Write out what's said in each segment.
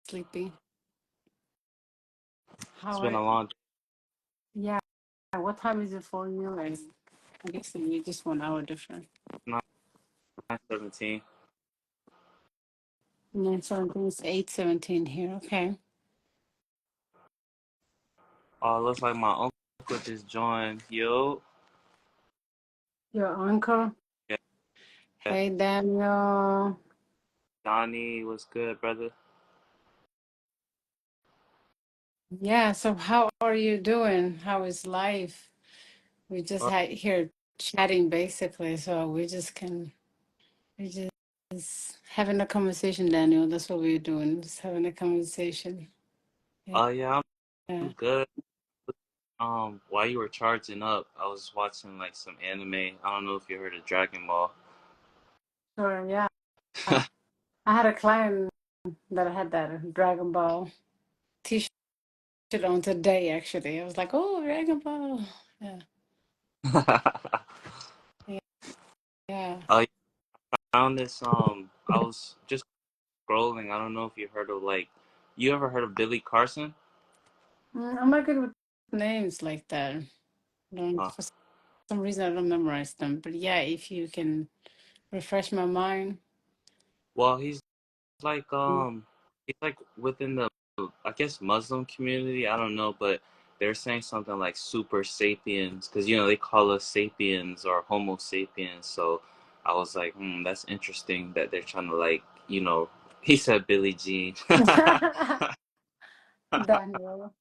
sleepy. It's How been are, a long yeah, what time is it for you? And I guess we just 1 hour different. 9:17. 9:17 is 8:17 here. Okay. Oh, it looks like my uncle just joined. Yo, Your uncle? yeah, Hey, Daniel. Johnny, what's good, brother? Yeah, so how are you doing? How is life? We just Uh, had here chatting basically, so we just having a conversation, Daniel. That's what we're doing, just having a conversation. Yeah. yeah, I'm Yeah. good. While you were charging up, I was watching like some anime. I don't know if you heard of Dragon Ball. Sure, yeah. I had a client that had that Dragon Ball t-shirt on today, actually. I was like, oh, Dragon Ball. Yeah. Yeah. Yeah. I found this. I was just scrolling. I don't know if you heard of like, you ever heard of Billy Carson? I'm not good with names like that. Uh, For some reason, I don't memorize them. But yeah, if you can refresh my mind. well, like Mm. he's like within the, I guess, Muslim community. I don't know, but they're saying something like super sapiens because they call us sapiens or Homo sapiens. So I was like, that's interesting that they're trying to like he said Billie Jean. Daniel.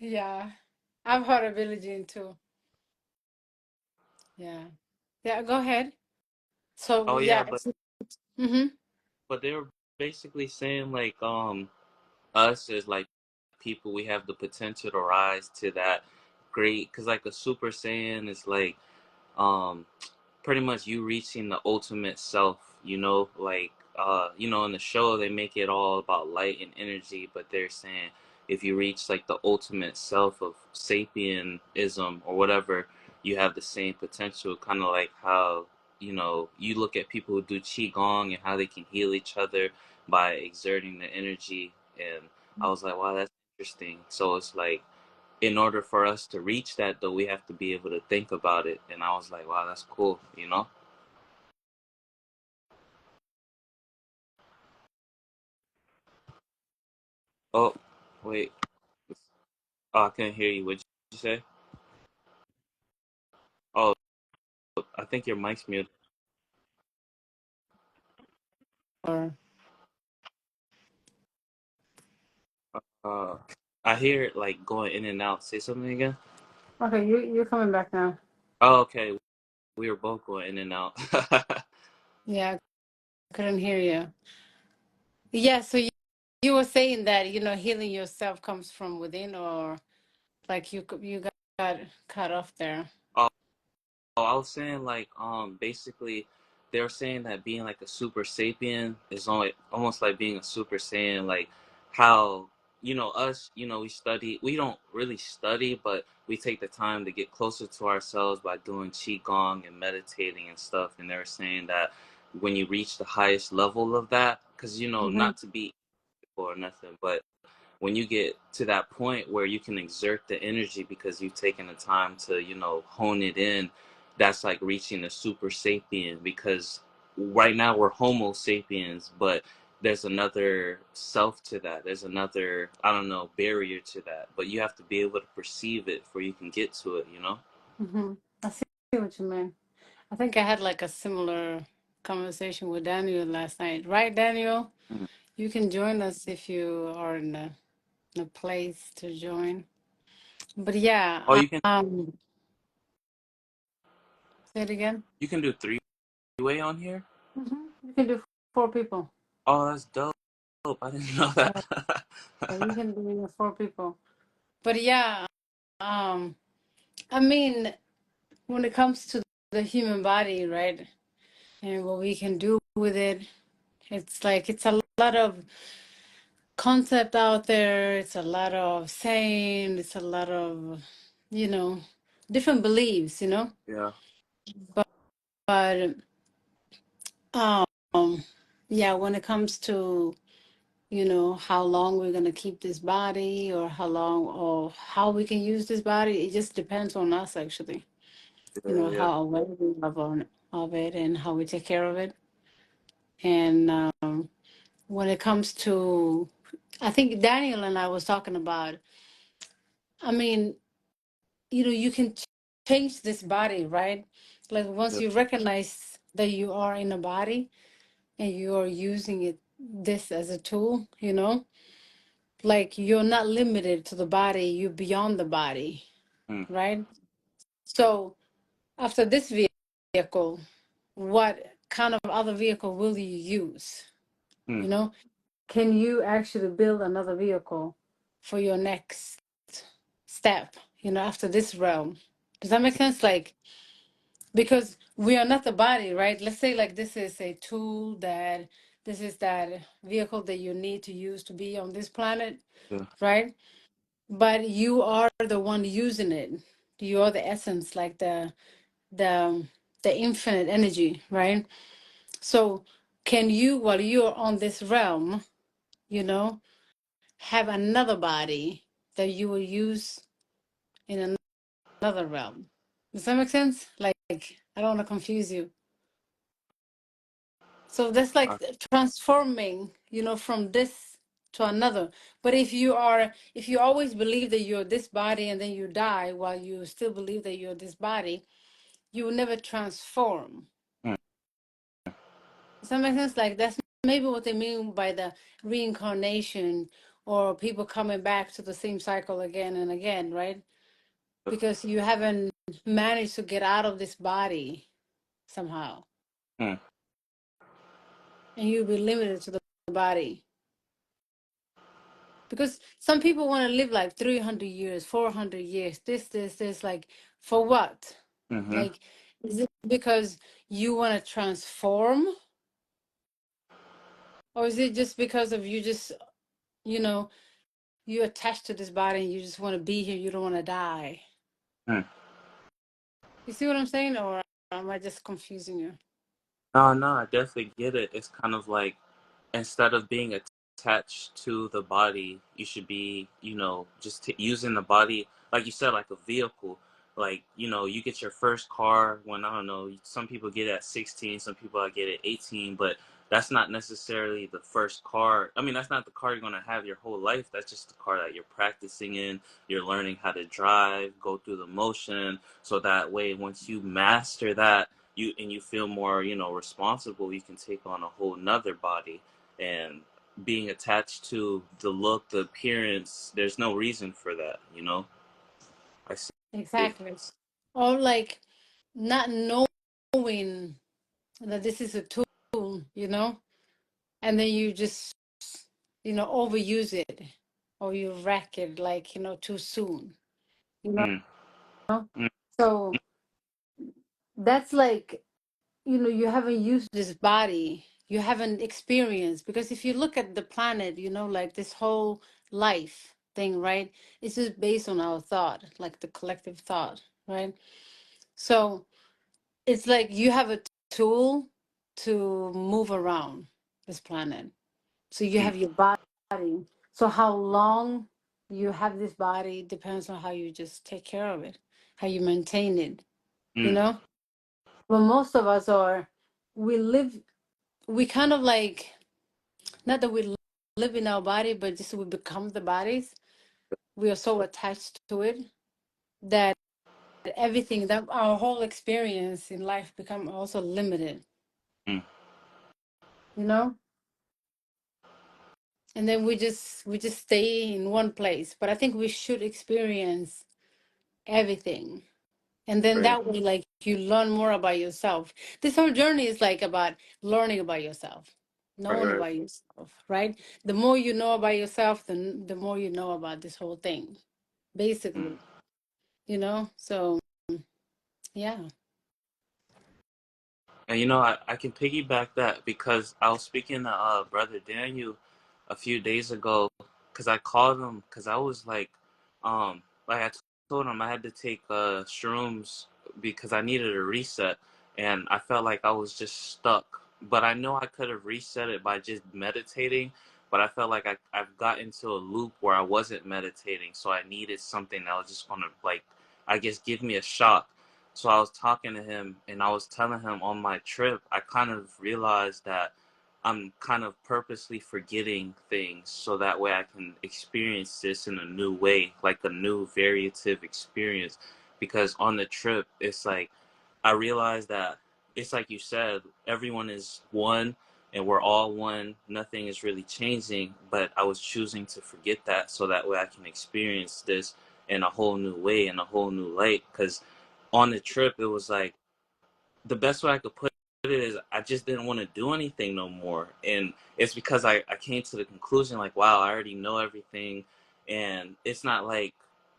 Yeah. I've heard of Billie Jean too. Yeah. Yeah, go ahead. So Oh yeah. yeah, but Mm-hmm. they were basically saying like us as like people, we have the potential to rise to that great, because like a super saiyan is like um pretty much you reaching the ultimate self, like in the show they make it all about light and energy, but they're saying if you reach like the ultimate self of sapienism or whatever, you have the same potential, kind of like how you look at people who do qigong and how they can heal each other by exerting the energy. And I was like, wow, that's interesting. So it's like, in order for us to reach that, though, we have to be able to think about it. And I was like, wow, that's cool. Oh, wait. Oh, I couldn't hear you. What'd you say? Oh, I think your mic's muted. Or Uh, I hear it like going in and out. Say something again. okay, you're coming back now. Oh, okay. We were both going in and out. Yeah, I couldn't hear you. Yeah, so you were saying that, healing yourself comes from within, or like you got cut off there. Oh, I was saying like basically they were saying that being like a super sapien is only almost like being a super saiyan, like how us, we don't really study, but we take the time to get closer to ourselves by doing qigong and meditating and stuff. And they were saying that when you reach the highest level of that, because Mm-hmm. not to be or nothing, but when you get to that point where you can exert the energy because you've taken the time to hone it in, that's like reaching a super sapien. Because right now we're homo sapiens, but there's another self to that, there's another, I don't know, barrier to that, but you have to be able to perceive it before you can get to it. Mm-hmm. I see what you mean. I think I had like a similar conversation with Daniel last night, right, Daniel? Mhm. You can join us if you are in a place to join. But Oh, yeah, say it again. you can do three-way on here. You can do 4 people. Oh, that's dope. I didn't know that. Yeah, you can do 4 people. But yeah, um, I mean, when it comes to the human body, right, and what we can do with it, it's like it's a lot of concept out there. It's a lot of saying. It's a lot of, you know, different beliefs. Yeah. But um, yeah, when it comes to how long we're going to keep this body, or how long, or how we can use this body. It just depends on us, actually. Yeah, yeah. How aware we are of it, and how we take care of it. And when it comes to, I think Daniel and I was talking about, I mean, you can change this body, right? Like once Yeah. you recognize that you are in a body and you are using this as a tool, like you're not limited to the body, you're beyond the body, Mm, right? So after this vehicle, what kind of other vehicle will you use? mm, You know, can you actually build another vehicle for your next step, after this realm? Does that make sense? Like, because we are not the body, right? Let's say like this is a tool, that this is that vehicle that you need to use to be on this planet, yeah. right? But you are the one using it. You are the essence, like the the infinite energy, right? So can you, while you're on this realm, you know have another body that you will use in another realm? Does that make sense? Like, I don't want to confuse you. So that's like Uh, transforming, from this to another. But if you always believe that you're this body and then you die while you still believe that you're this body, you will never transform. mm, Does that make sense? Like, that's maybe what they mean by the reincarnation, or people coming back to the same cycle again and again, right? Because you haven't managed to get out of this body somehow, mm, and you'll be limited to the body. Because some people want to live like 300 years, 400 years, this, like, for what? mm-hmm, Like, is it because you want to transform? Or is it just because of you just, you know, you attached to this body and you just want to be here, you don't want to die? mm. You see what I'm saying? Or am I just confusing you? No, no, I definitely get it. It's kind of like, instead of being attached to the body, you should be, just using the body, like you said, like a vehicle. Like, you get your first car when, I don't know, some people get it at 16, some people get it at 18, but that's not necessarily the first car. I mean, that's not the car you're going to have your whole life. That's just the car that you're practicing in. You're learning how to drive, go through the motion. So that way, once you master that, you feel more, responsible, you can take on a whole nother body. And being attached to the look, the appearance, there's no reason for that. I see it. Exactly. Or like not knowing that this is a tool, and then you just, overuse it, or you wreck it, like, too soon, you know? Mm, mm, So that's like, you haven't used this body, you haven't experienced. Because if you look at the planet, like this whole life thing, right? It's just based on our thought, like the collective thought, right? So it's like you have a tool to move around this planet. So you mm, have your body. So how long you have this body depends on how you just take care of it, how you maintain it, you mm, know? But most of us we live, we kind of like, not that we live in our body, but just we become the bodies. We are so attached to it that everything, that our whole experience in life become also limited, mm, you know? And then we just stay in one place. But I think we should experience everything. And then right, that way, like, you learn more about yourself. This whole journey is like about learning about yourself, right, knowing right. about yourself, right? The more you know about yourself, the more you know about this whole thing, Mm. basically, So, yeah. And I can piggyback that because I was speaking to brother Daniel a few days ago, because I called him because I was like I told him I had to take shrooms because I needed a reset, and I felt like I was just stuck. But I know I could have reset it by just meditating, but I felt like I've got into a loop where I wasn't meditating, so I needed something that was just gonna like, I guess, give me a shock. So I was talking to him and I was telling him on my trip, I kind of realized that I'm kind of purposely forgetting things so that way I can experience this in a new way, like a new variative experience. Because on the trip, it's like I realized that it's like you said, everyone is one and we're all one. Nothing is really changing, but I was choosing to forget that so that way I can experience this in a whole new way, in a whole new light. Because on the trip, it was like the best way I could put it is I just didn't want to do anything no more. And it's because I came to the conclusion like, wow, I already know everything. And it's not like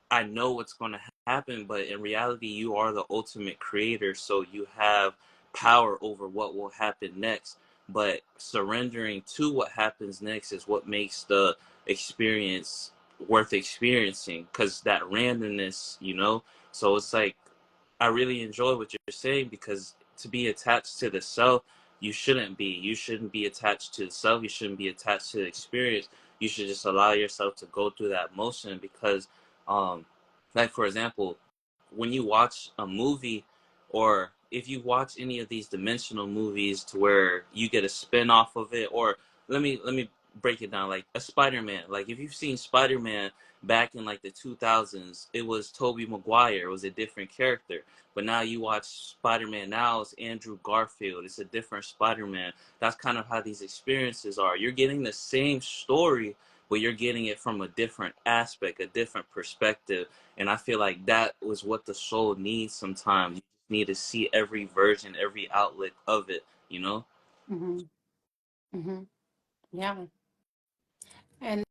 I know what's going to happen, but in reality, you are the ultimate creator. So you have power over what will happen next. But surrendering to what happens next is what makes the experience worth experiencing, because that randomness, you know? So it's like, I really enjoy what you're saying, because to be attached to the self, you shouldn't be. You shouldn't be attached to the self. You shouldn't be attached to the experience. You should just allow yourself to go through that motion, because, um, like for example, when you watch a movie, or if you watch any of these dimensional movies to where you get a spin off of it, or let me break it down, like a Spider-Man. Like if you've seen Spider-Man back in like the 2000s, it was Tobey Maguire. It was a different character. But now you watch Spider-Man now, it's Andrew Garfield. It's a different Spider-Man. That's kind of how these experiences are. You're getting the same story, but you're getting it from a different aspect, a different perspective. And I feel like that was what the soul needs sometimes. You just need to see every version, every outlet of it, you know? Mm-hmm. Mm-hmm. Yeah. And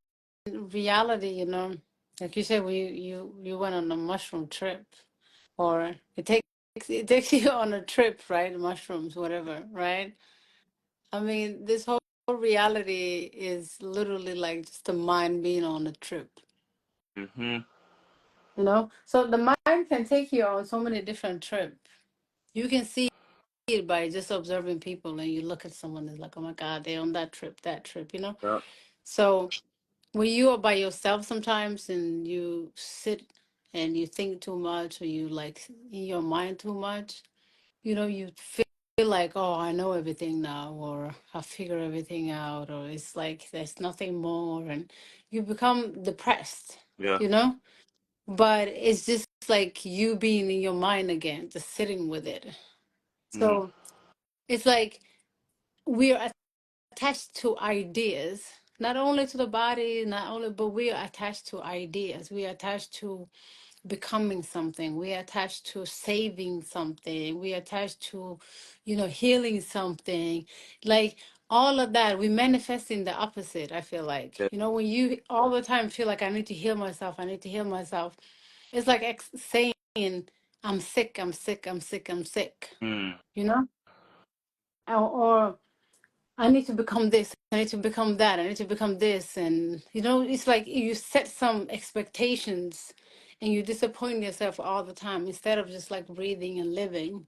reality, like you said, when you went on a mushroom trip, or it takes you on a trip, right? Mushrooms, whatever, right? I mean, this whole reality is literally like just the mind being on a trip, Mm-hmm. So the mind can take you on so many different trips. You can see it by just observing people, and you look at someone, it's like, oh my God, they're on that trip. Yeah. So when you are by yourself sometimes and you sit and you think too much, or you like in your mind too much, you feel like, oh, I know everything now, or I figure everything out, or it's like there's nothing more, and you become depressed, Yeah. you know? But it's just like you being in your mind again, just sitting with it. Mm. So it's like we're attached to ideas, not only to the body, not only, but we are attached to ideas. We are attached to becoming something. We are attached to saving something. We are attached to, healing something. Like all of that, we manifest in the opposite, I feel like. Yeah. When you all the time feel like I need to heal myself, I need to heal myself. It's like saying, I'm sick, I'm sick, I'm sick, I'm sick, Mm. you know? Or I need to become this, I need to become that, I need to become this. And, it's like you set some expectations and you disappoint yourself all the time instead of just like breathing and living,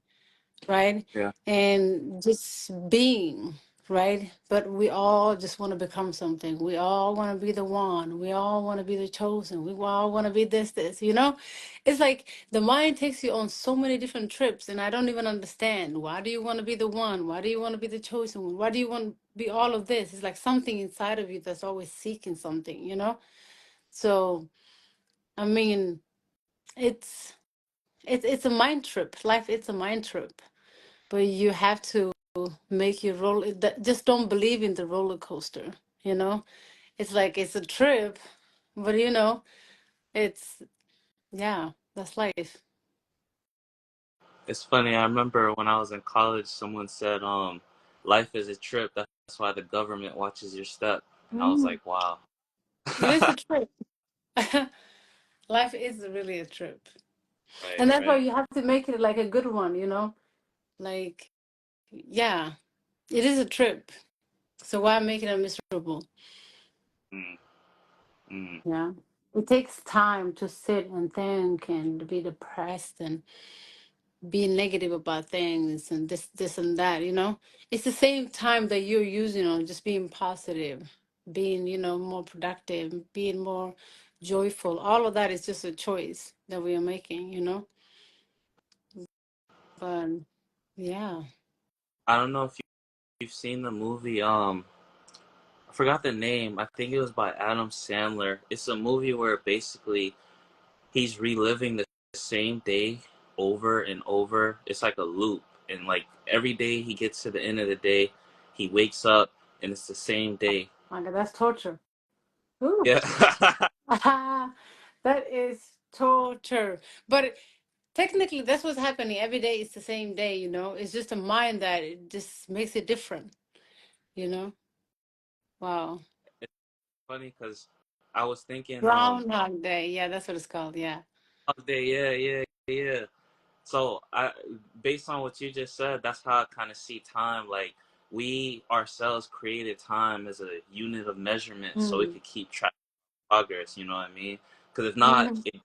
right? Yeah. And just being, right? But we all just want to become something. We all want to be the one. We all want to be the chosen. We all want to be this. It's like the mind takes you on so many different trips, and I don't even understand. Why do you want to be the one? Why do you want to be the chosen one? Why do you want to be all of this? It's like something inside of you that's always seeking something. So, I mean, it's it's a mind trip. Life, it's a mind trip, but you have to make your just don't believe in the roller coaster. you know it's like it's a trip, but it's, yeah, that's life. It's funny. I remember when I was in college, someone said, life is a trip. That's why the government watches your step. And I was Mm, like, wow. it is a trip. Life is really a trip, Right, and that's why right. you have to make it like a good one. Like, yeah, it is a trip, so why make it a miserable? Mm, mm. Yeah, it takes time to sit and think and be depressed and being negative about things and this and that. It's the same time that you're using on just being positive. being, more productive, being more joyful. All of that is just a choice that we are making. But yeah. I don't know if you've seen the movie. I forgot the name. I think it was by Adam Sandler. It's a movie where basically he's reliving the same day over and over. It's like a loop, and like every day he gets to the end of the day, he wakes up and it's the same day. My God, that's torture. Ooh. Yeah. That is torture. But technically, that's what's happening. Every day is the same day. It's just a mind that it just makes it different, you know? Wow. It's funny because I was thinking, Groundhog Day. Yeah, that's what it's called. Yeah. holiday, yeah, yeah, yeah. So based on what you just said, that's how I kind of see time. Like we ourselves created time as a unit of measurement, so we Mm. could keep track of progress. You know what I mean? Because if not, Hmm. it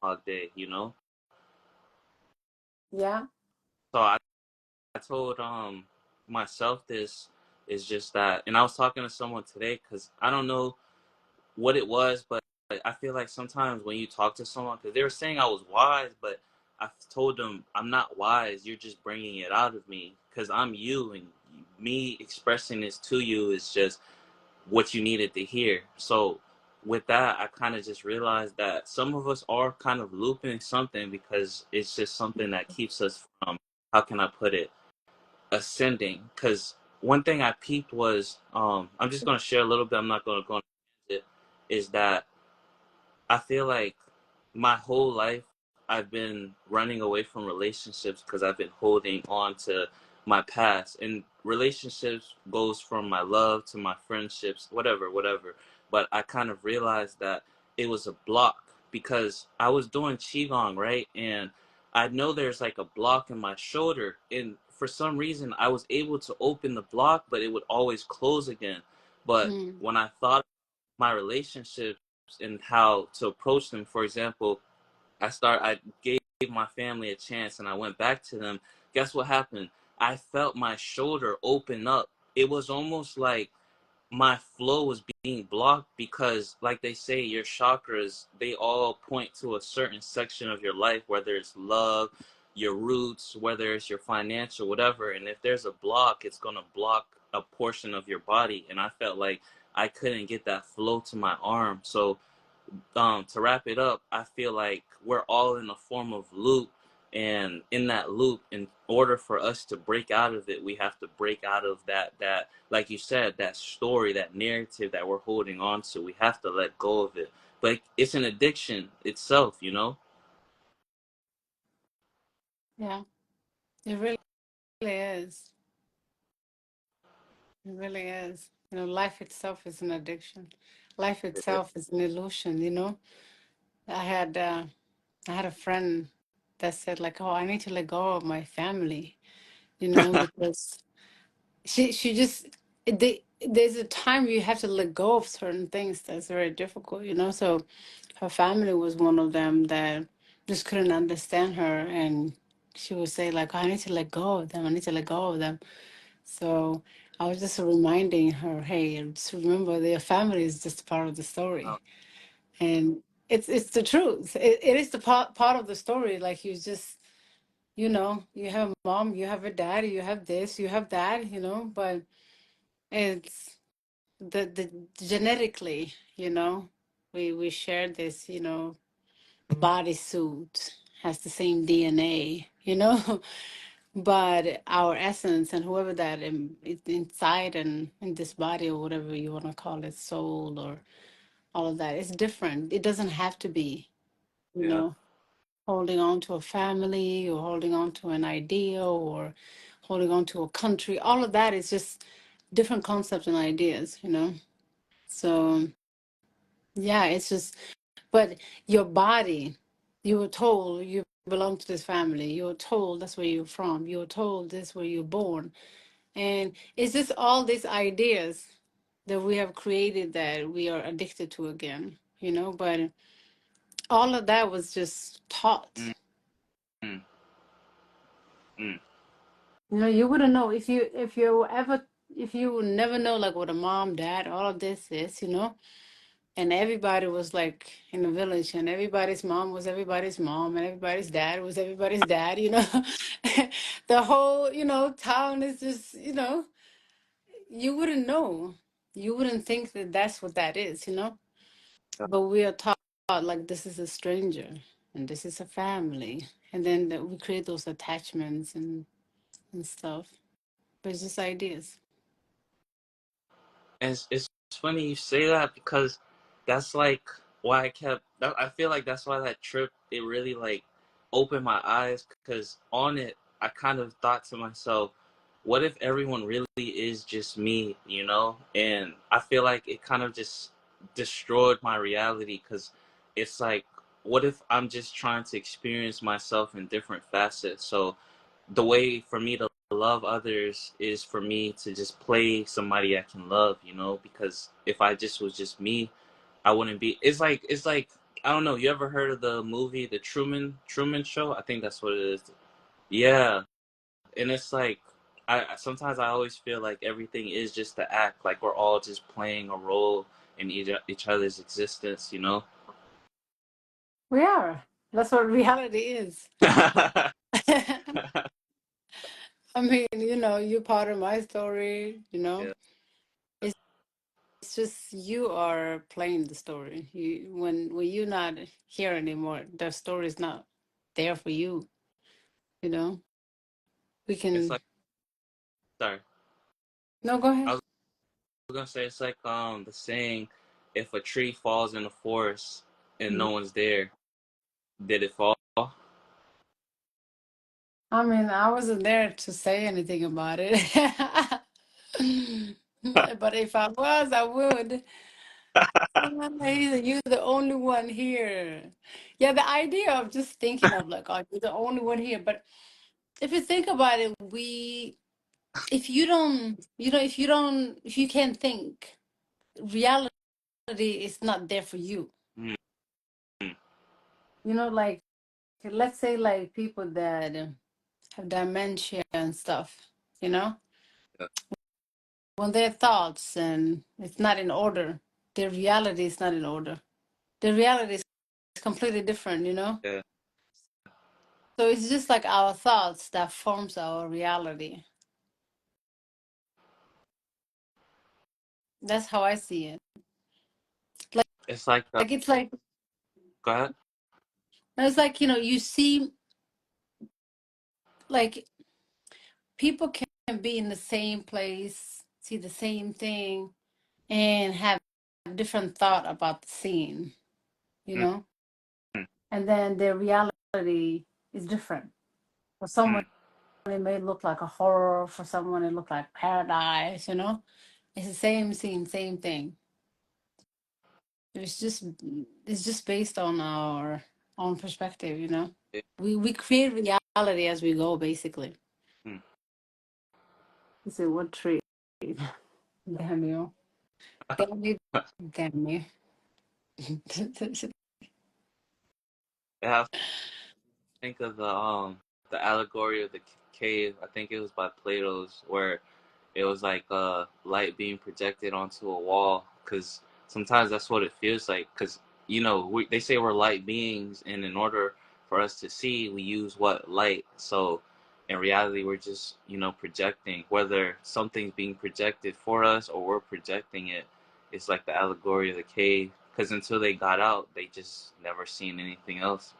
all day. You know. Yeah. So I told myself this is just that, and I was talking to someone today because I don't know what it was, but I feel like sometimes when you talk to someone, because they were saying I was wise, but I told them I'm not wise. You're just bringing it out of me because I'm you, and me expressing this to you is just what you needed to hear. So with that, I kind of just realized that some of us are kind of looping something because it's just something that keeps us from, how can I put it, ascending. Because one thing I peeped was, I'm just going to share a little bit, I'm not going to go into it, is that I feel like my whole life I've been running away from relationships because I've been holding on to my past. And relationships goes from my love to my friendships, whatever, whatever. But I kind of realized that it was a block because I was doing qigong, right? And I know there's like a block in my shoulder, and for some reason I was able to open the block, but it would always close again. But Mm. when I thought my relationships and how to approach them. For example, I gave my family a chance and I went back to them. Guess what happened? I felt my shoulder open up. It was almost like my flow was being blocked because, like they say, your chakras, they all point to a certain section of your life, whether it's love, your roots, whether it's your financial, whatever. And if there's a block, it's going to block a portion of your body. And I felt like I couldn't get that flow to my arm. So to wrap it up, I feel like we're all in a form of loop, and in that loop, in order for us to break out of it, we have to break out of that like you said, that story, that narrative that we're holding on to. We have to let go of it. But it's an addiction itself, you know. Yeah. It really is. It really is. Life itself is an addiction. Life Yeah. itself is an illusion. I had uh, I had a friend that said like, "Oh, I need to let go of my family," because she just there's a time you have to let go of certain things that's very difficult. So her family was one of them that just couldn't understand her, and she would say like, "Oh, I need to let go of them. I need to let go of them." So I was just reminding her, "Hey, just remember, their family is just part of the Oh, story." And it's the truth. It is the part of the story. Like you have a mom, you have a dad, you have this, you have that. But it's the genetically, we share this, bodysuit has the same DNA. But our essence and whoever that is inside and in this body or whatever you want to call it, soul or all of that, it's different. It doesn't have to be, you yeah, know, holding on to a family or holding on to an idea or holding on to a country. All of that is just different concepts and ideas. So yeah, it's just, but your body, you were told you belong to this family. You were told that's where you're from. You were told this where you're born. And it's just all these ideas that we have created that we are addicted to again. But all of that was just taught. mm, mm, mm. You wouldn't know if you ever. if you would never know like what a mom, dad, all of this is, and everybody was like in the village, and everybody's mom was everybody's mom, and everybody's dad was everybody's dad. The whole, town is just, you wouldn't know. You wouldn't think that that's what that is. But we are taught like this is a stranger and this is a family. And then we create those attachments and stuff. But it's just ideas. And it's funny you say that because that's like why I feel like that's why that trip it really like opened my eyes because on it I kind of thought to myself, what if everyone really is just me, you know? And I feel like it kind of just destroyed my reality because it's like, what if I'm just trying to experience myself in different facets? So the way for me to love others is for me to just play somebody I can love, you know, because if I just was just me, I wouldn't be. It's like I don't know. You ever heard of the movie The Truman Show? I think that's what it is. Yeah, and it's like I sometimes I always feel like everything is just the act. Like we're all just playing a role in each other's existence, you know. We are. That's what reality is. I mean, you're part of my story. Yeah, It's just you are playing the story. When you're not here anymore, the story is not there for you. You know, we it's can. like sorry. No, go I ahead. was gonna say it's like the saying, if a tree falls in the forest and no one's there, did it fall? I mean, I wasn't there to say anything about it. But if I was, I would. You're the only one here. Yeah, the idea of just thinking of like, oh, you're the only one here. But if you think about it, if you can't think, reality is not there for you. Mm, Like, let's say like people that have dementia and stuff, you know? yeah, When their thoughts and it's not in order, their reality is not in order. The reality is completely different. yeah. So it's just like our thoughts that forms our reality. That's how I see it. Like It's like like it's like go ahead. it's like, you see like people can be in the same place, see the same thing, and have different thought about the scene, you Mm, know? And then their reality is different. For someone mm, it may look like a horror, for someone it look like paradise. It's the same scene, same thing. It's just it's just based on our own perspective. yeah, We create reality as we go, basically. mm. You say what tree? Damn you. Damn you. Damn you. Yeah, I think of the allegory of the cave. I think it was by Plato's where it was like light being projected onto a wall because sometimes that's what it feels like because they say we're light beings and in order for us to see we use what light, so in reality we're just projecting, whether something's being projected for us or we're projecting it. It's like the allegory of the cave because until they got out they just never seen anything else.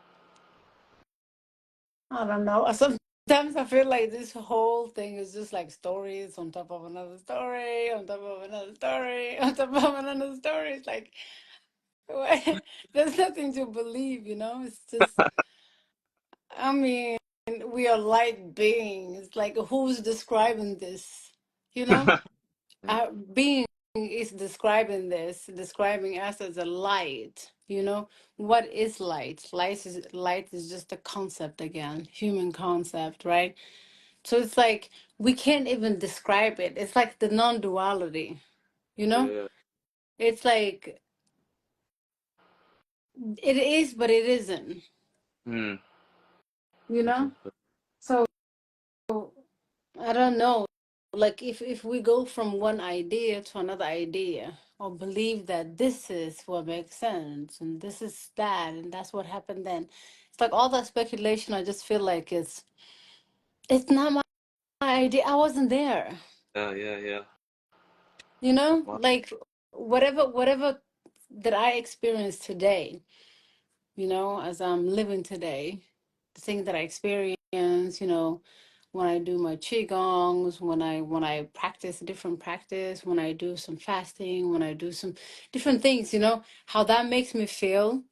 I don't know. Sometimes I feel like this whole thing is just like stories on top of another story, on top of another story, on top of another story. It's like, there's nothing to believe. It's just, I mean, we are light beings. Like, who's describing this? You know, Yeah, being is describing us as a light. What is light? Light is just a concept again, human concept, right? So it's like we can't even describe it. It's like the non-duality, you know? yeah. It's like it is, but it isn't, Hmm. you know? Interesting. So I don't know. like if we go from one idea to another idea, or believe that this is what makes sense and this is that and that's what happened then, it's like all that speculation. I just feel like it's not my idea. I wasn't there. Yeah, yeah. You know, Wow. like whatever that I experienced today, you know, as I'm living today, the things that I experience, you know, when I do my qigongs, when I practice a different practice, when I do some fasting, when I do some different things, you know, how that makes me feel,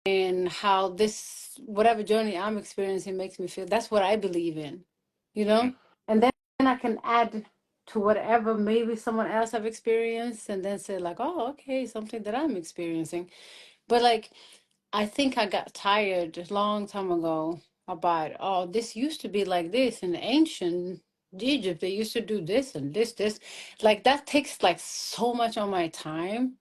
and how this whatever journey I'm experiencing makes me feel. That's what I believe in, you Mm, know, and then I can add to whatever maybe someone else have experienced, and then say like, oh, okay, something that I'm experiencing. But like, I think I got tired a long time ago about, oh, this used to be like this in ancient Egypt. They used to do this and this. Like that takes like so much of my time.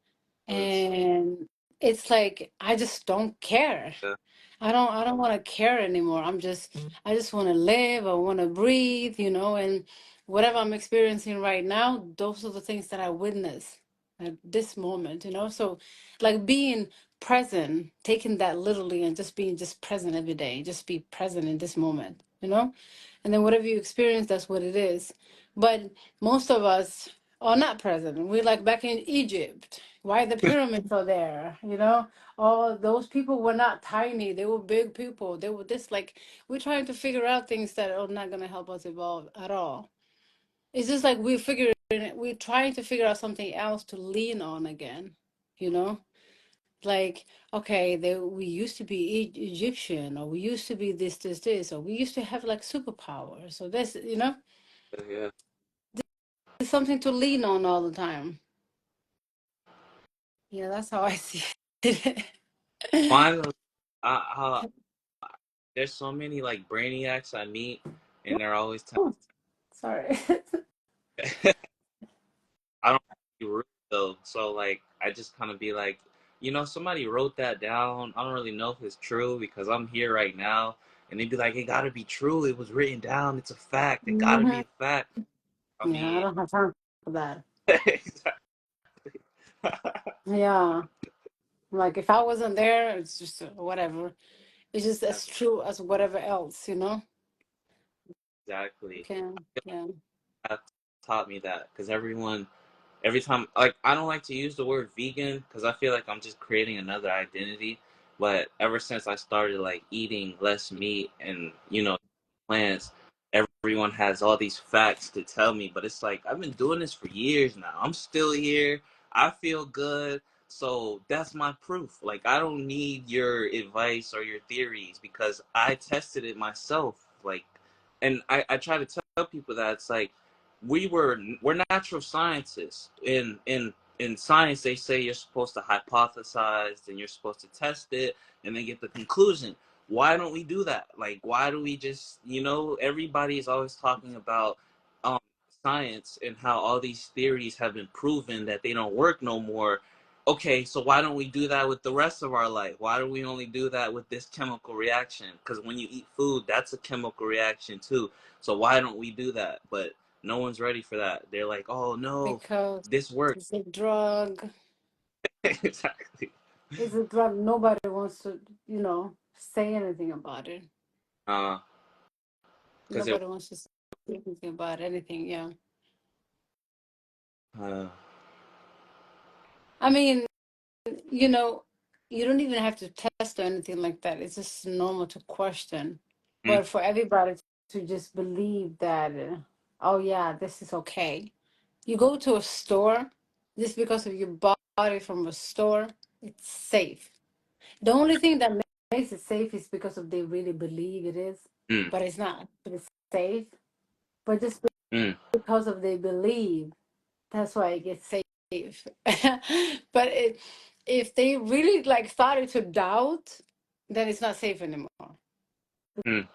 yes. And it's like I just don't care. Yeah, I don't want to care anymore. I just want to live. I want to breathe, you know, and whatever I'm experiencing right now, those are the things that I witness at this moment, you know. So like being present, taking that literally and just being just present every day, just be present in this moment, you know. And then whatever you experience, that's what it is. But most of us are not present. We're like back in Egypt. Why the pyramids are there, you know? Oh, those people were not tiny. They were big people. They were this like we're trying to figure out things that are not gonna help us evolve at all. It's just like we're trying to figure out something else to lean on again, you know? Like, okay, we used to be Egyptian, or we used to be this, or we used to have like superpowers. So this, you know, yeah, yeah. it's something to lean on all the time. Yeah, that's how I see it. Finally, there's so many like brainiacs I meet, and they're always telling. Oh, sorry. I don't be rude though, so like I just kind of be like, somebody wrote that down. I don't really know if it's true because I'm here right now, and they'd be like, it gotta be true. It was written down. It's a fact. It gotta be Hmm. a fact. I Yeah, I mean, don't have time for that. exactly. Yeah, like if I wasn't there, it's just whatever. It's just as true as whatever else, you know? Exactly. Okay, yeah. That taught me that because every time, like, I don't like to use the word vegan because I feel like I'm just creating another identity. But ever since I started like eating less meat and plants, everyone has all these facts to tell me. But it's like I've been doing this for years now. I'm still here. I feel good. So that's my proof. Like I don't need your advice or your theories because I tested it myself. Like, and I try to tell people that it's like we're natural scientists. In science, they say you're supposed to hypothesize and you're supposed to test it and then get the conclusion. Why don't we do that? Like, why do we just, everybody is always talking about um, science and how all these theories have been proven that they don't work no more. Okay, so why don't we do that with the rest of our life? Why do we only do that with this chemical reaction? Because when you eat food, that's a chemical reaction too. So why don't we do that? But no one's ready for that. They're like, oh no, Because this works. it's a drug. Exactly. It's a drug. Nobody wants to, you know, say anything about it. Uh, because it. Nobody wants to say anything about anything, yeah. Uh, I mean, you know, you don't even have to test or anything like that. It's just normal to question. mm, But for everybody to just believe that, oh yeah, this is okay. You go to a store, just because of you bought it from a store, it's safe. The only thing that makes it safe is because of they really believe it is, mm, but it's not. But it's safe. But just mm, because of they believe, that's why it gets safe. But if they really like started to doubt, then it's not safe anymore, mm,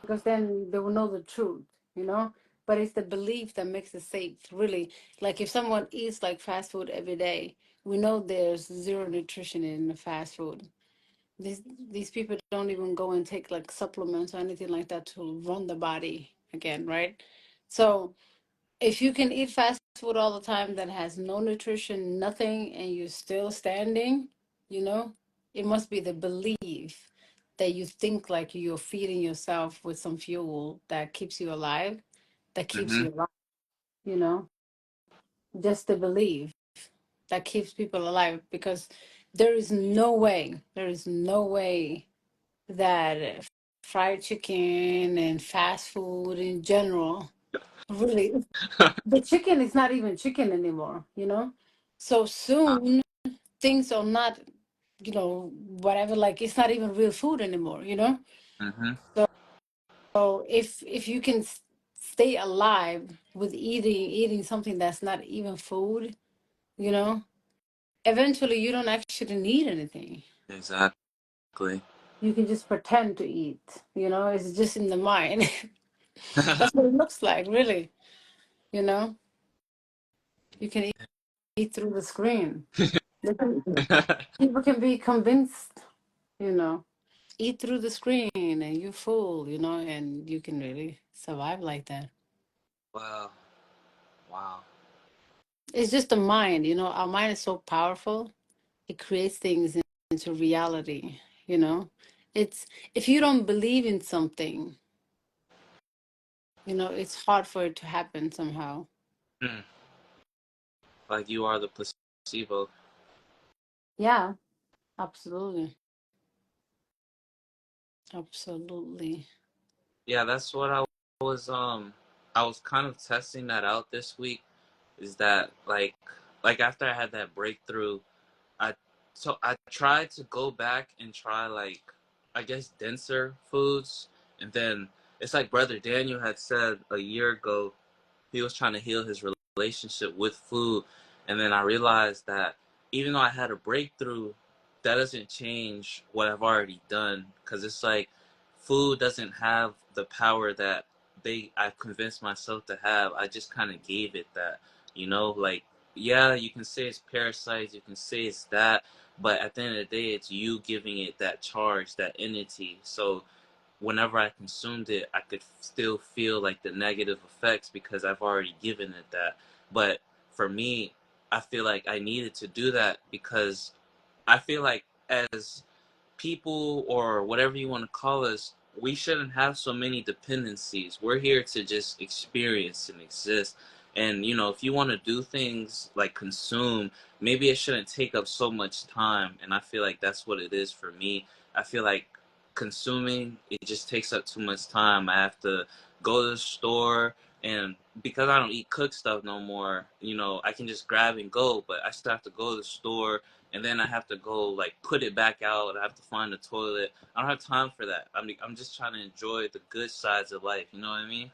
because then they will know the truth, you know. But it's the belief that makes it safe, really. Like if someone eats like fast food every day, we know there's zero nutrition in the fast food. These people don't even go and take like supplements or anything like that to run the body again, right? So if you can eat fast food all the time that has no nutrition, nothing, and you're still standing, you know, it must be the belief that you think like you're feeding yourself with some fuel that keeps you alive, that keeps Mm-hmm. you alive, you know, just the belief that keeps people alive because there is no way that fried chicken and fast food in general really the chicken is not even chicken anymore, you know? So soon things are not, whatever, like it's not even real food anymore, you know? Mm-hmm. So if you can stay alive with eating something that's not even food, you know, eventually you don't actually need anything. Exactly. You can just pretend to eat, you know, it's just in the mind. That's what it looks like, really, you know? You can eat through the screen. People can be convinced, you know, eat through the screen and you fool, you know, and you can really survive like that. Wow. Wow. It's just the mind, you know, our mind is so powerful. It creates things into reality, you know. It's if you don't believe in something, you know, it's hard for it to happen somehow. Mm. Like you are the placebo. Yeah, absolutely. Absolutely. Yeah, that's what was I was kind of testing that out this week. Is that like after I had that breakthrough, I I tried to go back and try like I guess denser foods, and then it's like Brother Daniel had said a year ago. He was trying to heal his relationship with food, and then I realized that even though I had a breakthrough, that doesn't change what I've already done, because it's like food doesn't have the power that I've convinced myself to have. I just kind of gave it that, like, yeah, you can say it's parasites, you can say it's that, but at the end of the day, it's you giving it that charge, that entity. So whenever I consumed it, I could still feel like the negative effects because I've already given it that. But for me, I feel like I needed to do that because I feel like as people or whatever you want to call us, we shouldn't have so many dependencies. We're here to just experience and exist. And if you want to do things like consume, maybe it shouldn't take up so much time. And I feel like that's what it is for me. I feel like consuming, it just takes up too much time. I have to go to the store, and because I don't eat cooked stuff no more, I can just grab and go, but I still have to go to the store, and then I have to go like put it back out. I have to find the toilet. I don't have time for that. I mean, I'm just trying to enjoy the good sides of life. You know what I mean?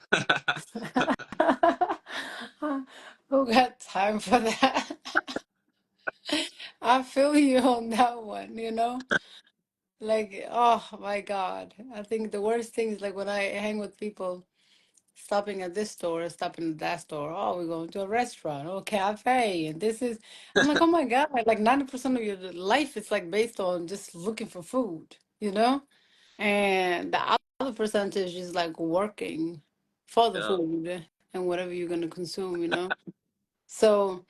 Who got time for that? I feel you on that one, you know? Like, oh my God. I think the worst thing is like when I hang with people stopping at this store, stopping at that store. Oh, we're going to a restaurant or cafe. And this is, I'm like, oh my God. Like 90% of your life is like based on just looking for food, you know? And the other percentage is like working for the Yeah. food and whatever you're going to consume, you know? So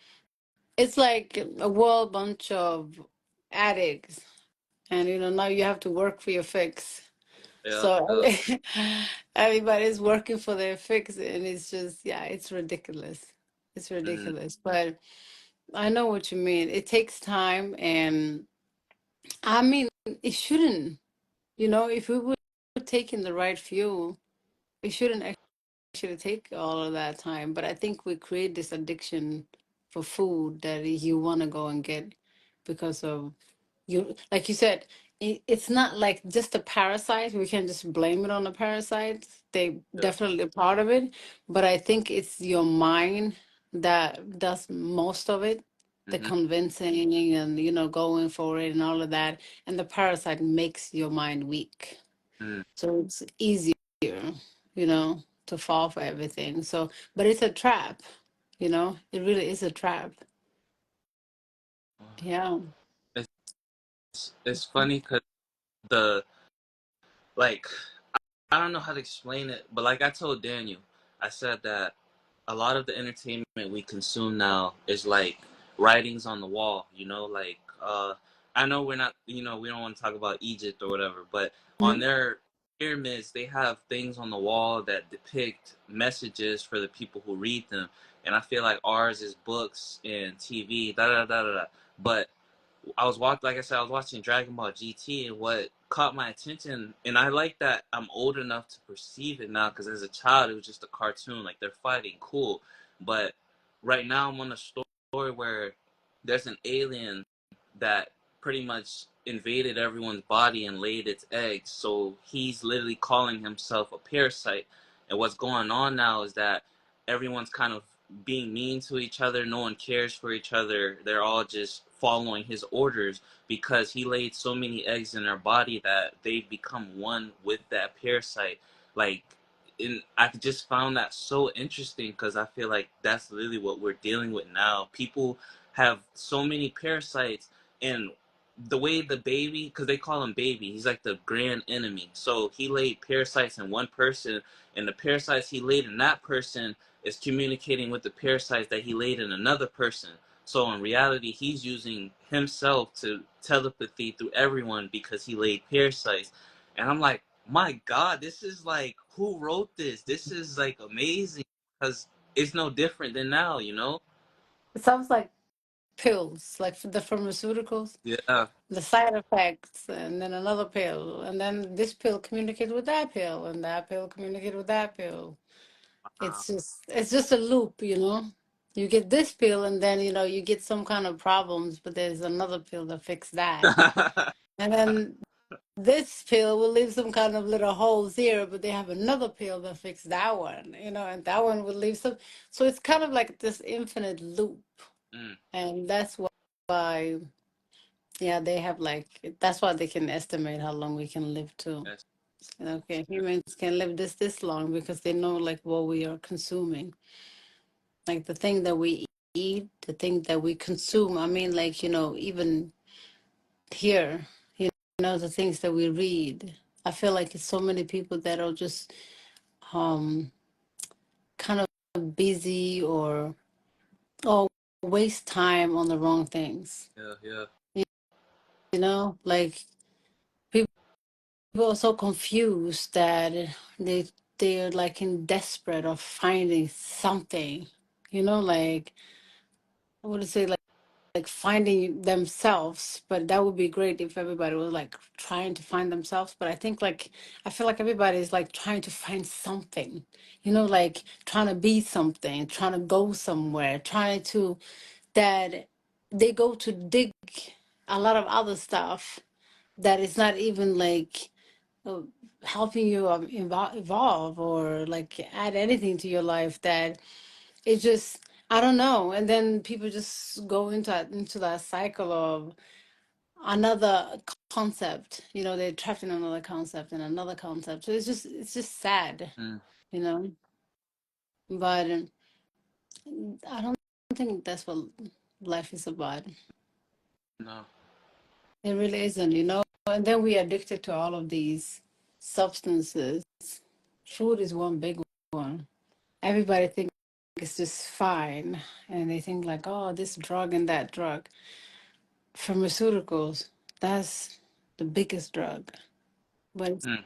it's like a whole bunch of addicts. And, you know, now you have to work for your fix. Yeah. So everybody's working for their fix, and it's just, yeah, it's ridiculous. It's Mm, ridiculous. But I know what you mean. It takes time, and I mean, it shouldn't, you know, if we were taking the right fuel, it shouldn't actually take all of that time. But I think we create this addiction for food that you want to go and get because of you, like you said, it's not like just the parasites. We can just blame it on the parasites. They yeah. definitely a part of it, but I think it's your mind that does most of it, the Hmm. convincing and you know going for it and all of that. And the parasite makes your mind weak, Mm. so it's easier, you know, to fall for everything. So, but it's a trap, you know. It really is a trap. Yeah. It's funny because the like I don't know how to explain it, but like I told Daniel, I said that a lot of the entertainment we consume now is like writings on the wall, you know, like I know we're not, you know, we don't want to talk about Egypt or whatever, but on Mhm. their pyramids they have things on the wall that depict messages for the people who read them. And I feel like ours is books and TV, da da da da da. But like I said, I was watching Dragon Ball GT, and what caught my attention, and I like that I'm old enough to perceive it now, because as a child it was just a cartoon, like they're fighting, cool. But right now I'm on a story where there's an alien that pretty much invaded everyone's body and laid its eggs. So he's literally calling himself a parasite. And what's going on now is that everyone's kind of being mean to each other. No one cares for each other. They're all just following his orders because he laid so many eggs in their body that they've become one with that parasite. Like, I just found that so interesting because I feel like that's literally what we're dealing with now. People have so many parasites, and the way the baby, because they call him baby, he's like the grand enemy. So he laid parasites in one person, and the parasites he laid in that person is communicating with the parasites that he laid in another person. So in reality, he's using himself to telepathy through everyone because he laid parasites. And I'm like, my God, this is like, who wrote this? This is like amazing because it's no different than now, you know? It sounds like pills, like for the pharmaceuticals, Yeah. the side effects, and then another pill, and then this pill communicates with that pill, and that pill communicates with that pill. It's just a loop, you know. You get this pill, and then you get some kind of problems, but there's another pill that fix that, and then this pill will leave some kind of little holes here, but they have another pill that fix that one, and that one will leave some. So it's kind of like this infinite loop, Mm, and that's why, yeah, they have like that's why they can estimate how long we can live too. yes. Okay, humans can live this long because they know like what we are consuming, like the thing that we eat, the thing that we consume. I mean, like even here, the things that we read. I feel like it's so many people that are just um kind of busy or waste time on the wrong things. Yeah, yeah. Like people are so confused that they're like in desperate of finding something. Like I would say like finding themselves, but that would be great if everybody was like trying to find themselves. But I feel like everybody is like trying to find something, like trying to be something, trying to go somewhere, trying to that they go to dig a lot of other stuff that is not even like uh, helping you evolve or like add anything to your life. That it just, I don't know. And then people just go into that cycle of another concept. They're trapped in another concept and another concept. So it's just sad, Mm, you know. But I don't think that's what life is about. no. It really isn't. And then we addicted to all of these substances. Food is one big one. Everybody thinks it's just fine, and they think like, oh, this drug and that drug. Pharmaceuticals, that's the biggest drug, but Mm,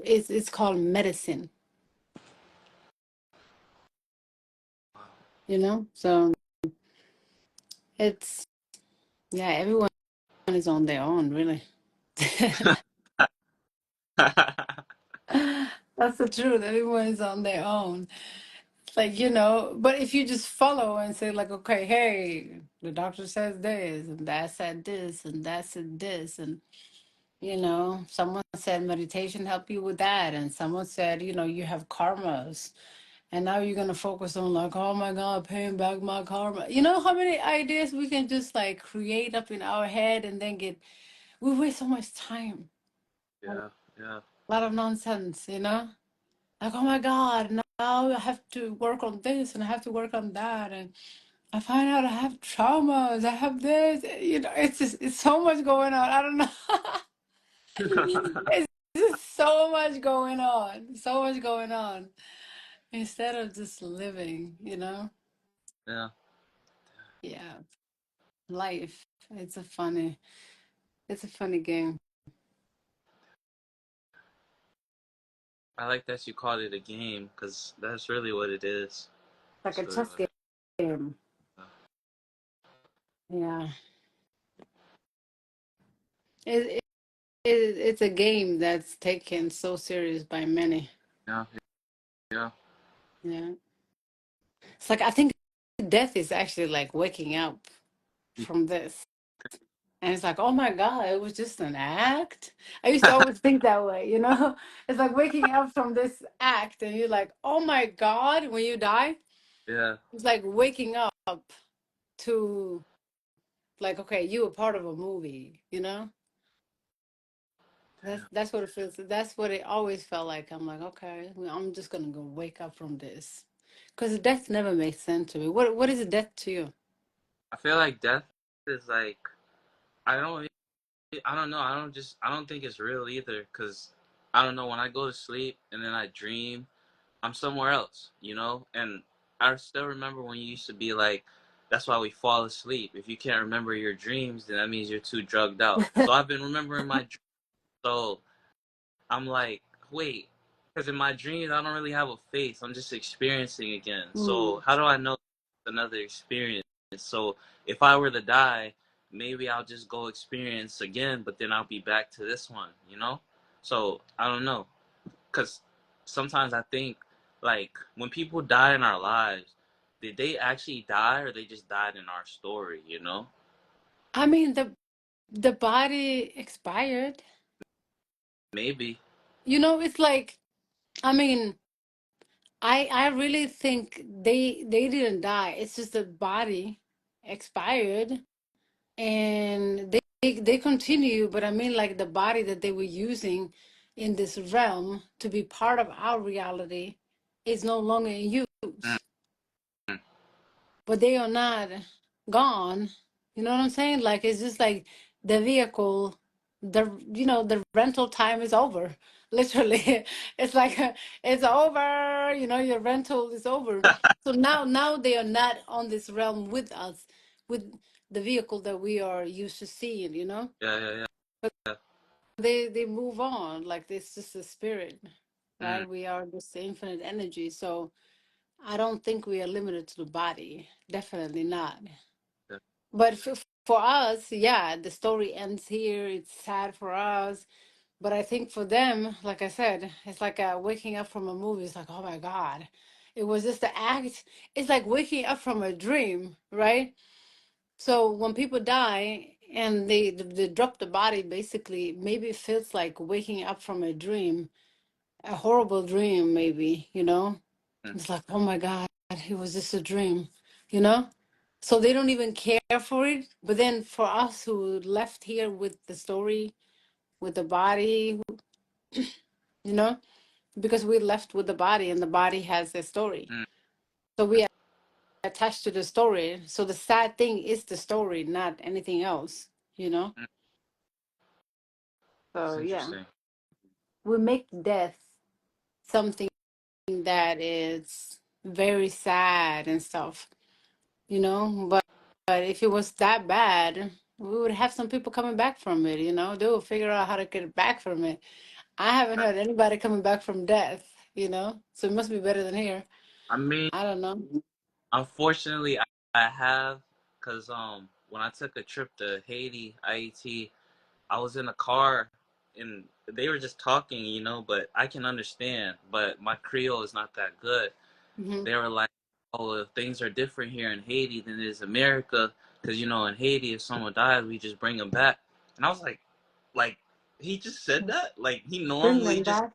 it's called medicine. So it's, yeah, everyone is on their own, really. That's the truth. Everyone is on their own. Like, but if you just follow and say like, okay, hey, the doctor says this and that said this and that said this, and someone said meditation help you with that, and someone said, you have karmas. And now you're gonna focus on like, oh my God, paying back my karma. You know how many ideas we can just like create up in our head and then we waste so much time. A yeah, yeah. lot of nonsense. Like, oh my God, now I have to work on this and I have to work on that. And I find out I have traumas, I have this, it's so much going on. I don't know. It's just so much going on. So much going on. instead of just living, you know? Yeah, Yeah, life. It's a funny game. I like that you called it a game because that's really what it is. Like a That's really chess what it game. is. Yeah. It, it's a game that's taken so serious by many. Yeah, yeah, Yeah. It's like I think death is actually like waking up yeah, from this. And it's like, oh my God, it was just an act. I used to always think that way, you know? It's like waking up from this act and you're like, oh my God, when you die, yeah, it's like waking up to like, okay, you were part of a movie, you know? That's what it feels. That's what it always felt like. I'm like, okay, well, I'm just gonna go wake up from this, because death never makes sense to me. What is death to you? I feel like death is like I don't I don't know. I don't think it's real either because I don't know when I go to sleep and then I dream I'm somewhere else, you know? And I still remember when you used to be like that's why we fall asleep. If you can't remember your dreams, then that means you're too drugged out. So I've been remembering my dreams. So I'm like, wait, because in my dreams I don't really have a face. I'm just experiencing again. So Mm. how do I know another experience? So if I were to die, maybe I'll just go experience again, but then I'll be back to this one, you know? So I don't know, because sometimes I think like when people die in our lives, did they actually die or they just died in our story, you know? I mean, the body expired. Maybe. You know, it's like, I mean, I really think they didn't die. It's just the body expired and they continue, but I mean like the body that they were using in this realm to be part of our reality is no longer in use. Mm-hmm. But they are not gone. You know what I'm saying? Like it's just like the vehicle, the rental time is over. Literally, it's like it's over. Your rental is over. So now they are not on this realm with us, with the vehicle that we are used to seeing. Yeah, yeah, But yeah. they move on. Like it's just a spirit, Mm, right? We are this infinite energy. So I don't think we are limited to the body. Definitely not. yeah. But for us, yeah, the story ends here. It's sad for us. But I think for them, like I said, it's like waking up from a movie. It's like, oh my God, it was just the act. It's like waking up from a dream, right? So when people die and they drop the body, basically, maybe it feels like waking up from a dream, a horrible dream, maybe. Mm, It's like, oh my God, it was just a dream, you know? So they don't even care for it. But then for us who left here with the story, with the body, you know, because we left with the body and the body has a story. mm, So we are attached to the story. So the sad thing is the story, not anything else. mm. It's So yeah, interesting. we make death something that is very sad and stuff, but if it was that bad, we would have some people coming back from it. They will figure out how to get back from it. I haven't heard anybody coming back from death. So it must be better than here. I mean, I don't know. unfortunately, I have because when I took a trip to Haiti, IET, I was in a car and they were just talking, you know, but I can understand, but my Creole is not that good. Hmm. They were like, "Oh, if things are different here in Haiti than it is America, because you know in Haiti, if someone dies, we just bring them back." And I was like he just said that, like Bring them back.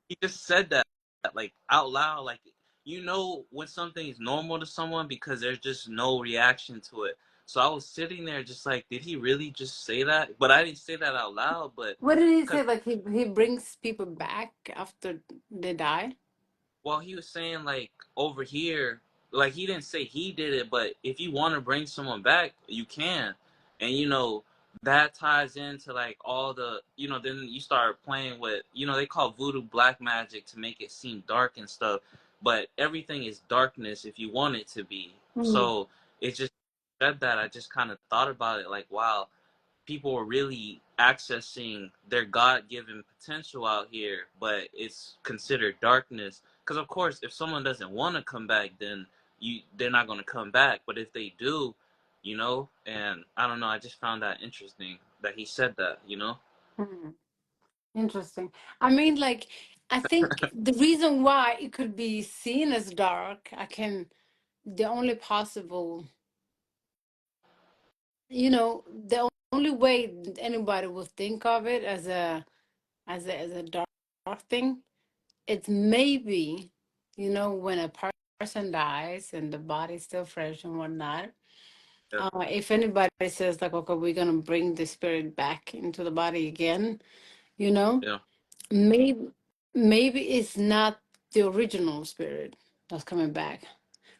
he just said that like out loud, like you know when something is normal to someone because there's just no reaction to it. So I was sitting there just like, did he really just say that? But I didn't say that out loud, but What did he because say? Like he brings people back after they die? well, he was saying like over here, like he didn't say he did it, but if you want to bring someone back, you can, and you know that ties into like all the then you start playing with they call voodoo black magic to make it seem dark and stuff, but everything is darkness if you want it to be. Mm. So it just said that I just kind of thought about it like, wow, people are really accessing their God-given potential out here, but it's considered darkness. Because of course, if someone doesn't want to come back, then they're not going to come back. But if they do, and I don't know, I just found that interesting that he said that. Mm. Interesting. I mean, like, I think the reason why it could be seen as dark, the only possible, the only way anybody would think of it as a dark thing, it's maybe, when a person dies and the body's still fresh and whatnot. Yeah, If anybody says like, okay, we're gonna bring the spirit back into the body again, you know, yeah, maybe maybe it's not the original spirit that's coming back,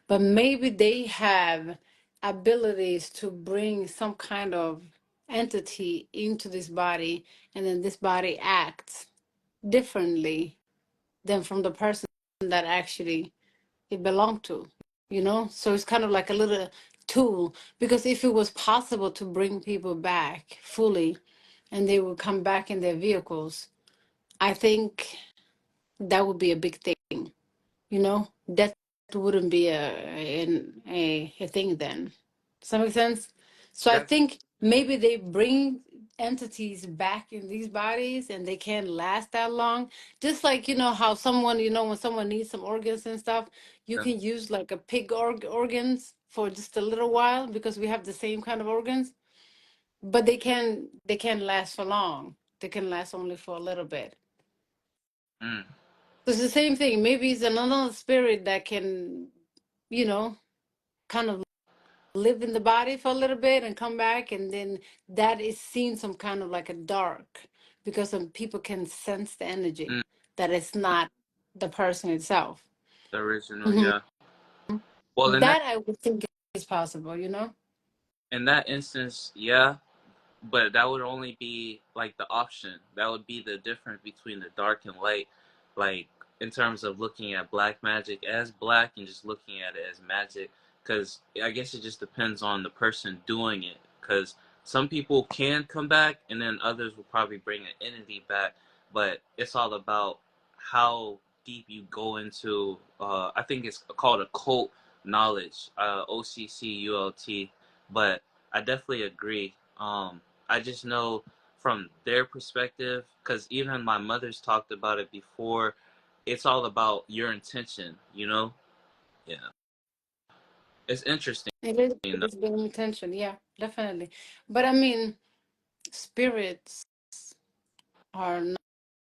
but maybe they have abilities to bring some kind of entity into this body, and then this body acts differently than from the person that actually it belonged to, so it's kind of like a little tool, because if it was possible to bring people back fully and they would come back in their vehicles, I think that would be a big thing. That wouldn't be a thing then. Does that make sense? So I yeah. think maybe they bring entities back in these bodies and they can't last that long. Just like, how someone, when someone needs some organs and stuff, you Yeah. can use like a pig organs for just a little while because we have the same kind of organs, but they can't last for long. They can last only for a little bit. Mm, So it's the same thing. Maybe it's another spirit that can, you know, kind of live in the body for a little bit and come back, and then that is seen some kind of like a dark, because some people can sense the energy mm. that it's not the person itself. The original, Mhm. yeah. Well, That I would think is possible. in that instance, yeah. But that would only be like the option. That would be the difference between the dark and light, like in terms of looking at black magic as black and just looking at it as magic. Because I guess it just depends on the person doing it. Because some people can come back, and then others will probably bring an entity back. But it's all about how deep you go into. I think it's called occult knowledge, OCCULT. But I definitely agree. I just know from their perspective, because even my mother's talked about it before, it's all about your intention. Yeah. It's interesting, though. It's been intention, yeah, definitely. But I mean, spirits are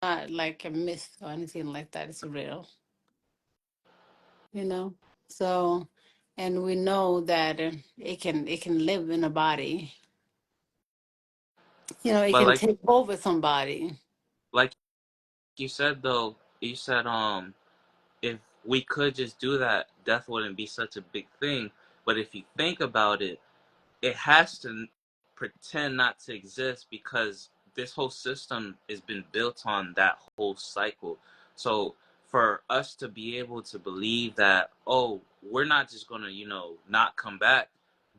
not like a myth or anything like that. It's real, you know. So, and we know that it can live in a body. It But can take over somebody. like you said though, you said if we could just do that, death wouldn't be such a big thing. But if you think about it, it has to pretend not to exist because this whole system has been built on that whole cycle. So for us to be able to believe that, oh, we're not just gonna, not come back,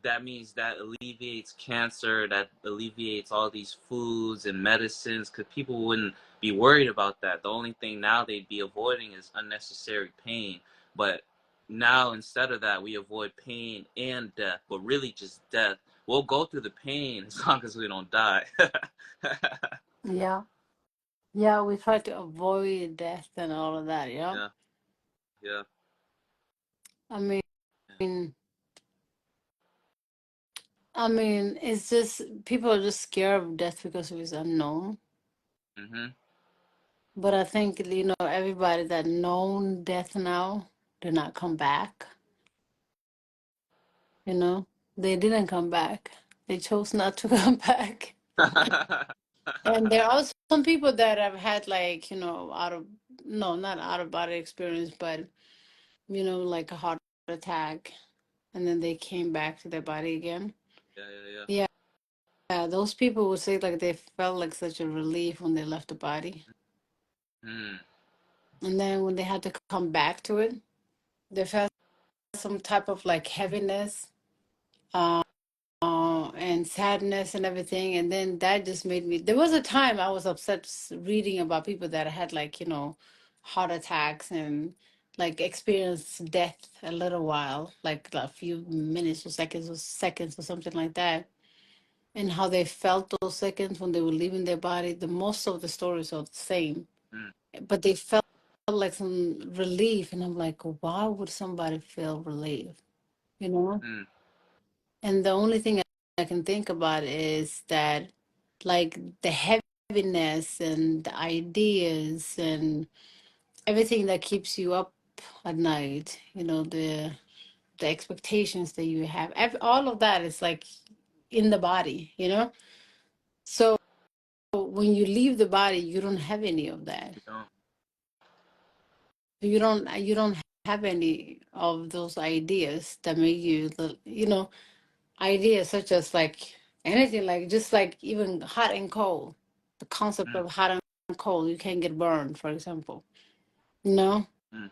that means that alleviates cancer, that alleviates all these foods and medicines, because people wouldn't be worried about that. The only thing now they'd be avoiding is unnecessary pain. But now instead of that, we avoid pain and death, but really just death. We'll go through the pain as long as we don't die. Yeah. Yeah, we try to avoid death and all of that, yeah. Yeah, yeah. I mean, it's just people are just scared of death because it is unknown. Mm-hmm. But I think, everybody that known death now did not come back. They didn't come back. They chose not to come back. And there are some people that have had, like, no, not out of body experience, but, like a heart attack, and then they came back to their body again. Yeah, yeah, Yeah, those people would say like they felt like such a relief when they left the body. yeah. Mm. And then when they had to come back to it. They felt some type of like heaviness, uh, and sadness and everything. And then that just made me. There was a time I was upset reading about people that had like heart attacks and like experienced death a little while, like a few minutes or seconds or something like that, and how they felt those seconds when they were leaving their body. The most of the stories are the same, mm, but they felt like some relief, and I'm like, why would somebody feel relief? You know? mm, And the only thing I can think about is that, like, the heaviness and the ideas and everything that keeps you up at night, the expectations that you have, all of that is like in the body. So when you leave the body, you don't have any of that. you know, You don't have any of those ideas that make you, ideas such as like anything, like just like even hot and cold, the concept mm, of hot and cold, you can get burned, for example. No, mm,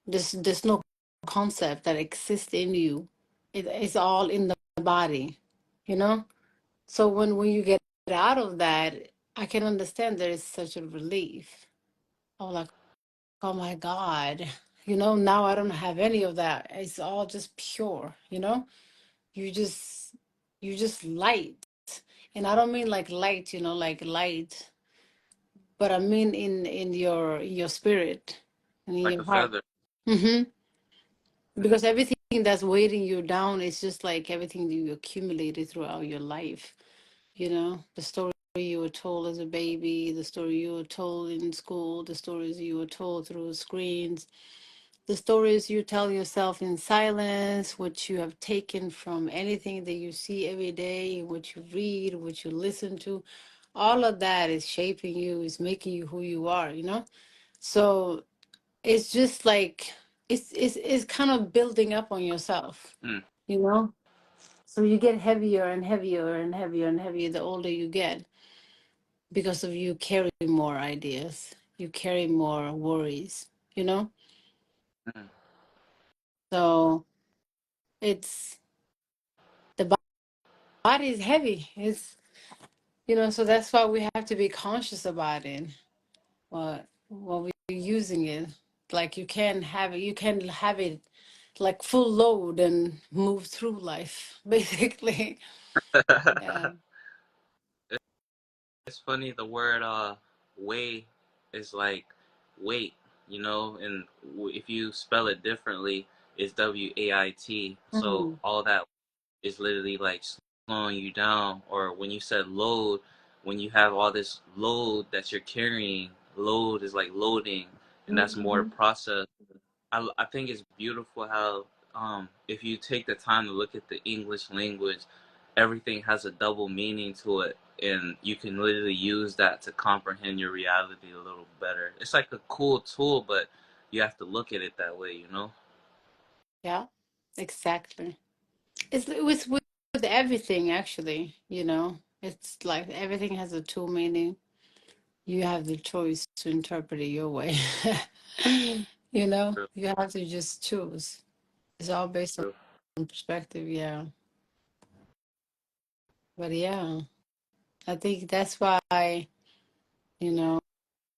there's no concept that exists in you. It's all in the body, you know. So when you get out of that, I can understand there is such a relief. Oh, like, oh my God, now I don't have any of that. It's all just pure. You just light. And I don't mean like light, like light, but I mean in your spirit and in like your a heart. feather. hmm Mm, Because everything that's weighting you down is just like everything that you accumulated throughout your life. The story you were told as a baby, the story you were told in school, the stories you were told through screens, the stories you tell yourself in silence, what you have taken from anything that you see every day, what you read, what you listen to, all of that is shaping you, is making you who you are. So it's just like it's kind of building up on yourself, mm, you know. So you get heavier and heavier and heavier and heavier the older you get, because of you carry more ideas, you carry more worries. mm, So it's the body is heavy. So that's why we have to be conscious about it. What we're using it. Like you can have it like full load and move through life, basically. Yeah. mm. It's funny, the word way is like wait, and if you spell it differently, it's WAIT. So Mm. all that is literally like slowing you down. Or when you said load, when you have all this load that you're carrying, load is like loading, and that's more Mhm. process. I think it's beautiful how if you take the time to look at the English language, everything has a double meaning to it, and you can literally use that to comprehend your reality a little better. It's like a cool tool, but you have to look at it that way, you know? Yeah, exactly. It's with everything, actually. It's like everything has a two meaning. You have the choice to interpret it your way. True, You have to just choose. It's all based true. on perspective, yeah. But yeah, I think that's why, you know,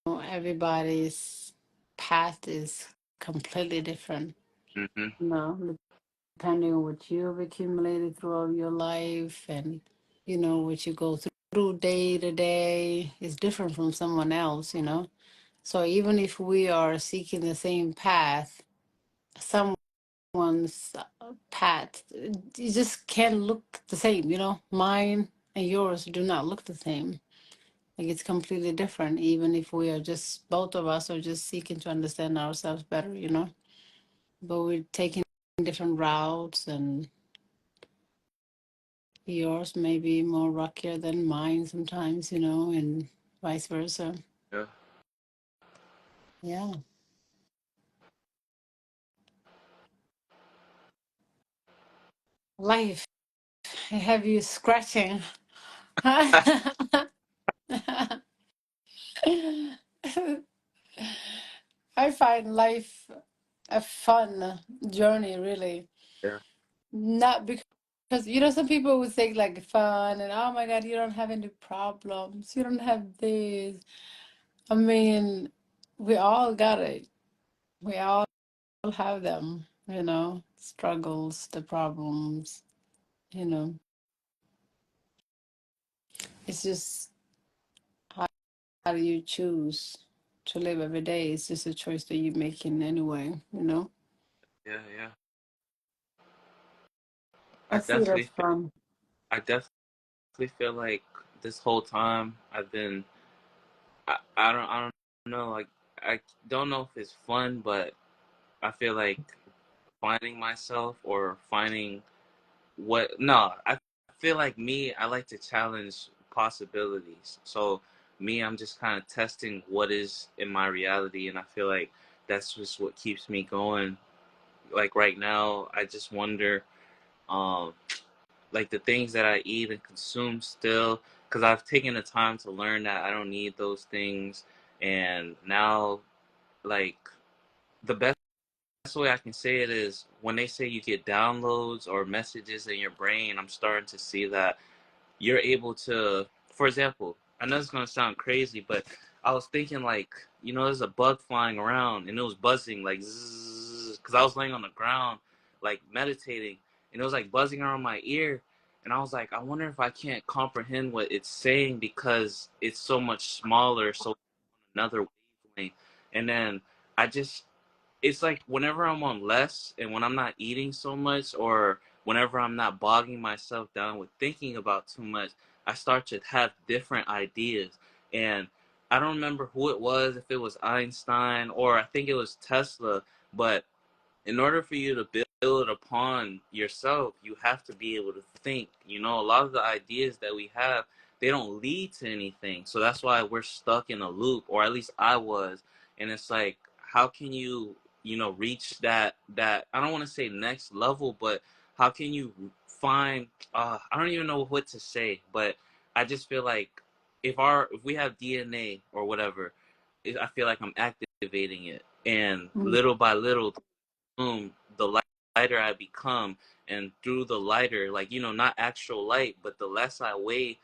everybody's path is completely different, Mm-hmm. depending on what you've accumulated throughout your life, and, what you go through day to day is different from someone else. So even if we are seeking the same path, someone's path, it just can't look the same. Mine and yours do not look the same. Like, it's completely different, even if we are just, both of us are just seeking to understand ourselves better. But we're taking different routes, and yours may be more rockier than mine sometimes, and vice versa. Yeah. Yeah. Life, I have you scratching. I find life. a fun journey, really. Yeah, Not because you know some people would say like fun and oh my God, you don't have any problems, you don't have this. I mean, we all got it. We all have them, struggles, the problems, you know. It's just how do you choose to live every day? It's just a choice that you're making anyway. yeah, yeah. I I see it definitely as feel, fun. I definitely feel like this whole time I've been, I don't know, like I don't know if it's fun, but I feel like finding myself or finding what. No, I feel like me. I like to challenge possibilities. So me, I'm just kind of testing what is in my reality, and I feel like that's just what keeps me going. Like right now, I just wonder, um, like the things that I eat and consume still, because I've taken the time to learn that I don't need those things, and now, like the best way I can say it is when they say you get downloads or messages in your brain, I'm starting to see that you're able to, for example, I know it's gonna sound crazy, but I was thinking like, there's a bug flying around and it was buzzing like because I was laying on the ground like meditating and it was like buzzing around my ear and I was like, I wonder if I can't comprehend what it's saying because it's so much smaller, so another wavelength, and then I just it's like whenever I'm on less and when I'm not eating so much or whenever I'm not bogging myself down with thinking about too much, I start to have different ideas. And I don't remember who it was, if it was Einstein or I think it was Tesla, but in order for you to build upon yourself, you have to be able to think. A lot of the ideas that we have, they don't lead to anything. So that's why we're stuck in a loop, or at least I was. And it's like, how can you, reach that I don't want to say next level, but how can you find I don't even know what to say, but I just feel like if we have DNA or whatever, I feel like I'm activating it. And Mm. little by little, the lighter I become, and through the lighter, like not actual light, but the less I weigh,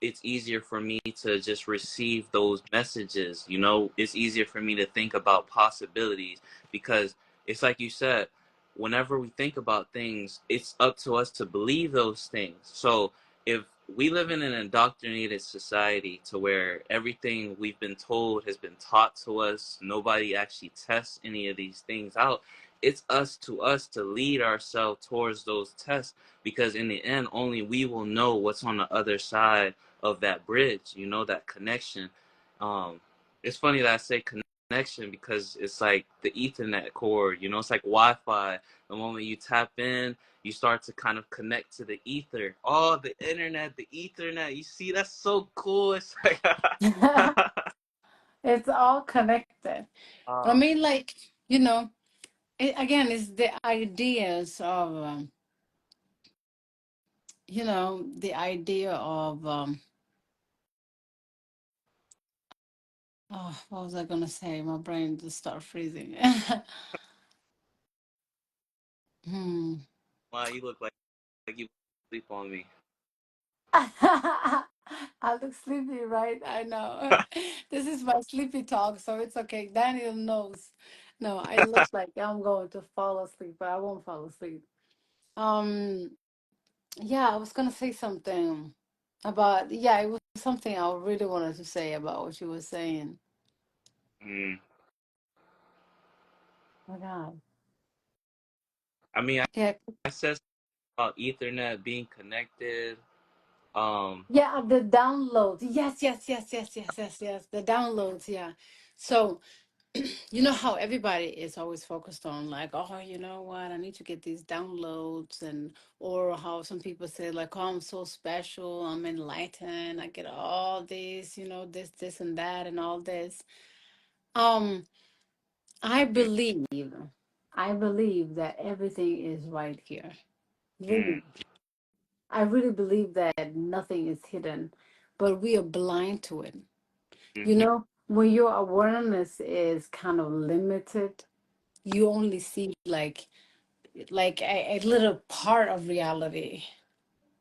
it's easier for me to just receive those messages. It's easier for me to think about possibilities because it's like you said, whenever we think about things, it's up to us to believe those things. So if we live in an indoctrinated society to where everything we've been told has been taught to us, nobody actually tests any of these things out. It's us to lead ourselves towards those tests because in the end, only we will know what's on the other side of that bridge, that connection. Um, it's funny that I say connection because it's like the Ethernet cord, it's like Wi-Fi. The moment you tap in, you start to kind of connect to the ether. Oh, the internet, the Ethernet. You see, that's so cool. It's like, It's all connected. I uh, mean, like, again, it's the ideas of, the idea of, oh, what was I going to say? My brain just started freezing. Hmm. wow, you look like you sleep on me. I look sleepy, right? I know. This is my sleepy talk, so it's okay. Daniel knows. No, I look like I'm going to fall asleep, but I won't fall asleep. Um, yeah, I was gonna say something about, yeah, it was something I really wanted to say about what you were saying. Mm. Oh my God. I mean, Yeah, I said about Ethernet being connected. Um, yeah, the downloads. Yes, yes, yes, yes, yes, yes, yes. The downloads, yeah. So you know how everybody is always focused on like, oh, you know what, I need to get these downloads, and or how some people say like, oh, I'm so special, I'm enlightened, I get all this, this and that and all this. Um, I mm, believe, I believe that everything is right here. mm, Really. I really believe that nothing is hidden, but we are blind to it. mm-hmm, When your awareness is kind of limited, you only see like a little part of reality.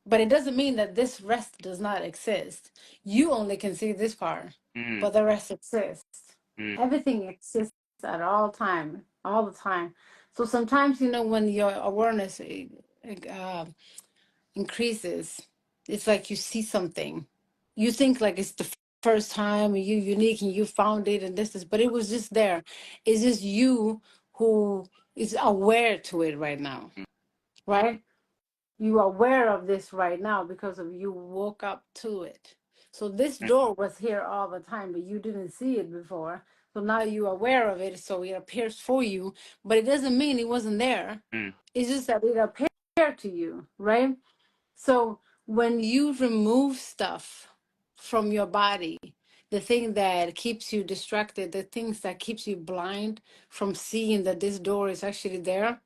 But it doesn't mean that this rest does not exist. You only can see this part, mm, but the rest exists. mm, Everything exists at all time, all the time. So sometimes, when your awareness uh, increases, it's like you see something. You think like it's the first time and you unique and you found it and this, but it was just there. It's just you who is aware to it right now, mm, right? You are aware of this right now because of you woke up to it. So this mm, door was here all the time, but you didn't see it before. So now you're aware of it, so it appears for you, but it doesn't mean it wasn't there. mm, It's just that it appeared to you, right? So when you remove stuff from your body, the thing that keeps you distracted, the things that keeps you blind from seeing that this door is actually there,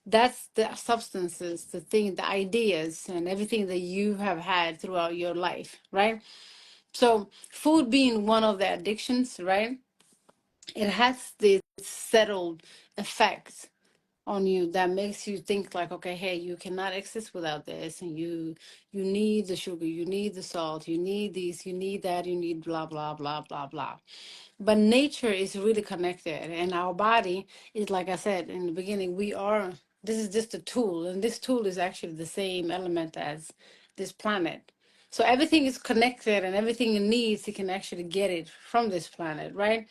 that's the substances, the thing, the ideas, and everything that you have had throughout your life, right? So, food being one of the addictions, right? It has this settled effect on you that makes you think like, okay, hey, you cannot exist without this, and you need the sugar, you need the salt, you need these, you need that, you need blah blah blah blah blah. But nature is really connected, and our body is, like I said in the beginning, we are, this is just a tool, and this tool is actually the same element as this planet. So everything is connected, and everything it needs, it can actually get it from this planet, right?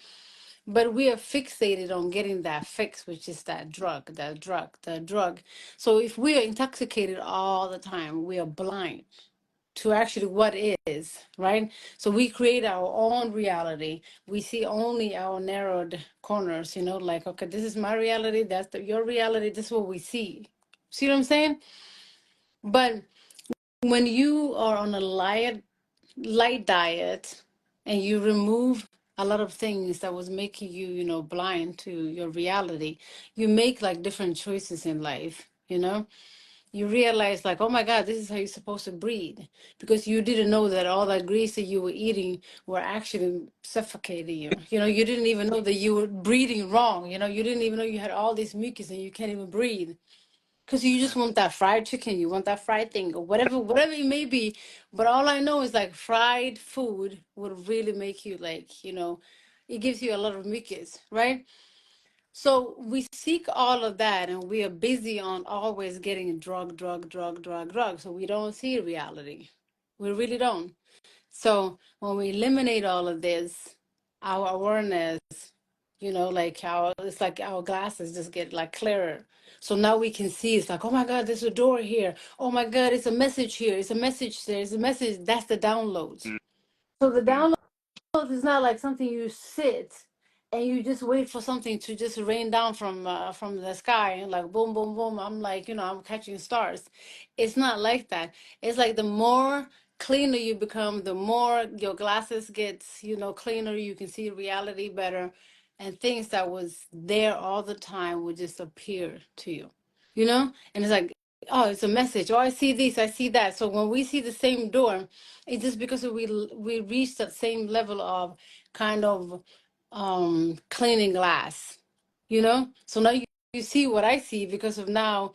But we are fixated on getting that fix, which is that drug, that drug, that drug. So if we are intoxicated all the time, we are blind to actually what is, right? So we create our own reality. We see only our narrowed corners, like, okay, this is my reality, that's your reality, this is what we see. See what I'm saying? But when you are on a light diet and you remove a lot of things that was making you, blind to your reality, you make like different choices in life, you realize like, oh my God, this is how you're supposed to breathe, because you didn't know that all that grease that you were eating were actually suffocating you. You didn't even know that you were breathing wrong. You didn't even know you had all this mucus and you can't even breathe because you just want that fried chicken, you want that fried thing, or whatever it may be. But all I know is like fried food would really make you like, it gives you a lot of mucus, right? So we seek all of that, and we are busy on always getting drug, drug, drug, drug, drug. So we don't see reality. We really don't. So when we eliminate all of this, our awareness, like it's like our glasses just get like clearer. So now we can see, it's like, oh my God, there's a door here. Oh my God, it's a message here. It's a message there. It's a message. That's the downloads. mm, So the mm. download is not like something you sit and you just wait for something to just rain down from the sky and like boom boom boom. I'm like, I'm catching stars. It's not like that. It's like the more cleaner you become, the more your glasses gets, cleaner. You can see reality better, and things that was there all the time would just appear to you. And it's like, oh, it's a message. Oh, I see this, I see that. So when we see the same door, it's just because we reach that same level of kind of cleaning glass. So now you see what I see because of now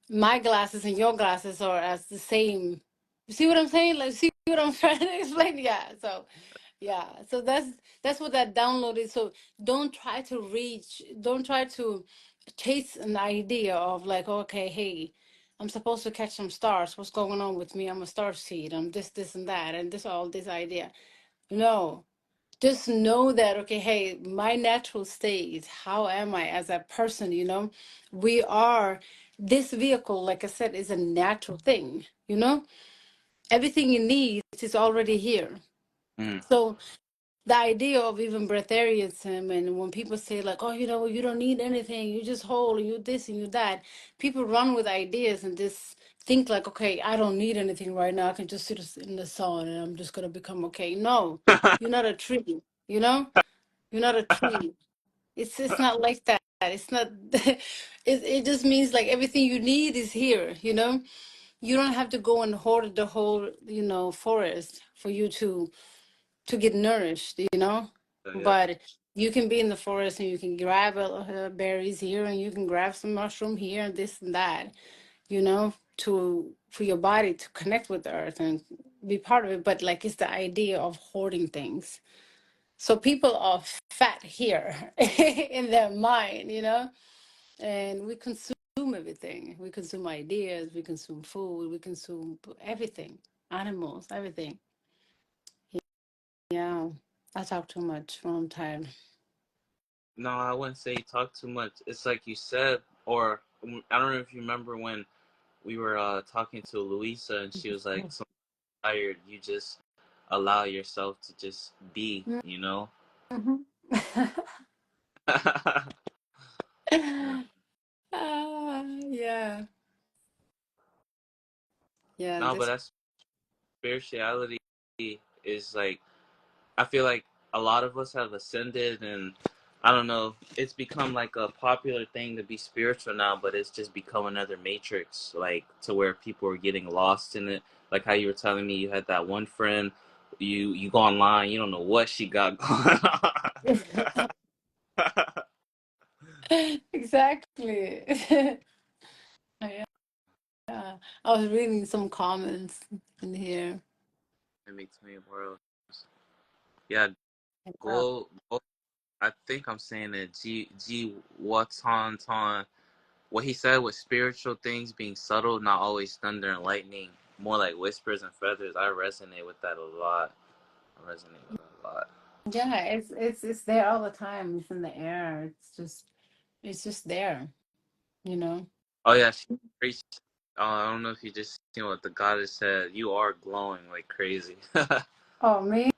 my glasses and your glasses are as the same. You see what I'm saying? Like, see what I'm trying to explain? Yeah. So yeah, so that's what that download is. So don't try to chase an idea of like, okay, hey, I'm supposed to catch some stars. What's going on with me? I'm a star seed. I'm this, and that, and this idea. No, just know that, okay, hey, my natural state, how am I as a person? We are, this vehicle, like I said, is a natural thing. Everything you need is already here. Mm. So the idea of even breatharianism, and when people say like, oh, you don't need anything, you just hold, you this and you that, people run with ideas and just think like, okay, I don't need anything right now, I can just sit in the sun and I'm just going to become okay. No, you're not a tree. You're not a tree. It's not like that. It's not it just means like everything you need is here. You don't have to go and hoard the whole forest for you to get nourished. Yeah. But You can be in the forest and you can grab berries here and you can grab some mushroom here and this and that, to for your body to connect with the earth and be part of it. But like it's the idea of hoarding things. So people are fat here in their mind. And we consume everything. We consume ideas, we consume food, we consume everything, animals, everything. Yeah, I talk too much when I'm tired. No, I wouldn't say you talk too much. It's like you said, or I don't know if you remember when we were talking to Louisa, and she was like, "So tired, you just allow yourself to just be," you know. Mhm. Yeah. Yeah, yeah, No, but this. that's spirituality is like I feel like a lot of us have ascended, and I don't know, it's become like a popular thing to be spiritual now, but it's just become another matrix, like to where people are getting lost in it. Like how you were telling me you had that one friend, you go online, you don't know what she got going on. Exactly. Yeah, I was reading some comments in here. It makes me world. Yeah, Uh, go. I think I'm saying it. G Watan Ton. What he said was spiritual things being subtle, not always thunder and lightning, more like whispers and feathers. I resonate with that a lot. I resonate with that a lot. yeah, it's there all the time. It's in the air. It's just there, you know. Oh yeah, she preached. I don't know if you just seen what the goddess said. You are glowing like crazy. Oh, me?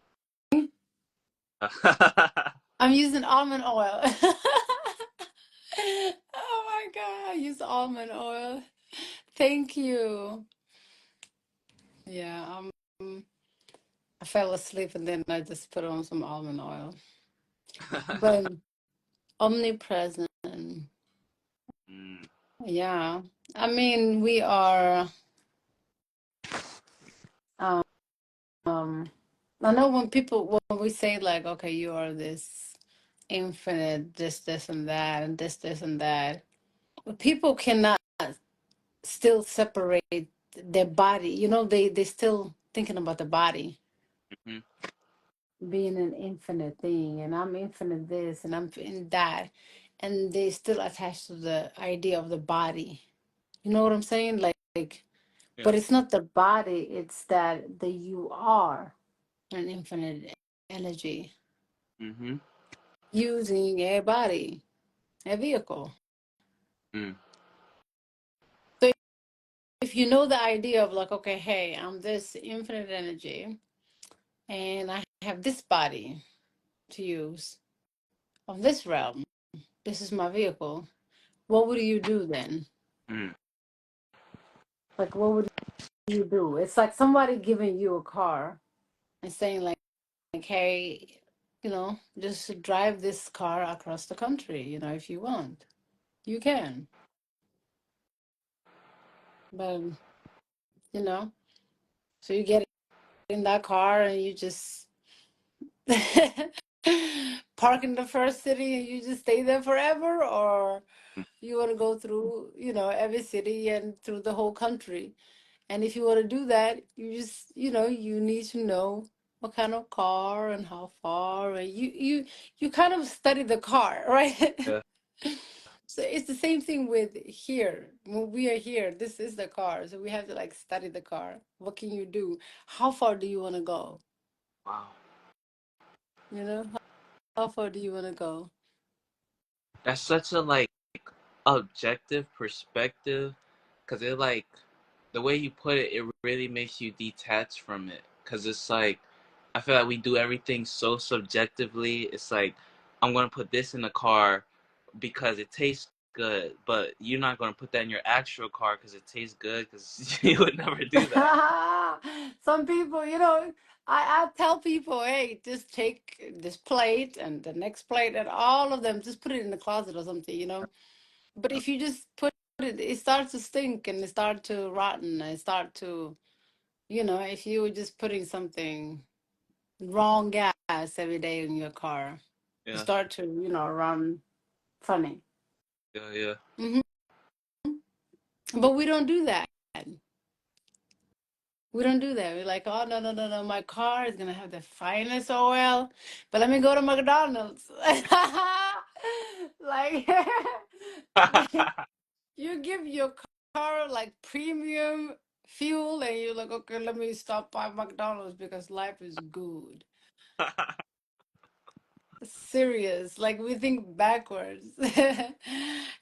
I'm using almond oil. Oh my God, I use almond oil. Thank you. Yeah, I fell asleep and then I just put on some almond oil. But omnipresent. Mm, Yeah. I mean, we are um I know when we say like, okay, you are this infinite, this and that, and this and that, but people cannot still separate their body. They still thinking about the body hmm being an infinite thing, and I'm infinite this, and I'm in that, and they still attached to the idea of the body. You know what I'm saying? Like, Yeah. but it's not the body; it's that the you are an infinite energy hmm using a body, a vehicle. Mm. So if you know the idea of like, okay, hey, I'm this infinite energy, and I have this body to use of this realm. This is my vehicle. What would you do then? Mm. Like, what would you do? It's like somebody giving you a car and saying, like, hey, just drive this car across the country, if you want. You can. But, you know, so you get in that car and you just park in the first city and you just stay there forever, or you want to go through, every city and through the whole country. And if you want to do that, you need to know what kind of car and how far, and you kind of study the car, right? Yeah. So it's the same thing with here. When we are here, this is the car. So we have to like study the car. What can you do? How far do you want to go? Wow. You know, how far do you want to go? That's such a like objective perspective, because it like the way you put it, it really makes you detach from it. Because it's like I feel like we do everything so subjectively. It's like I'm gonna put this in the car because it tastes good, but you're not gonna put that in your actual car because it tastes good. Because you would never do that. Some people, I tell people, hey, just take this plate and the next plate and all of them, just put it in the closet or something. But if you just put it, it starts to stink and it starts to rotten and it start to, if you were just putting something wrong gas every day in your car. Yeah. start to, run funny. Yeah. Yeah. Hmm. But we don't do that. We don't do that. We're like, oh, no, no, no, no. My car is going to have the finest oil, but let me go to McDonald's. Like, like, you give your car like premium fuel, and you're like, okay, let me stop by McDonald's because life is good. Serious, like we think backwards.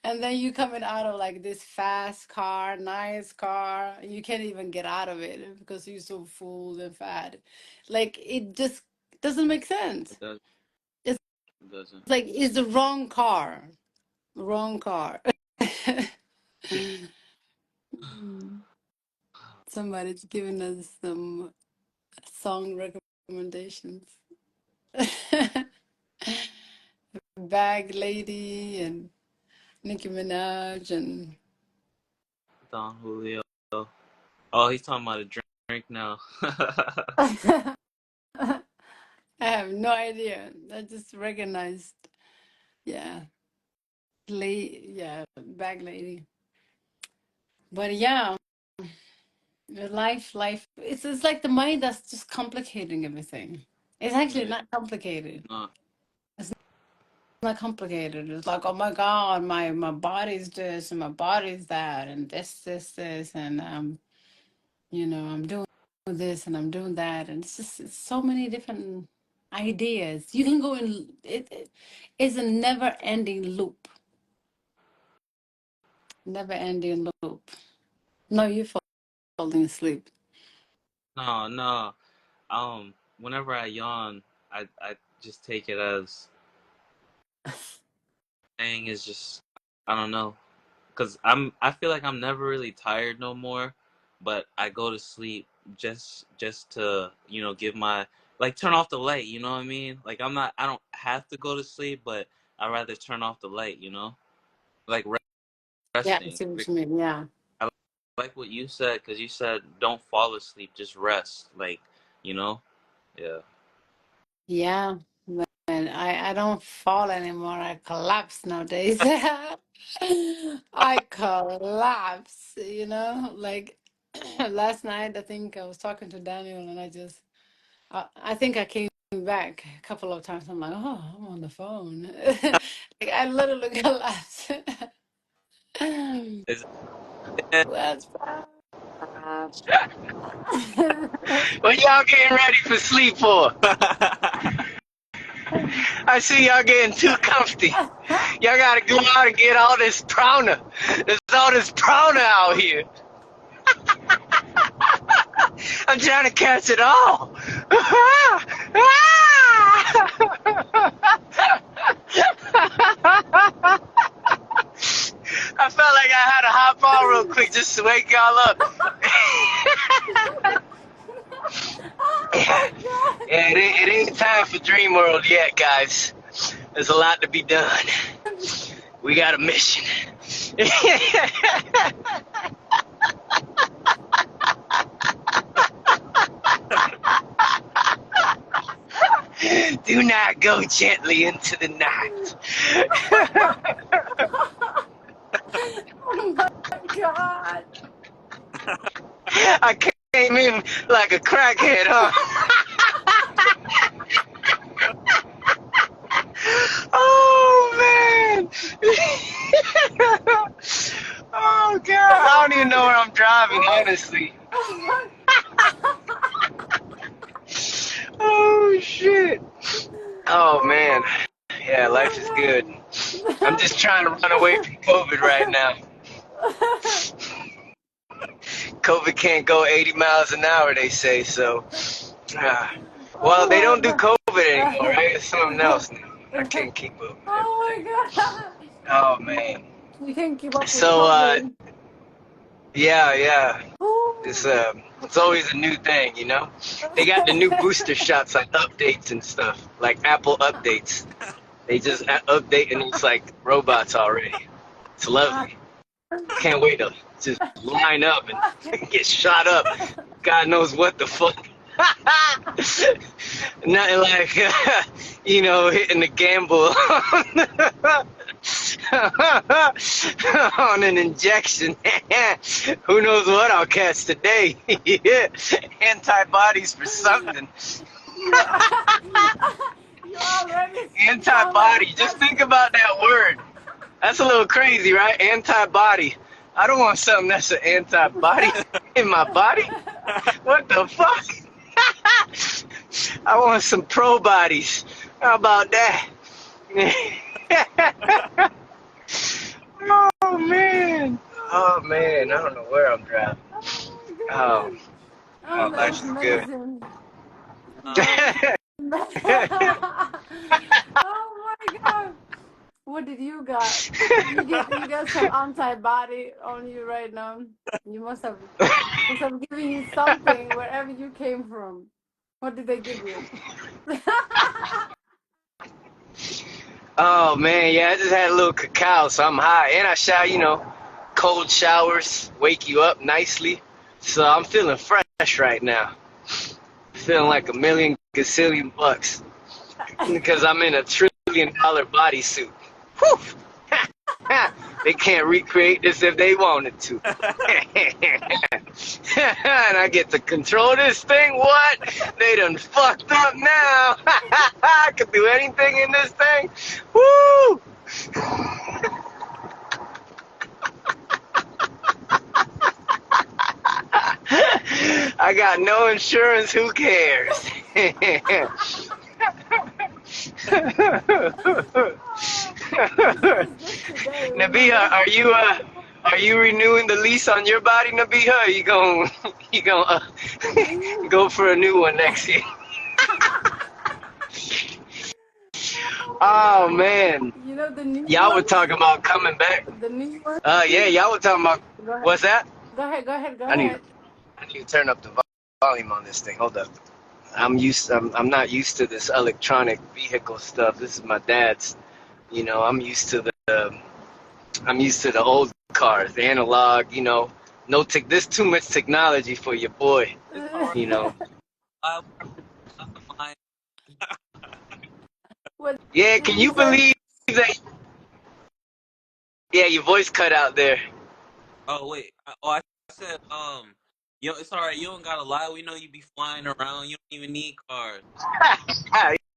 And then you coming out of like this fast car, nice car, you can't even get out of it because you're so full and fat. Like it just doesn't make sense. It does. It's It doesn't. like it's the wrong car. Wrong car. Somebody's giving us some song recommendations. Bag Lady and Nicki Minaj and Don Julio. Oh, he's talking about a drink now. I have no idea. I just recognized, yeah, yeah, Bag Lady. But yeah, life. It's like the mind that's just complicating everything. It's actually Yeah. not complicated. No. It's not complicated. It's like, oh my God, my body's this and my body's that and this and I'm doing this and I'm doing that, and it's so many different ideas. You can go in it's a never ending loop. Never ending loop. No, you're falling asleep. No. No. Whenever I yawn, I just take it as saying is just I don't know, cause I feel like I'm never really tired no more, but I go to sleep just to give my like turn off the light. You know what I mean? Like I don't have to go to sleep, but I rather turn off the light. Like Yeah, I resting. see what you mean. Yeah. I like what you said because you said don't fall asleep, just rest. Like you know, yeah. Yeah. And I don't fall anymore. I collapse nowadays. I collapse, like last night I think I was talking to Daniel and I think I came back a couple of times. I'm like, oh, I'm on the phone. Like I literally collapsed. Is it, What's What y'all getting ready for sleep for? I see y'all getting too comfy. Y'all gotta go out and get all this prana. There's all this prana out here. I'm trying to catch it all. I felt like I had to hop on real quick just to wake y'all up. Yeah, Oh my yeah, it ain't time for Dream World yet, guys. There's a lot to be done. We got a mission. Do not go gently into the night. Oh my God. I came in like a crackhead, huh? Oh man! Oh god! I don't even know where I'm driving, honestly. Oh Oh shit! Oh man! Yeah, life is good. my I'm just trying to run away from COVID right now. God. COVID can't go 80 miles an hour, they say. So, uh, well, they Oh don't do my COVID anymore, God. right? It's something else now. I can't keep up with Oh everything. my God. Oh man. You can't keep up with So, COVID. yeah, yeah. It's Oh. it's always a new thing, you know. They got the new booster shots, like updates and stuff, like Apple updates. They just update and it's like robots already. It's lovely. Can't wait to just line up and get shot up. God knows what the fuck. Nothing like, hitting the gamble on an injection. Who knows what I'll catch today? Antibodies for something. You you already sound like a Antibody. Just think pessimist. about that word. That's a little crazy, right? Antibody. I don't want something that's an antibody in my body. What the fuck? I want some pro bodies. How about that? Oh man. Oh man. I don't know where I'm driving. Oh Oh, my goodness. oh, Oh, that life's was good. amazing. Uh, That was oh my god. What did you got? You got some antibody on you right now. You must have given you something wherever you came from. What did they give you? Oh man, yeah, I just had a little cacao, so I'm high. And I shower, cold showers wake you up nicely. So I'm feeling fresh right now. Feeling like a million gazillion bucks. Because I'm in a $1 trillion bodysuit. Whew! They can't recreate this if they wanted to. And I get to control this thing? What? They done fucked up now. I could do anything in this thing. Woo! I got no insurance. Who cares? Who is this today with my Nabiha, little are you renewing the lease on your body, Nabiha? Or you gon' you gon' me? go for a new one next year? Oh my Oh god. man, You know the new y'all were ones? talking about coming back. The new ones? Yeah, y'all were talking about Go ahead. what's that? Go ahead. Go ahead. Go I need ahead. I need to turn up the volume on this thing. Hold up. I'm not used to this electronic vehicle stuff. This is my dad's. I'm used to the old cars, the analog. No tech. There's too much technology for your boy. it's all You know. right. Mine. What Yeah, did can you you say? believe that? Yeah, your voice cut out there. Oh wait. I said yo, it's all right. You don't gotta lie. We know you be flying around. You don't even need cars.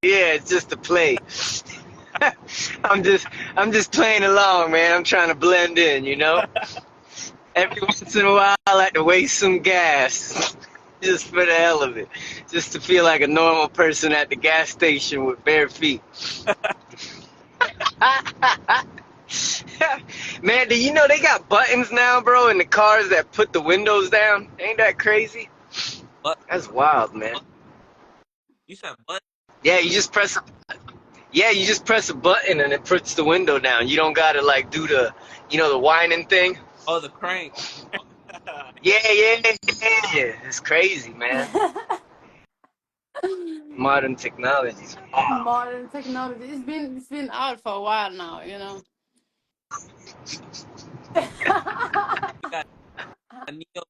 Yeah, it's just a play. I'm just playing along, man. I'm trying to blend in. Every once in a while, I like to waste some gas, just for the hell of it, just to feel like a normal person at the gas station with bare feet. Man, do you know they got buttons now, bro, in the cars that put the windows down? Ain't that crazy? But That's wild, man. you said but. Yeah, you just press a button and it puts the window down. You don't gotta like do the whining thing. Oh, the crank. Yeah, yeah, yeah. It's crazy, man. Modern technologies. Wow. Modern technology. It's been out for a while now, you know. You got a neo.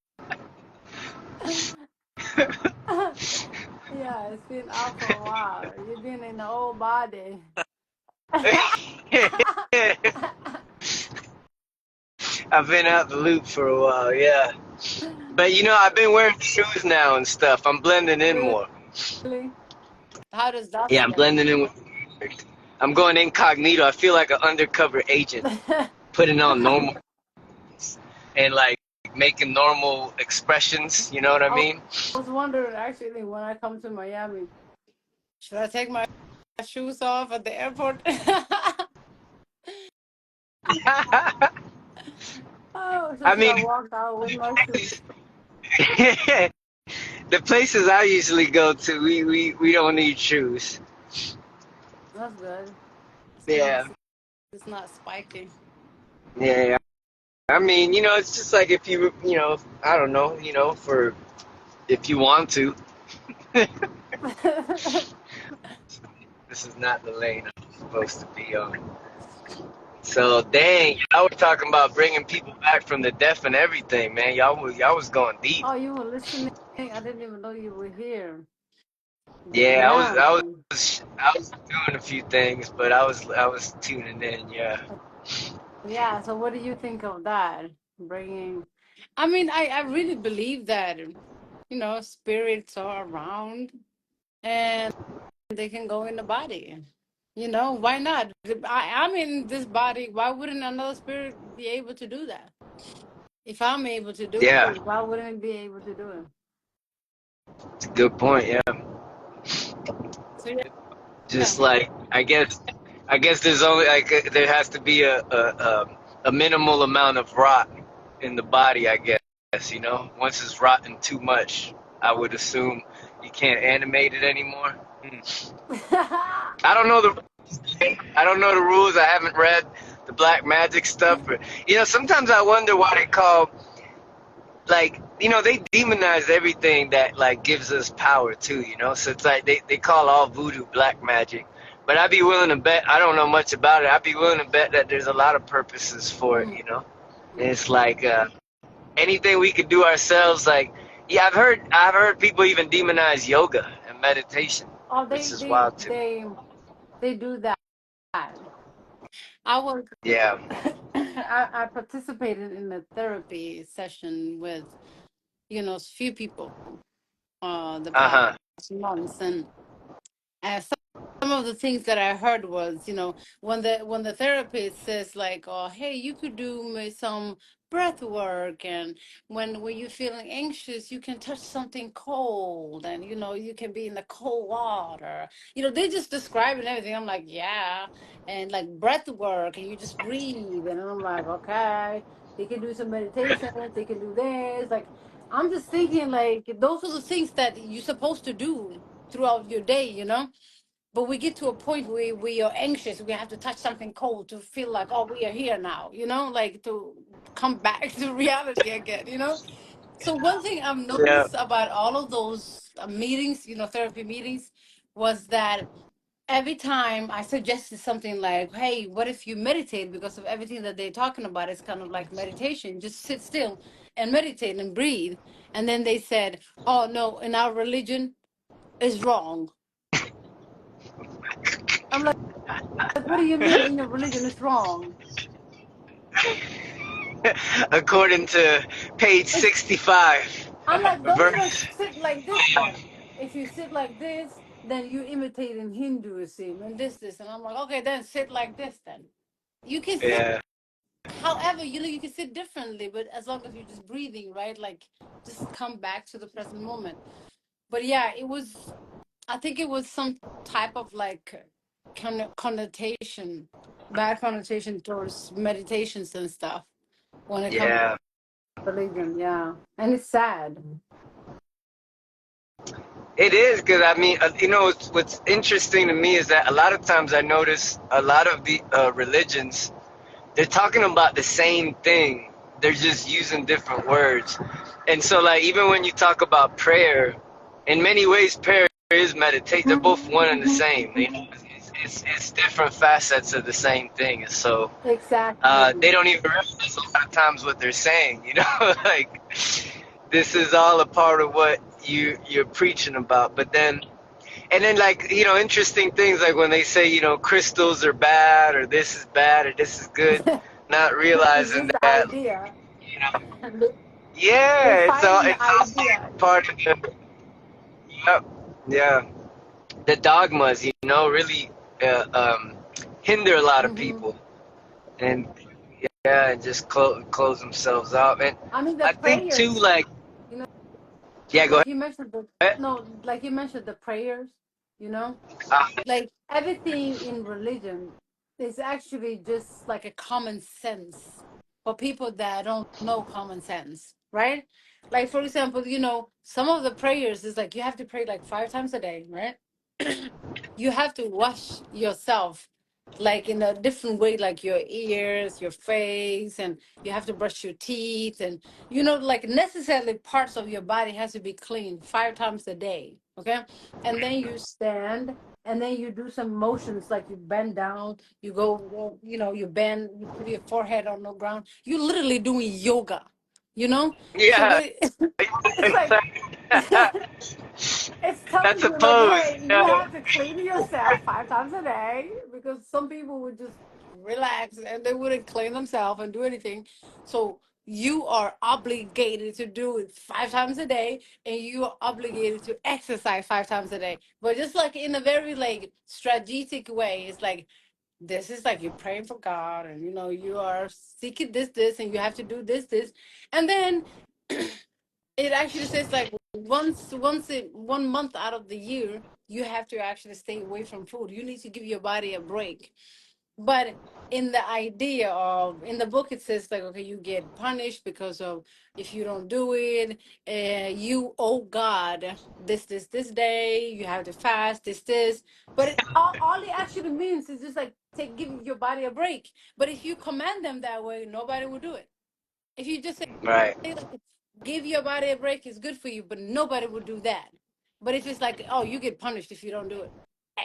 Yeah, it's been out for a while. You've been in the old body. I've been out the loop for a while, yeah. But I've been wearing shoes now and stuff. I'm blending in more. Really? How does that Yeah, I'm feel? blending in with. I'm going incognito. I feel like an undercover agent, putting on normal and like making normal expressions. You know what I I mean? was wondering actually when I come to Miami, should I take my shoes off at the airport? Oh, so I should I mean, walk out with my shoes? the places I usually go to, we don't need shoes. That's good. As long Yeah, as it's not spiky. yeah. I mean, it's just like if I don't know, for if you want to. This is not the lane I'm supposed to be on. So dang, y'all were talking about bringing people back from the deaf and everything, man. Y'all was going deep. Oh, you were listening. I didn't even know you were here. But Yeah, I was yeah, I man. was I was doing a few things, but I was tuning in. Yeah, Yeah. So what do you think of that? Bringing, I mean, I really believe that, spirits are around and they can go in the body. Why not? I'm in this body. Why wouldn't another spirit be able to do that? If I'm able to do yeah, it, why wouldn't it be able to do it? it's a good point. Yeah, So yeah. just like I guess there's only like there has to be a minimal amount of rot in the body. I guess once it's rotting too much, I would assume you can't animate it anymore. I don't know the I don't know the rules. I haven't read the black magic stuff, but sometimes I wonder why they call they demonize everything that like gives us power too. So it's like they call all voodoo black magic, but I'd be willing to bet I don't know much about it. I'd be willing to bet that there's a lot of purposes for it. Mm. And it's like anything we could do ourselves. Like yeah, I've heard people even demonize yoga and meditation, Oh, which they is they wild to me. they they do that. I was Yeah. I participated in a therapy session with few people the Uh past huh. months, and some of the things that I heard was, when the therapist says like, "Oh, hey, you could do some breath work," and when you're feeling anxious, you can touch something cold, and you can be in the cold water. They just describe and everything. I'm like, yeah, and like breath work, and you just breathe, and I'm like, okay, they can do some meditation, they can do this. Like, I'm just thinking like those are the things that you're supposed to do throughout your day. But we get to a point where we are anxious. We have to touch something cold to feel like, oh, we are here now, like to come back to reality again. So one thing I've Yeah. noticed about all of those meetings, therapy meetings, was that every time I suggested something like, hey, what if you meditate? Because of everything that they're talking about, it's kind of like meditation. Just sit still and meditate and breathe. And then they said, oh, no, in our religion, is wrong. I'm like, what do you mean in your religion is wrong? According to page It's 65, I'm like, don't even verse. sit like this then. If you sit like this, then you imitating Hinduism and this. And I'm like, okay, then sit like this then. You can sit Yeah. however, you can sit differently, but as long as you're just breathing, right? Like just come back to the present moment. But yeah, I think it was some type of like connotation, bad connotation towards meditations and stuff when it comes Yeah. to religion, yeah. And it's sad. It is because I mean, what's interesting to me is that a lot of times I notice a lot of the religions they're talking about the same thing. They're just using different words. And so, like, even when you talk about prayer, in many ways, prayer is meditate. They're both one and the same. It's different facets of the same thing. And so, they Exactly. don't even realize a lot of times what they're saying. Like this is all a part of what you're preaching about. But then, and then, like interesting things like when they say crystals are bad or this is bad or this is good, not It's realizing just the that idea. you know They're yeah, fighting the it's all idea. part of the yep, yeah, the dogmas really hinder a lot of Hmm. people, and yeah, and just close themselves out. And I mean, the I think too, prayers, like, you know, yeah, go like you mentioned ahead. like you mentioned the prayers, you know, uh, like everything in religion is actually just like a common sense for people that don't know common sense, right? Like for example, some of the prayers is like you have to pray like 5 times a day, right? You have to wash yourself like in a different way, like your ears, your face, and you have to brush your teeth, and like necessarily parts of your body has to be clean 5 times a day. Okay. And then you stand and then you do some motions like you bend down, you go, you bend, you put your forehead on the ground. You're literally doing yoga, you know. So Yeah. what? It's like it's telling That's a you like, pose. hey, you Yeah. have to clean yourself 5 times a day, because some people would just relax and they wouldn't clean themselves and do anything. So you are obligated to do it 5 times a day, and you are obligated to exercise 5 times a day. But just like in a very like strategic way, it's like this is like you're praying for God, and you are seeking this, and you have to do this, and then it actually says like once 1 month out of the year you have to actually stay away from food. You need to give your body a break. But in the book it says like, okay, you get punished because of if you don't do it. You owe God this day. You have to fast this. But all it actually means is just like give your body a break. But if you command them that way, nobody will do it. If you just say Right. like, give your body a break is good for you, but nobody would do that. But if it's like, oh, you get punished if you don't do it,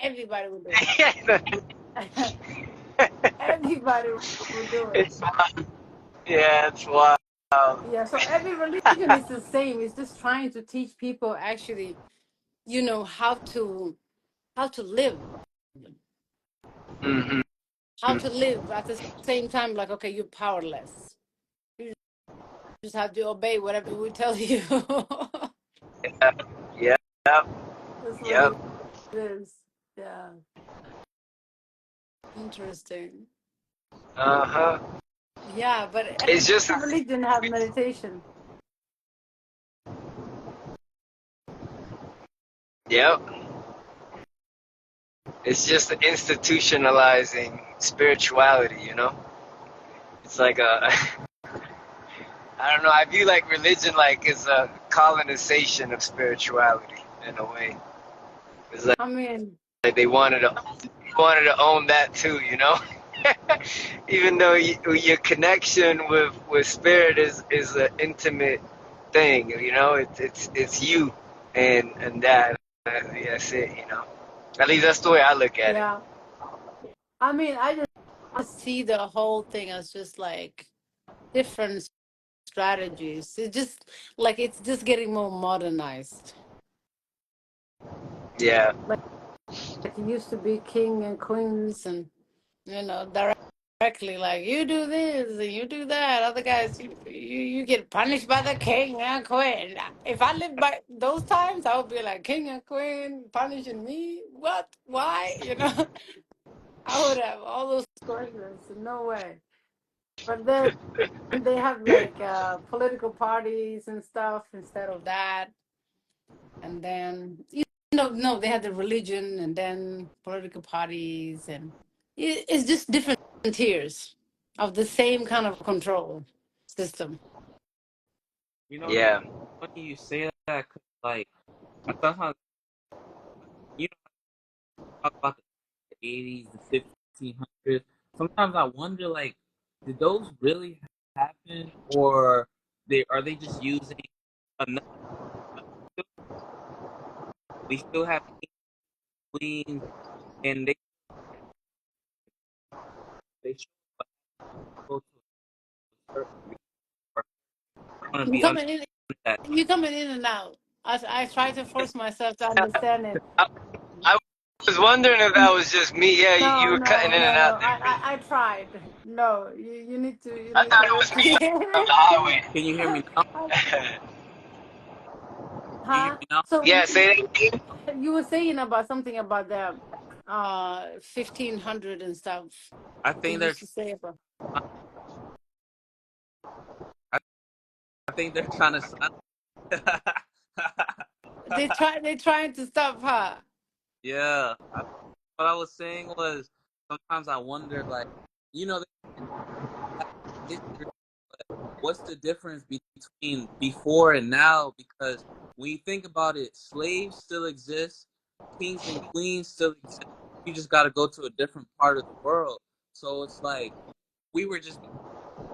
everybody would do it. Everybody would do it. It's yeah, it's wild. Yeah, so every religion is the same. It's just trying to teach people actually, how to live, Hmm. how to live at the same time. Like, okay, you're powerless. You just have to obey whatever we tell you. Yeah. Yep. That's what Yep. it is. Yeah, interesting. Uh-huh. Yeah, but It's just every religion have meditation. yep. It's just institutionalizing spirituality. It's like a I don't know, I view like religion like is a colonization of spirituality in a way. It's I mean, like they wanted to own that too. Even though your connection with spirit is an intimate thing. It's you and that. That's it. At least that's the way I look at it. yeah. I mean, I just see the whole thing as just like different strategies. It's just like it's just getting more modernized. Yeah. Like it used to be king and queens, and directly like you do this and you do that. Other guys, you get punished by the king and queen. If I lived by those times, I would be like king and queen punishing me. What? Why? I would have all those questions. No way. But then they have like political parties and stuff instead of that. And then no, they had the religion and then political parties, and it's just different tiers of the same kind of control system. It's Yeah. funny you say that 'cause, like, I sometimes, talk about the 80s, the 1500s. Sometimes I wonder, like, did those really happen, or are they just using another? We still have queens, and they should go to a certain or want to You be under coming in, that. you coming in and out. I try to force myself to understand it. I, I was wondering if that was just me. Yeah, you No, were cutting no, in no, and no. out there. I tried. No, you need to I thought it was me repeat on the it. highway. Can you hear me now? Can you hear Huh? me now? So Yeah, say that again. you were saying about something about the 1500 and stuff. I You think they're used to say about I, I think they're trying to silence. they're trying to stop her. Yeah. What I was saying was sometimes I wonder, like, they have history, but what's the difference between before and now? Because when you think about it, slaves still exist, kings and queens still exist. You just got to go to a different part of the world. So it's like we were just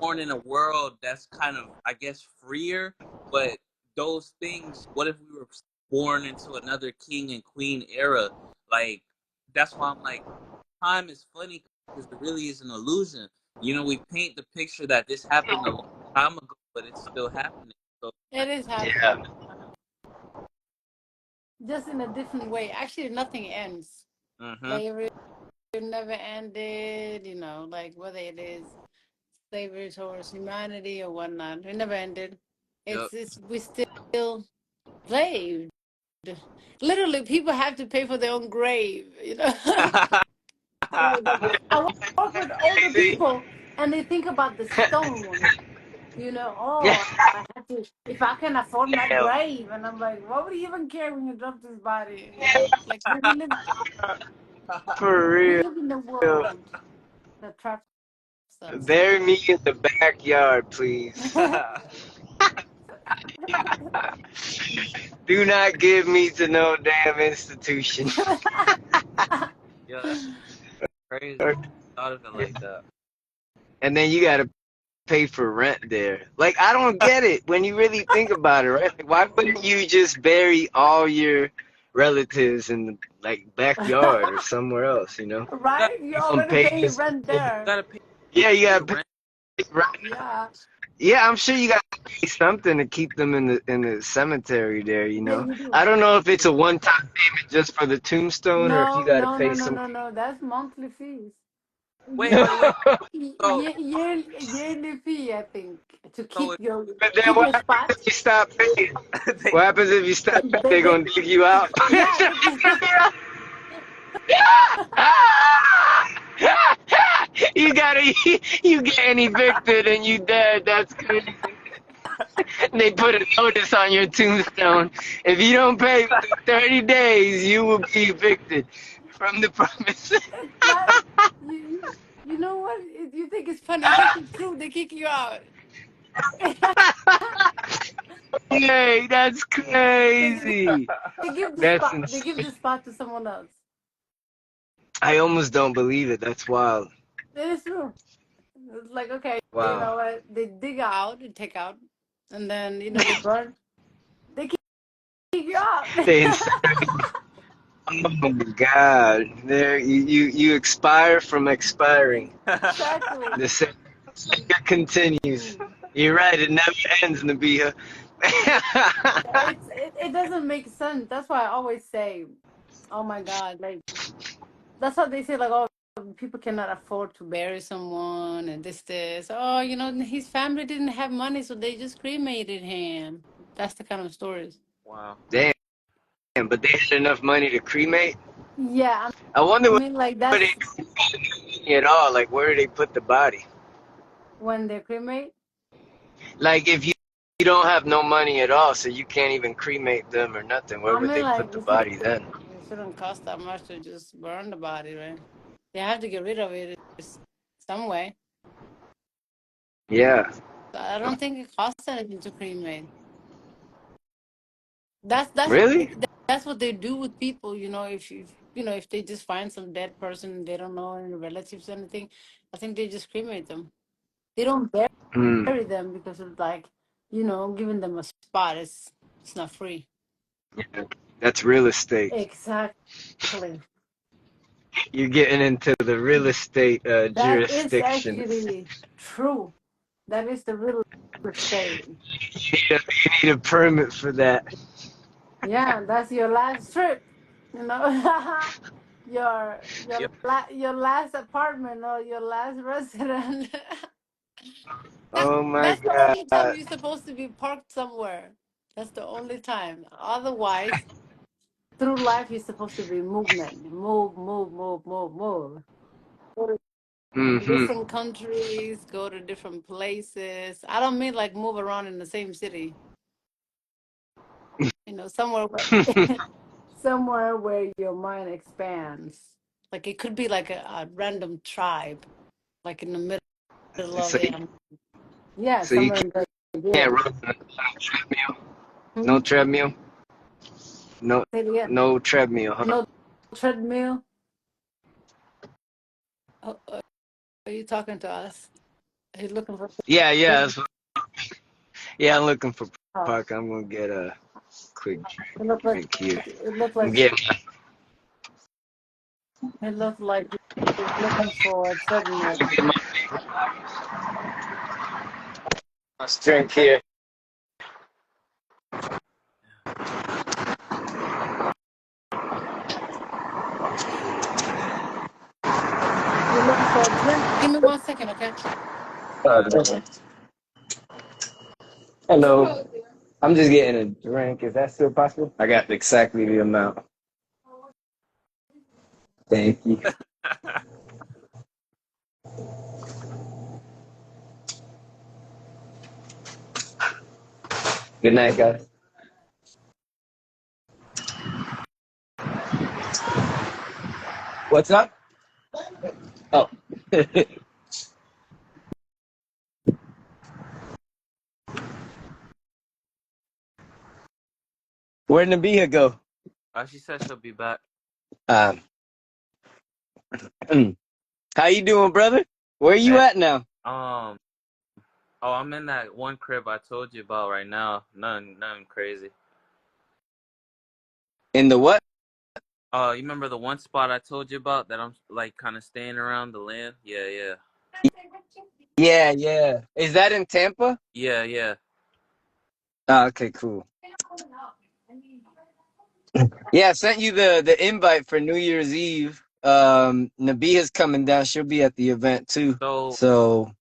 born in a world that's kind of, I guess, freer, but those things, what if we were born into another king and queen era? Like, that's why I'm like, time is funny because it really is an illusion. We paint the picture that this happened a long time ago, but it's still happening. So, It is Yeah. happening, just in a different way. Actually, nothing ends. mm-hmm. Slavery never ended. Like whether it is slavery towards humanity or whatnot, it never ended. Yep. It's we still slaved. Literally, people have to pay for their own grave. Like, I work with older Crazy. people, and they think about the stone. Yeah. Oh, I have to, if I can afford my grave. And I'm like, what would you even care when you drop this body? Like, For we real. live in a world that traps us. Bury me in the backyard, please. Do not give me to no damn institution. Yeah, that's crazy. I thought of it like that. And then you gotta pay for rent there. Like, I don't get it when you really think about it, right? Like, why wouldn't you just bury all your relatives in the like backyard or somewhere else, you know? You gotta Right? You're pay Don't already pay paying this. rent you there. gotta pay Yeah, you for gotta the rent. pay rent. Yeah. Yeah, I'm sure you gotta pay something to keep them in the cemetery there, you Yeah, know? you do. I don't know if it's a one-time payment just for the tombstone or if you No, gotta no, no, pay no, some. no, no. That's monthly fees. Wait, wait, wait. So, Yearly fee, I think, to so keep your But then keep what your happens spot. if you stop paying? if they, What happens if you stop paying? They, They're they, gonna dig you out. yeah, they, You gotta, you getting evicted and you dead. That's crazy. They put a notice on your tombstone. If you don't pay within 30 days, you will be evicted from the premises. it's like you know what? You think it's funny? It's actually true. They kick you out. Hey, that's they, crazy. they give the That's spot. They insane. give the spot to someone else. I almost don't believe it. That's wild. It is true. It's like, okay, you Wow. know what? They dig out and take out, and then they burn. They kick you out. They Oh my God! There, you expire from expiring. Exactly. The cycle continues. You're right. It never ends, Nabiha. It doesn't make sense. That's why I always say, oh my God, like that's what they say, like, oh, people cannot afford to bury someone and this. Oh, his family didn't have money, so they just cremated him. That's the kind of stories. wow. Damn, but they had enough money to cremate. Yeah, I wonder I what mean, like they that's do at all. Like, where do they put the body? when they cremate. Like, if you don't have no money at all, so you can't even cremate them or nothing. Where I would mean, they like put the body then? it shouldn't cost that much to just burn the body, right? They have to get rid of it some way. Yeah. So I don't think it costs anything to cremate. That's Really? that's what they do with people. If they just find some dead person, they don't know any relatives or anything. I think they just cremate them. They don't Hmm. bury them because it's like giving them a spot. It's not free. Yeah. That's real estate. Exactly. You're getting into the real estate That is jurisdiction. actually true. That is the real estate. You need a permit for that. Yeah, that's your last trip. You know, Yep. your last apartment or your last resident. that Oh my that's the only time God. you're supposed to be parked somewhere. That's the only time. Otherwise, through life, you're supposed to be movement, move, move, move, move, move. Go to Mm-hmm. different countries, go to different places. I don't mean like move around in the same city. Somewhere somewhere where your mind expands. Like it could be like a random tribe, like in the middle of So, it. Yeah, so you somewhere in the can't yeah. run on a treadmill. No Hmm? treadmill. No, Say it again. no treadmill, huh? No treadmill. Are you talking to us? Are you looking for? Yeah, yeah. Yeah, I'm looking for Oh, park. I'm gonna get a quick it looked like drink here. it looked I'm like getting It looked like you're looking for a treadmill. Get my let's drink here. You're looking for a drink? Give me 1 second, okay? Uh, Hello. I'm just getting a drink. Is that still possible? I got exactly the amount. Thank you. Good night, guys. What's up? Oh. Where'd Nabia go? she said she'll be back. Um, how you doing, brother? Where you Hey, at now? oh, I'm in that one crib I told you about right now. Nothing crazy. In the what? Oh, you remember the one spot I told you about that I'm like kind of staying around the land? Yeah, yeah, Yeah, yeah. Is that in Tampa? yeah, yeah. Okay, cool. Yeah, I sent you the invite for New Year's Eve. Nabia's coming down. She'll be at the event too. So So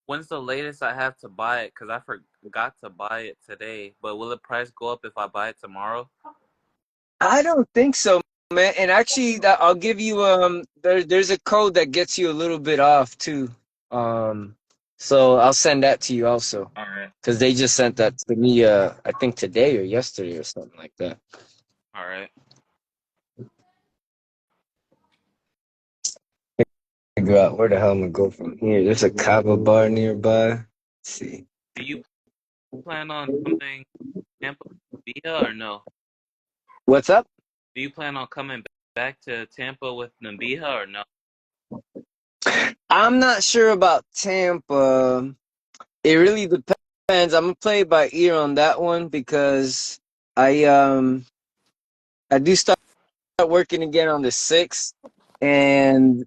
when's the latest I have to buy it? Cause I forgot to buy it today. But will the price go up if I buy it tomorrow? I don't think so, man. And actually, I'll give you there's a code that gets you a little bit off too. Um, so I'll send that to you also All right, because they just sent that to me. I think today or yesterday or something like that. all right. Figure out where the hell I'm gonna go from here. There's a Cabo bar nearby. Let's see. Do you plan on coming to Tampa via or no? What's up? Do you plan on coming back to Tampa with Nabiha or no? I'm not sure about Tampa. It really depends. I'm gonna play it by ear on that one because I do start working again on the 6th, and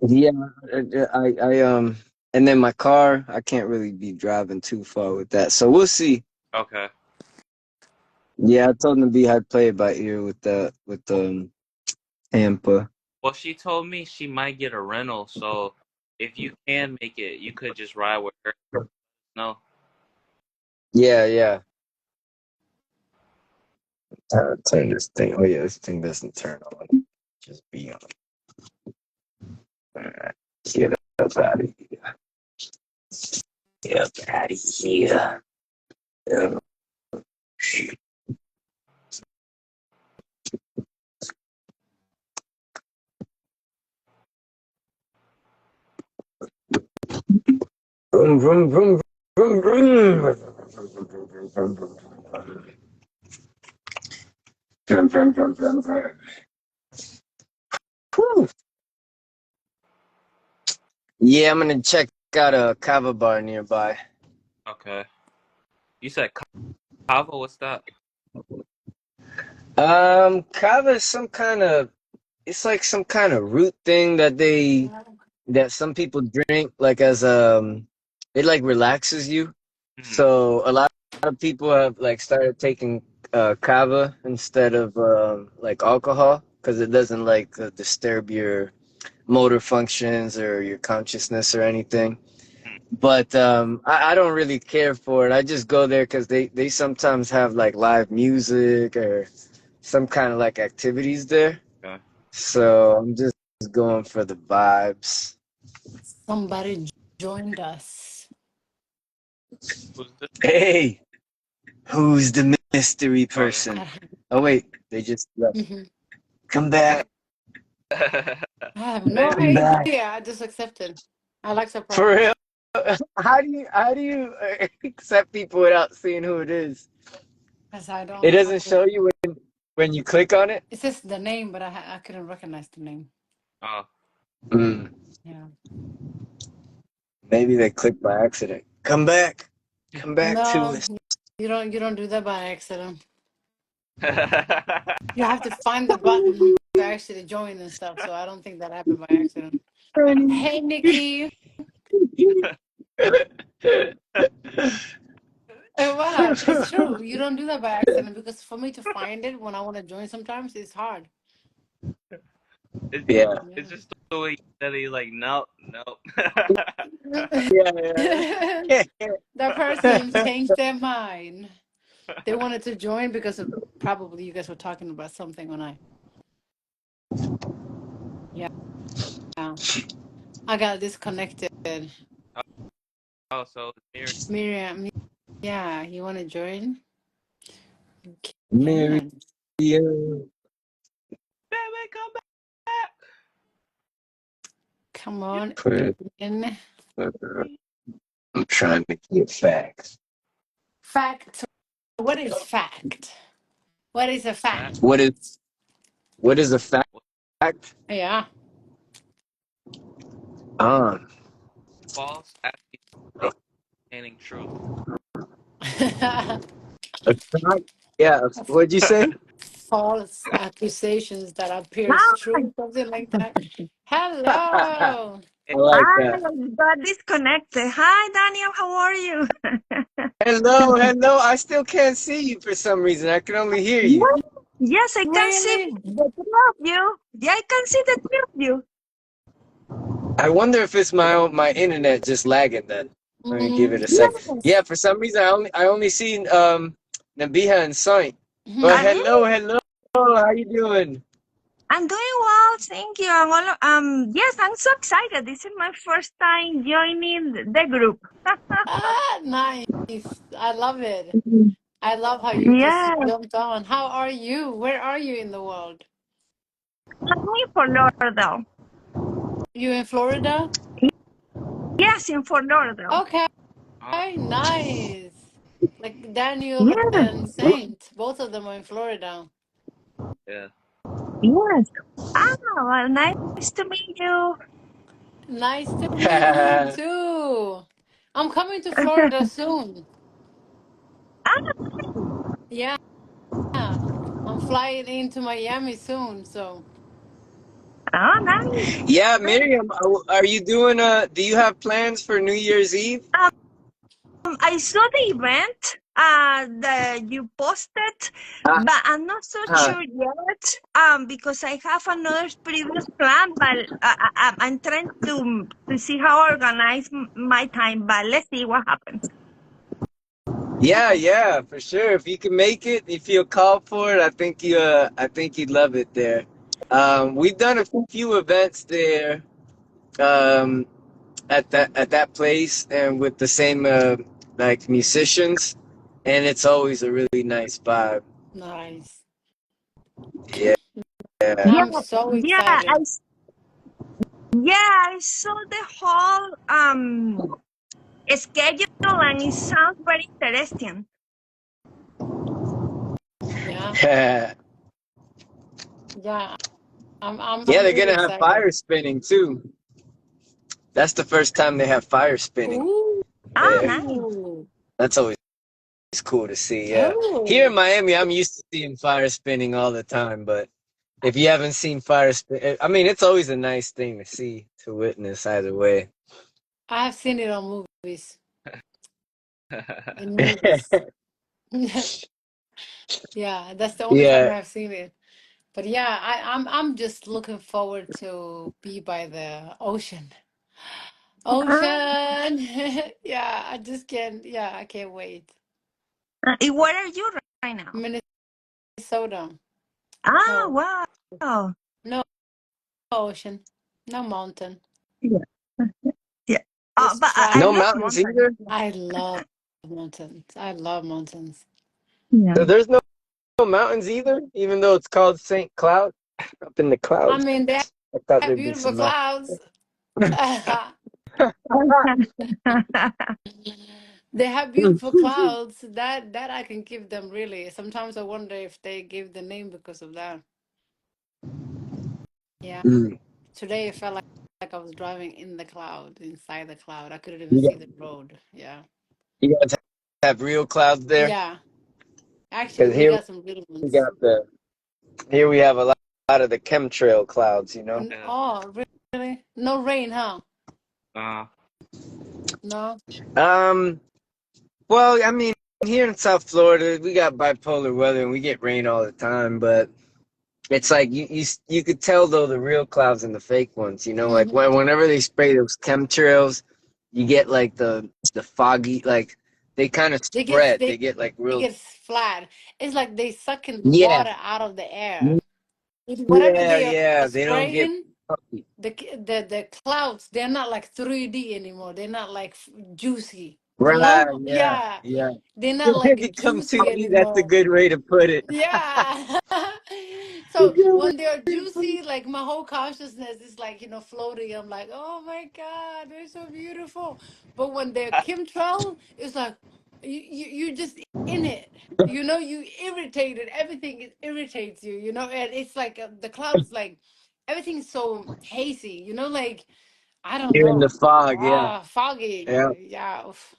yeah, and then my car, I can't really be driving too far with that, so we'll see. Okay. Yeah, I told him to be I'd play it by ear with that with Tampa. Well, she told me she might get a rental, so if you can make it, you could just ride with her. No. Yeah, yeah. Turn this thing. Oh yeah, this thing doesn't turn on. Just be on. All right, get up out of here. Get up out of here. Oh, shit. Vroom, vroom, vroom, vroom, vroom. Vroom, vroom, vroom, vroom, vroom. Whew. Yeah, I'm gonna check out a kava bar nearby. Okay. You said kava. What's that? Kava is some kind of it's like some kind of root thing that some people drink like as it like relaxes you. Hmm. So a lot of people have like started taking kava instead of like alcohol because it doesn't like disturb your motor functions or your consciousness or anything. Hmm. But I don't really care for it. I just go there because they sometimes have like live music or some kind of like activities there. Okay. So I'm just going for the vibes. Somebody joined us. Who's this? Hey, who's the mystery Oh yeah. person? Oh wait, they just left. Mhm. Come back. I have no Maybe. Come back. idea. I just accepted. I like For real? surprises. How do you accept people without seeing who it is? Because I It don't doesn't know. show you when you click on it. It says the name, but I couldn't recognize the name. Oh. Mm, Yeah. maybe they clicked by accident. Come back. Come back to No, us. you don't do that by accident. You have to find the button to actually join and stuff. So I don't think that happened by accident. Hey, Nikki. What? It's true. You don't do that by accident because for me to find it when I want to join, sometimes it's hard. It, Yeah. it's Yeah. just the way that he like, nope, nope. Yeah. That person changed their mind. They wanted to join because of probably you guys were talking about something when I. Yeah. I got disconnected. Oh, so it's Miriam. Miriam. Yeah. You want to join? You Miriam. can. Baby, come back. Come You on Put it. in. I'm trying to get facts. Fact. What is fact? What is a back. fact? What is a fact? Yeah. Um, False containing truth. a fact? Yeah. What'd you say? False accusations that appears Hi, true, something like that. I Hello. like that. got disconnected. Hi, Daniel. How are you? Hello. I still can't see you for some reason. I can only hear you. What? Yes, I can see Really? the three of you. Yeah, I can see the three of you. I wonder if it's my internet just lagging then. Let me give it a sec. Yes. Yeah, for some reason I only see Nabiha and Saint. But Mhm. hello. How you doing? I'm doing well, thank you. Yes, I'm so excited. This is my first time joining the group. Nice. I love it. Mhm. I love how you just Yes, jumped on. How are you? Where are you in the world? I'm in Fort Lauderdale. You in Florida? Yes, in Fort Lauderdale. Okay, Oh, nice. Like Daniel Yes, and Saint, both of them are in Florida. yeah. yes. Ah, well, nice to meet you. Nice to meet you too. I'm coming to Florida soon. Ah, Yeah, I'm flying into Miami soon. So, oh, nice. Yeah, Miriam, are you doing do you have plans for New Year's Eve? I saw the event that you posted, Uh, but I'm not so uh, sure yet. Because I have another previous plan, but I'm trying to see how I organize my time. But let's see what happens. yeah, for sure. If you can make it, if you'll call for it, I think you'd love it there. We've done a few events there. Um, at that place and with the same like musicians, and it's always a really nice vibe. nice. Yeah. Yeah, I'm so yeah, excited. I saw the whole schedule, and it sounds very interesting. Yeah, Yeah, yeah. I'm they're really gonna have excited. fire spinning too. That's the first time they have fire spinning Ooh. Ah, there. nice. That's always cool to see. Yeah, here in Oh. Miami, I'm used to seeing fire spinning all the time, but if you haven't seen fire spin, I mean, it's always a nice thing to see, to witness either way. I have seen it on movies. In movies. Yeah, that's the only time Yeah. I've seen it. But yeah, I'm just looking forward to be by the ocean. Ah, Ocean. Yeah, I just can't. Yeah, I can't wait. where are you right now? Minnesota. Ah, No, wow. no ocean, no mountain. Yeah. Yeah. Just But I No flat. love mountains mountains. either. I love mountains. I love mountains. Yeah. So there's no mountains either, even though it's called St. Cloud. Up in the I clouds. mean, they I thought have there'd be beautiful some mountains. clouds. They have beautiful clouds. That I can give them really. Sometimes I wonder if they gave the name because of that. Yeah. Mm. Today it felt like I was driving in the cloud, inside the cloud. I couldn't even You see guys, the road. Yeah. you guys have real clouds there? Yeah. Actually, Because we here got some good we ones. got the here we have a lot of the chemtrail clouds, you know. Yeah. Oh, really? No rain, huh? Uh, No. Um, well, I mean, here in South Florida, we got bipolar weather and we get rain all the time, but it's like you could tell though the real clouds and the fake ones, you know, like Hmm. whenever they spray those chemtrails, you get like the foggy, like they kind of They get spread. They get like they real. get flat. It's like they sucking the Yeah, water out of the air. Whatever yeah, they are yeah. They don't get spraying, puffy. the clouds, they're not like 3D anymore. They're not like juicy. You Right, know? yeah, Yeah. yeah. They're not They like become juicy 2D. That's a anymore. good way to put it. Yeah. A So good way when they're to put it. juicy, like my whole consciousness is like, floating. I'm like, oh my God, they're so beautiful. But when they're chemtrail, it's like you just in it. You irritated. Everything irritates you, and it's like the clouds, like everything's so hazy, like I don't You're in the know. fog, yeah, Ah, foggy. yeah. Yeah. Oof.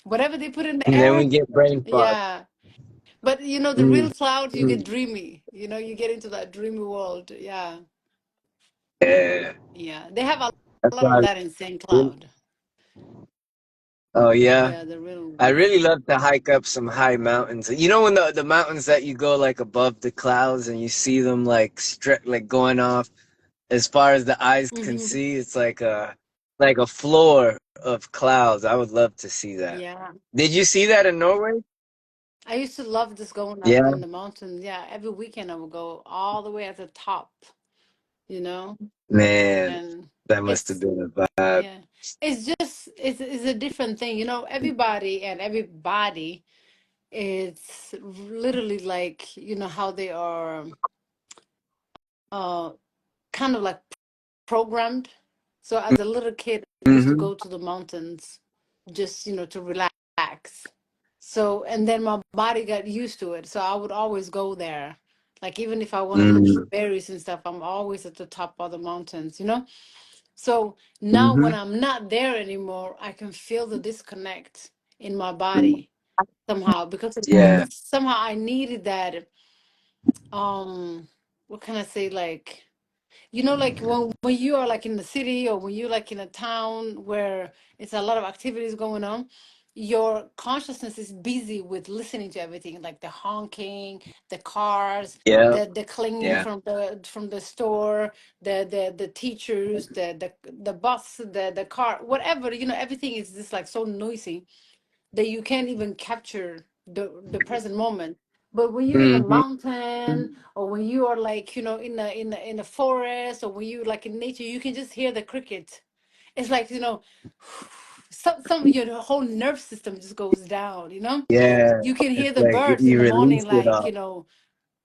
Whatever they put in the And then we air, get brain fog. yeah. But the Mm, real clouds, you get mm. dreamy. You get into that dreamy world. Yeah. Yeah, Yeah. They have a that's lot why. of that in St. Really, Cloud. oh yeah, Yeah, the real I ones. really love to hike up some high mountains. You know when the mountains that you go like above the clouds and you see them like like going off as far as the eyes can Hmm. see. It's like a floor of clouds. I would love to see that. Yeah. Did you see that in Norway? I used to love just going up Yeah, in the mountains. Yeah. Every weekend I would go all the way at the top, you know? man, And that must have it's, been a vibe. yeah. It's a different thing. Everybody and everybody, it's literally like, how they are uh kind of like programmed. So as a little kid, I used to Mm-hmm. go to the mountains just, to relax. So, and then my body got used to it. So I would always go there. Like, even if I want to look for Mm-hmm. berries and stuff, I'm always at the top of the mountains. So now Mm-hmm. when I'm not there anymore, I can feel the disconnect in my body somehow, because Yeah. somehow I needed that, what can I say, like, like when you are like in the city, or when you're like in a town where it's a lot of activities going on, your consciousness is busy with listening to everything, like the honking, the cars, Yeah. the clinging Yeah. from the store, the teachers, the bus, the car, whatever, everything is just like so noisy that you can't even capture the present moment. But when you're in a Mm-hmm. mountain, or when you are like, in a forest, or when you like in nature, you can just hear the crickets. It's like, some your whole nerve system just goes down. Yeah. You can hear It's the like birds in you the morning, release it like, all.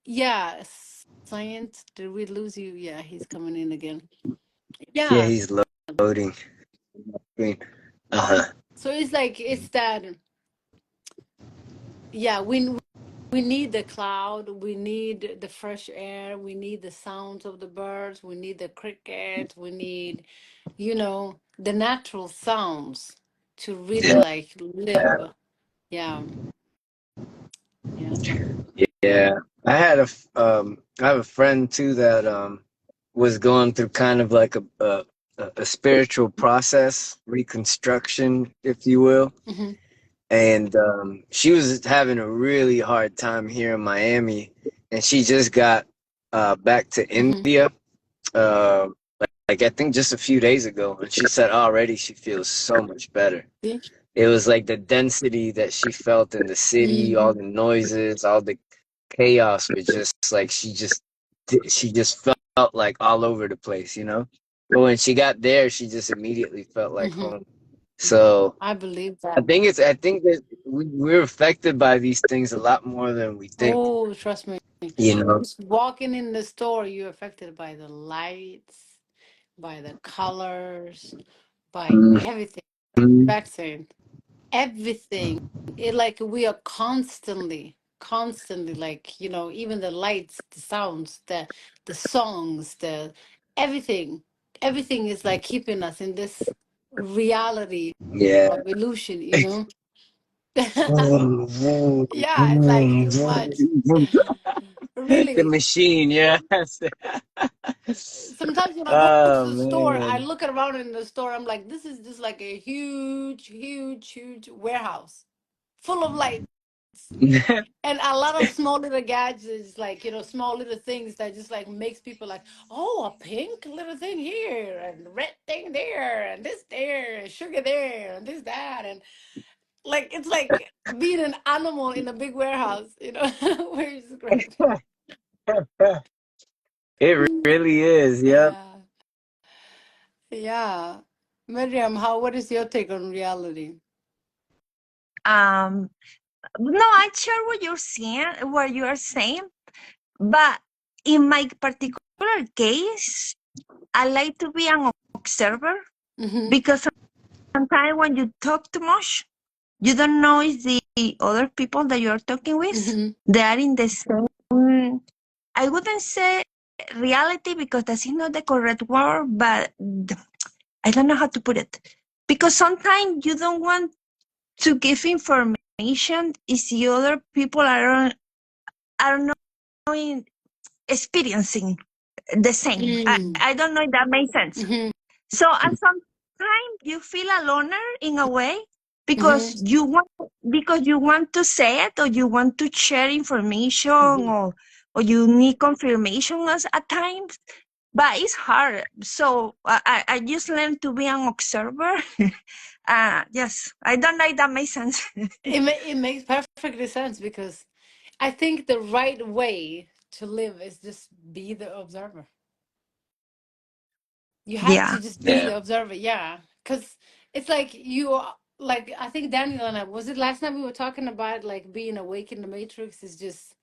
yeah. Science, did we lose you? Yeah, he's coming in again. Yeah, Yeah. he's loading. Uh-huh. So it's that. Yeah, we need the cloud, we need the fresh air, we need the sounds of the birds, we need the crickets, we need, the natural sounds to really Yeah. like live. Yeah, yeah. Yeah. I have a friend too that was going through kind of like a spiritual process, reconstruction, if you will. Hmm. And she was having a really hard time here in Miami, and she just got back to Hmm. India, uh, like I think just a few days ago, and she said already she feels so much better. See? It was like the density that she felt in the city, all Hmm. the noises, all the chaos was just like she just felt like all over the place, you know. But when she got there, she just immediately felt like Hmm. home. So I believe I that. think that we're affected by these things a lot more than we think. Oh, trust me. You know. Just walking in the store, you're affected by the lights, by the colors, by everything. Mhm. Vaccine. Everything, like we are constantly, like, even the lights, the sounds, the songs, the everything is like keeping us in this reality Yeah, of illusion. Yeah, it's like too much. The Really. machine, yes. Sometimes when I go to Oh the store, I man. look around in the store, I'm like, this is just like a huge, huge, huge warehouse full of lights and a lot of small little gadgets, like, small little things that just like makes people like, oh, a pink little thing here and red thing there and this there and sugar there and this, that. And like, it's like being an animal in a big warehouse, where you just grab. It really is. Yep. Yeah. Yeah. Miriam, what is your take on reality? Um, no, I share what you are saying, but in my particular case, I like to be an observer Mm-hmm. because sometimes when you talk too much, you don't know if the other people that you are talking with, Mm-hmm. they are in the same, I wouldn't say reality because that's not the correct word, but I don't know how to put it. Because sometimes you don't want to give information if the other people are not knowing, experiencing the same. I don't know if that makes sense. Mm-hmm. So and sometimes you feel aloner in a way Mm-hmm. because you want to say it or you want to share information Mm-hmm. or you need confirmation at times. But it's hard. So I just learned to be an observer. Yes, I don't know if that makes sense. It makes perfectly sense because I think the right way to live is just be the observer. You have Yeah. to just be Yeah. the observer, yeah. Because it's like like I think Daniel and I, was it last night we were talking about like being awake in the matrix is just,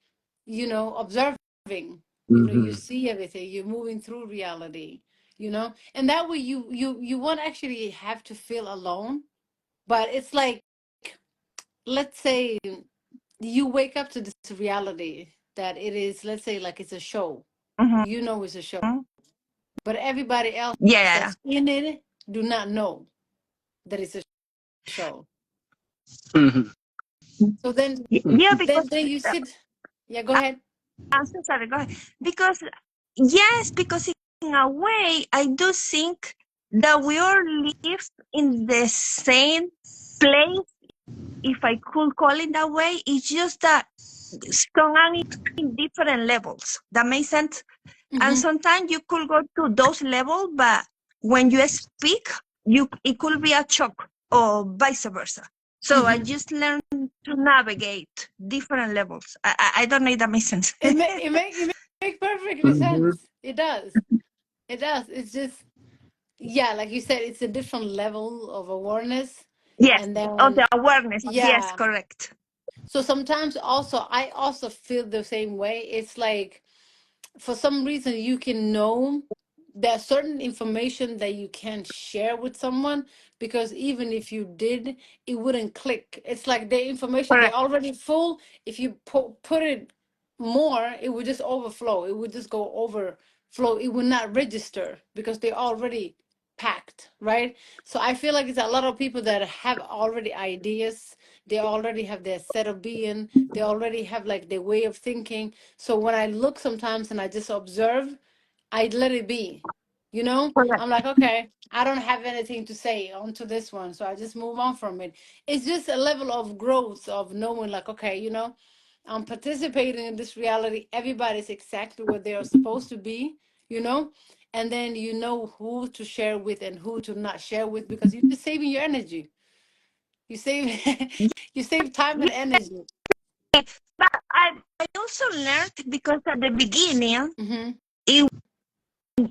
observing. You Hmm. see everything, you're moving through reality, and that way you won't actually have to feel alone. But it's like, let's say you wake up to this reality that it is, let's say, like it's a show. Mhm. It's a show, but everybody else Yeah. that's in it do not know that it's a show. Hmm. So then Yeah, because then you sit. Yeah, go ahead. I'm so sorry. Go ahead. Because yes, because in a way, I do think that we all live in the same place, if I could call it that way. It's just that some are in different levels. That makes sense. And Hmm. sometimes you could go to those levels, but when you speak, it could be a shock or vice versa. So I Hmm. just learned to navigate different levels. I don't know if that makes sense. It make perfectly sense. It does. It does. It's just, yeah, like you said, it's a different level of awareness, Yes, and of then the awareness. Yes, yeah. correct. So sometimes also I also feel the same way. It's like, for some reason you can know there's certain information that you can't share with someone, because even if you did, it wouldn't click. It's like the information they Correct. already full. If you put it more, it would just overflow. It would just go overflow. It would not register because they already packed, right? So I feel like it's a lot of people that have already ideas. They already have their set of being. They already have like their way of thinking. So when I look sometimes and I just observe, I let it be. Correct. I'm like, okay, I don't have anything to say onto this one, so I just move on from it. It's just a level of growth of knowing, like, okay, I'm participating in this reality. Everybody's exactly what they are supposed to be, you know, and then you know who to share with and who to not share with, because you're just saving your energy. You save you save time and energy. But I also learned because at the beginning, Mm-hmm. it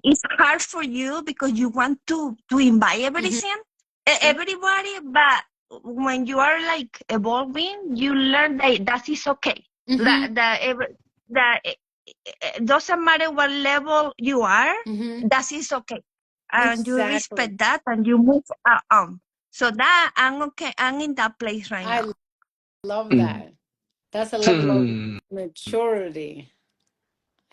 it's hard for you because you want to invite Mm-hmm. everybody, but when you are like evolving, you learn that is okay. Mm-hmm. That doesn't matter what level you are, Mm-hmm. that is okay, and you Exactly. respect that and you move on. So that I'm okay. I'm in that place right I now. love that. That's a level of maturity.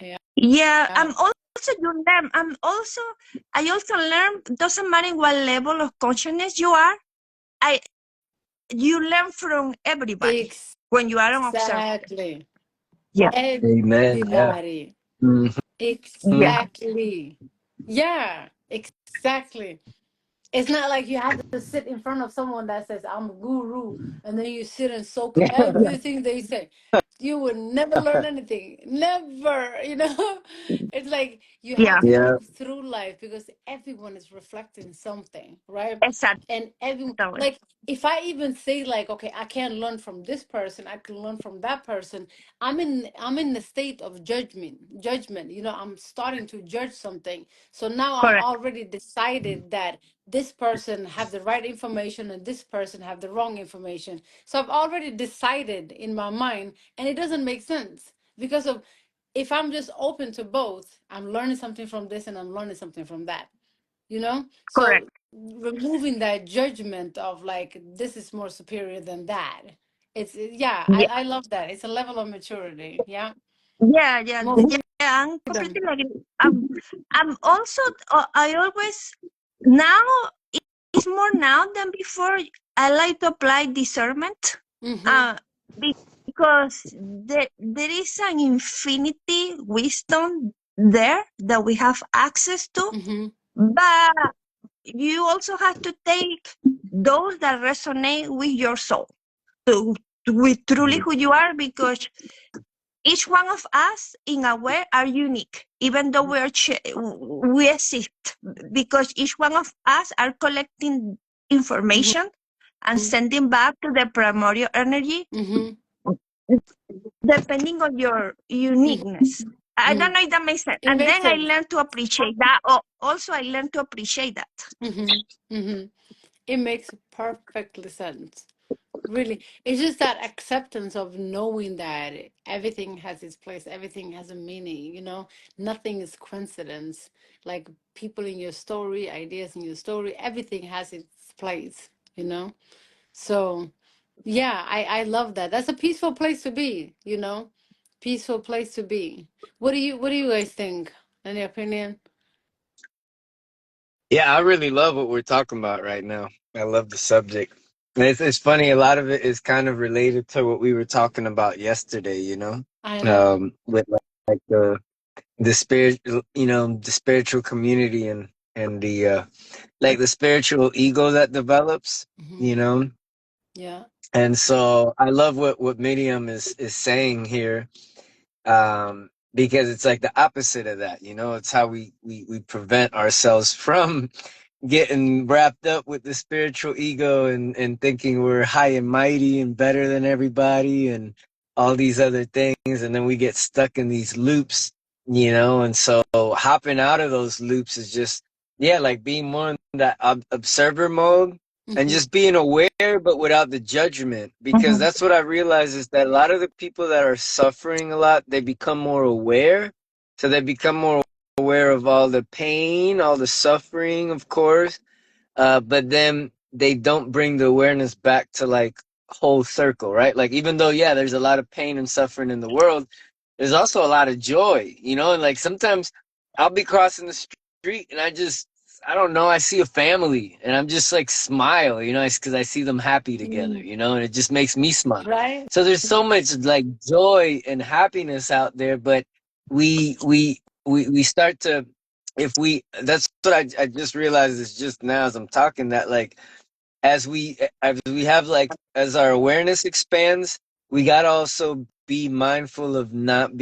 Yeah. Yeah, Yeah. I also learn doesn't matter what level of consciousness you are. you learn from everybody when you are an observer. Exactly. Yeah. Amen. Yeah. Everybody. Hmm. Yeah. Exactly. Yeah, exactly. It's not like you have to sit in front of someone that says, I'm a guru, and then you sit and soak everything they say. You will never learn anything. Never, you know? It's like you Yeah. have to Yeah. move through life because everyone is reflecting something, right? Exactly. And everyone, like, if I even say like, okay, I can't learn from this person, I can learn from that person. I'm in the state of judgment. I'm starting to judge something. So now I'm Correct. already decided that this person have the right information and this person have the wrong information. So I've already decided in my mind, and it doesn't make sense because of if I'm just open to both, I'm learning something from this and I'm learning something from that. Correct. So removing that judgment of like this is more superior than that. It's yeah, I, Yeah. I love that. It's a level of maturity. Yeah. Yeah. Yeah. More Yeah. I'm freedom. completely agree. I'm also, I always, now, it's more now than before. I like to apply discernment. Mm-hmm. Uh, because there is an infinity wisdom there that we have access to, Mm-hmm. but you also have to take those that resonate with your soul, to, with truly who you are, because each one of us in a way are unique, even though we exist, because each one of us are collecting information and Mm-hmm. sending back to the primordial energy, Mm-hmm. depending on your uniqueness. I don't Mm-hmm. know if that makes sense. It And makes then I sense. learned to appreciate that. Also, I learned to appreciate that. Mm-hmm. Mm-hmm. It makes perfectly sense. Really, it's just that acceptance of knowing that everything has its place, everything has a meaning. Nothing is coincidence. Like people in your story, ideas in your story, everything has its place. So, yeah, I love that. That's a peaceful place to be. Peaceful place to be. What do you guys think? Any opinion? Yeah, I really love what we're talking about right now. I love the subject. And it's funny, a lot of it is kind of related to what we were talking about yesterday, I know. with like the spirit, the spiritual community and the like the spiritual ego that develops, Hmm. you know. Yeah. And so I love what Miriam is saying here, because it's like the opposite of that, it's how we prevent ourselves from getting wrapped up with the spiritual ego and thinking we're high and mighty and better than everybody and all these other things, and then we get stuck in these loops, and so hopping out of those loops is just, yeah, like being more in that observer mode and Hmm. just being aware but without the judgment, because Mhm. that's what I realize is that a lot of the people that are suffering a lot, they become more aware, so they become more aware of all the pain, all the suffering, of course, but then they don't bring the awareness back to like whole circle, right? Like even though, yeah, there's a lot of pain and suffering in the world, there's also a lot of joy, and like sometimes I'll be crossing the street and I don't know, I see a family and I'm just like smile, it's because I see them happy together, Mm. and it just makes me smile. Right? So there's so much like joy and happiness out there, but we start to, if we that's what I just realized is just now as I'm talking, that like as we have like as our awareness expands, we gotta also be mindful of not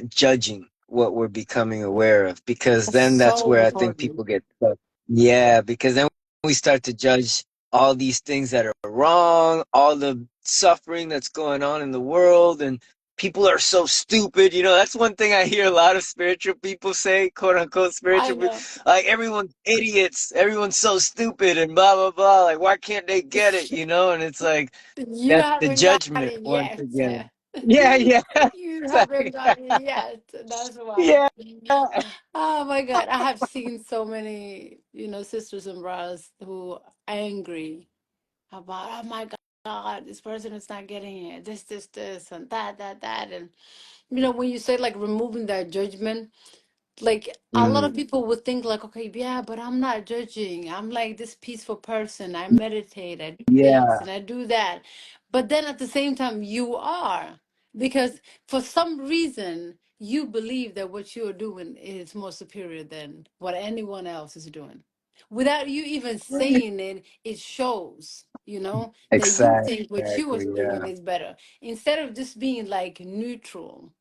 judging what we're becoming aware of, because That's then that's so where I think important. people get stuck. Yeah, because then we start to judge all these things that are wrong, all the suffering that's going on in the world, and people are so stupid. That's one thing I hear a lot of spiritual people say, quote unquote I spiritual people, know. like everyone's idiots, everyone's so stupid and blah blah blah. Like why can't they get it? And it's like You that's the haven't got judgment it once yet. again. Yeah, yeah. You It's haven't like, got it yet. That's why. yeah. Oh my God. I have seen so many, sisters and brothers who are angry about, oh my God, this person is not getting it. This, and that. And, when you say like removing that judgment, Like a lot of Mm. people would think like, okay, yeah, but I'm not judging. I'm like this peaceful person. I meditate, I do this Yeah. and I do that. But then at the same time, you are, because for some reason you believe that what you're doing is more superior than what anyone else is doing. Without you even saying it, it shows, that you think what you are Exactly. doing Yeah. is better. Instead of just being like neutral,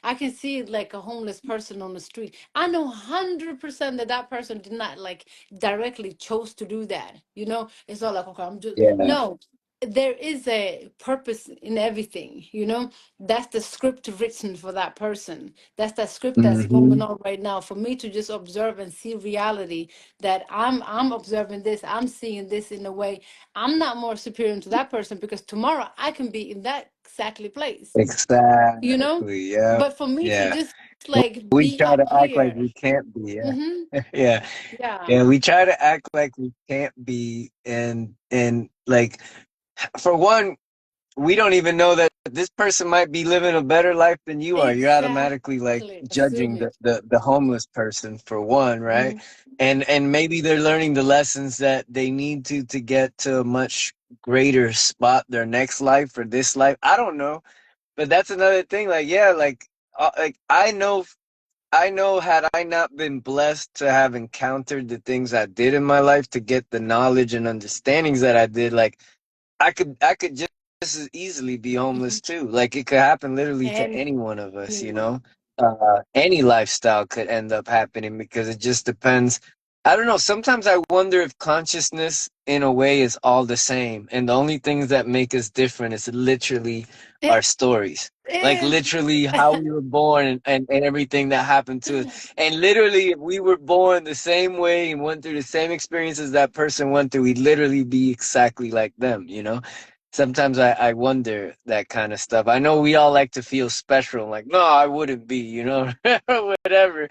I can see it like a homeless person on the street. I know 100% that that person did not like directly chose to do that. It's not like, okay, I'm just, Yeah. no, there is a purpose in everything. That's the script written for that person. That's the script that's Hmm. going on right now. For me to just observe and see reality, that I'm observing this, I'm seeing this in a way, I'm not more superior to that person, because tomorrow I can be in that exactly place, you know? Exactly. Yeah. But for me to Yeah. just like We be try up to act like here, we can't be. Yeah. mm-hmm, Yeah. yeah, Yeah. We try to act like we can't be, and like, for one, we don't even know that this person might be living a better life than you are. You're automatically like exactly, judging assuming. the homeless person, for one, right? Mm-hmm. And maybe they're learning the lessons that they need to get to a much greater spot their next life or this life. I don't know. But that's another thing. Like, yeah, like I know had I not been blessed to have encountered the things I did in my life to get the knowledge and understandings that I did, like I could just as easily be homeless too. Like, it could happen literally to And any one of us, you anyone. know? Any lifestyle could end up happening because it just depends. I don't know. Sometimes I wonder if consciousness in a way is all the same. And the only things that make us different is literally our It stories. Like, is. literally how we were born, and everything that happened to us. And literally, if we were born the same way and went through the same experiences that person went through, we'd literally be exactly like them, you know? Sometimes I wonder that kind of stuff. I know we all like to feel special, like, no, I wouldn't be, or whatever.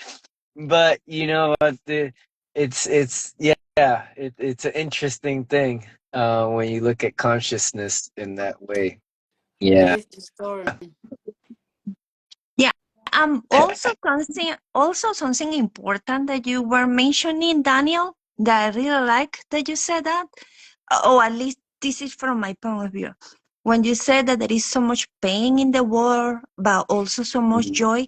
But it's yeah, it's an interesting thing when you look at consciousness in that way. It Yeah. is the story. Yeah. Also something important that you were mentioning, Daniel, that I really like that you said that. Or at least this is from my point of view. When you said that there is so much pain in the world, but also so much Mhm. joy.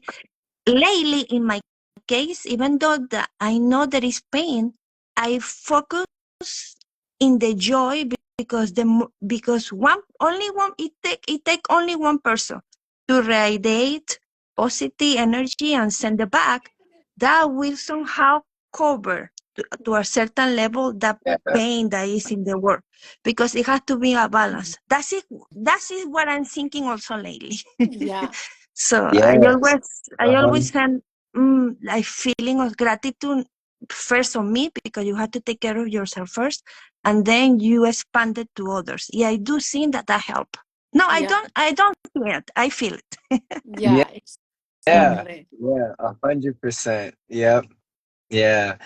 Lately, in my case, even though that I know there is pain, I focus in the joy, because because it take only one person to radiate positive energy and send it back. That will somehow cover to a certain level that Yeah. pain that is in the world, because it has to be a balance. That is what I'm thinking also lately. Yeah, So I Yes. always I Uh-huh. always send a feeling of gratitude first on me, because you have to take care of yourself first, and then you expand it to others. Yeah, I do think that help. No, I yeah, don't. I don't see it. I feel it. Yeah. yeah, Yeah. exactly. Yeah. 100%. Yep. Yeah.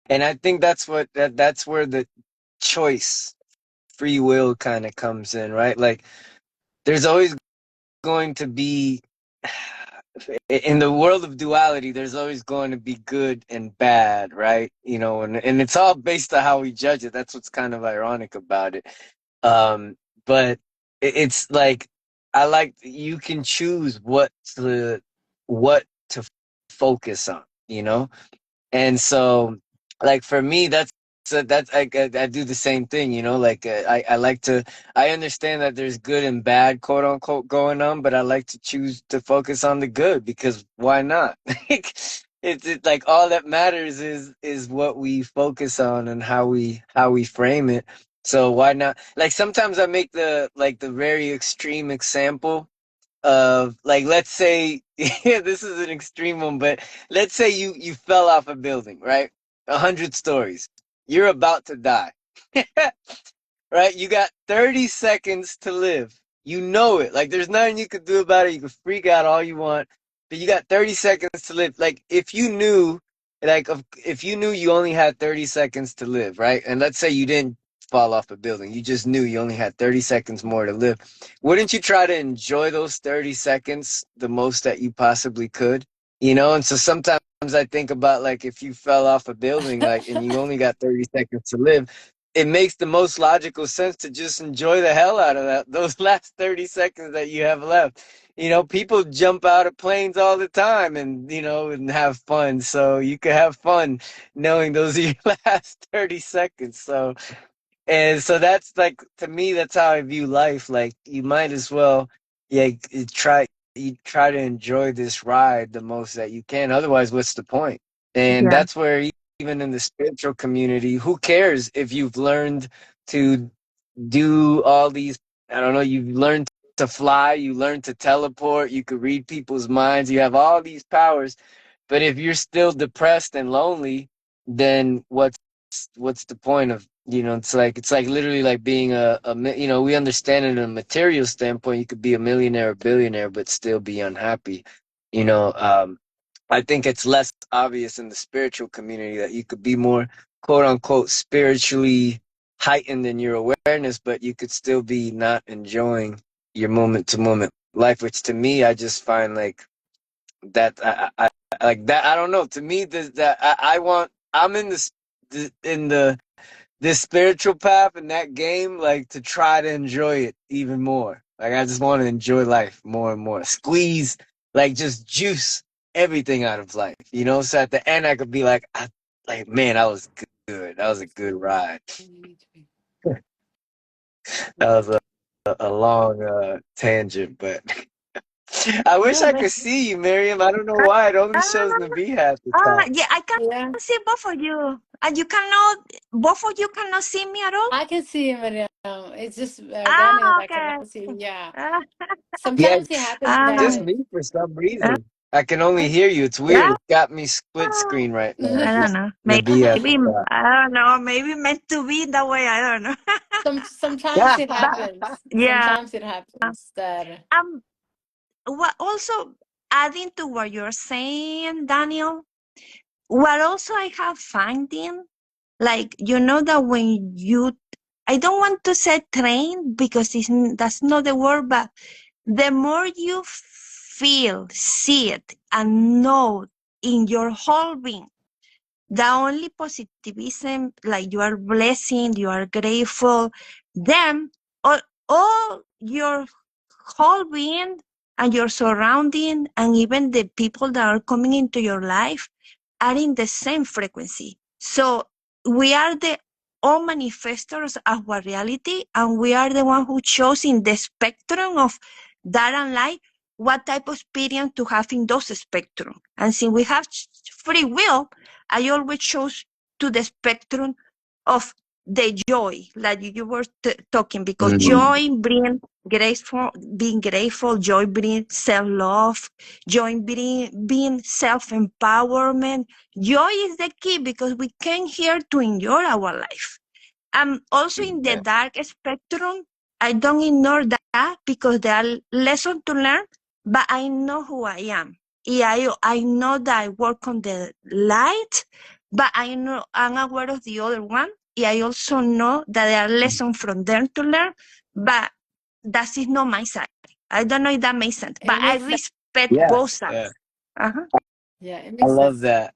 And I think that's where the choice, free will kind of comes in, right? Like, there's always going to be, in the world of duality, there's always going to be good and bad, right? And it's all based on how we judge it. That's what's kind of ironic about it. But it's like, I like, you can choose what to focus on, and so, like, for me, that's I do the same thing, like, I like to, I understand that there's good and bad, quote unquote, going on, but I like to choose to focus on the good, because why not? It's like, all that matters is what we focus on and how we frame it. So why not? Like, sometimes I make the very extreme example of, like, let's say, yeah, this is an extreme one, but let's say you fell off a building, right? 100 stories. You're about to die. Right? You got 30 seconds to live. You know it. Like, there's nothing you could do about it. You can freak out all you want, but you got 30 seconds to live. Like, if you knew you only had 30 seconds to live, right? And let's say you didn't fall off a building. You just knew you only had 30 seconds more to live. Wouldn't you try to enjoy those 30 seconds the most that you possibly could? And so sometimes I think about like if you fell off a building like and you only got 30 seconds to live, it makes the most logical sense to just enjoy the hell out of that those last 30 seconds that you have left. You know, people jump out of planes all the time and and have fun. So you could have fun knowing those are your last 30 seconds. So and so that's like to me, that's how I view life. Like you might as well, yeah, you try to enjoy this ride the most that you can. Otherwise, what's the point? And Yeah. that's where even in the spiritual community, who cares if you've learned to do all these? I don't know. You've learned to fly. You learned to teleport. You could read people's minds. You have all these powers, but if you're still depressed and lonely, then what's the point of it's like literally like being we understand it in a material standpoint. You could be a millionaire or billionaire but still be unhappy. I think it's less obvious in the spiritual community that you could be more quote unquote spiritually heightened in your awareness, but you could still be not enjoying your moment to moment life, which to me I just find like that like that. I don't know. To me, that I want. I'm in this spiritual path in that game, like to try to enjoy it even more. Like I just want to enjoy life more and more. Squeeze, like just juice everything out of life. So at the end, I could be like, man, that was good. That was a good ride. That was a long tangent, but I wish No, I could that's see you, Miriam. I don't know why it only shows Ah, Nabi half the time. yeah, I can yeah. see both of you. And both of you cannot see me at all? I can see him, Mariam. It's just Daniel Ah, that okay. cannot see. Yeah. Ah, Yeah, Sometimes it happens just ah, that. me for some reason. I can only hear you. It's weird. yeah, It's got me split screen right now. I don't Just know. Nabi at the Maybe, top. I don't know. Maybe meant to be that way. I don't know. Sometimes it But happens. yeah, Sometimes it happens that. um, what also adding to what you're saying, Daniel, what also I have finding, like, that when I don't want to say train because that's not the word, but the more you feel, see it, and know in your whole being the only positivism, like you are blessing, you are grateful, then all your whole being and your surrounding and even the people that are coming into your life are in the same frequency. So we are the all manifestors of our reality, and we are the one who chose in the spectrum of dark and light what type of experience to have in those spectrum. And since we have free will, I always chose to the spectrum of the joy, like you were talking, because Mm. joy brings grateful, being grateful, joy brings self-love, joy being self-empowerment. Joy is the key because we came here to enjoy our life. Also in the Yeah. dark spectrum, I don't ignore that because there are lessons to learn, but I know who I am. Yeah, I know that I work on the light, but I know I'm aware of the other one. Yeah, I also know that there are lessons from them to learn, but that is not my side. I don't know if that makes sense, but It I makes sense. respect both Yes. Yeah. sides. Uh-huh. Yeah, it I makes love sense. that.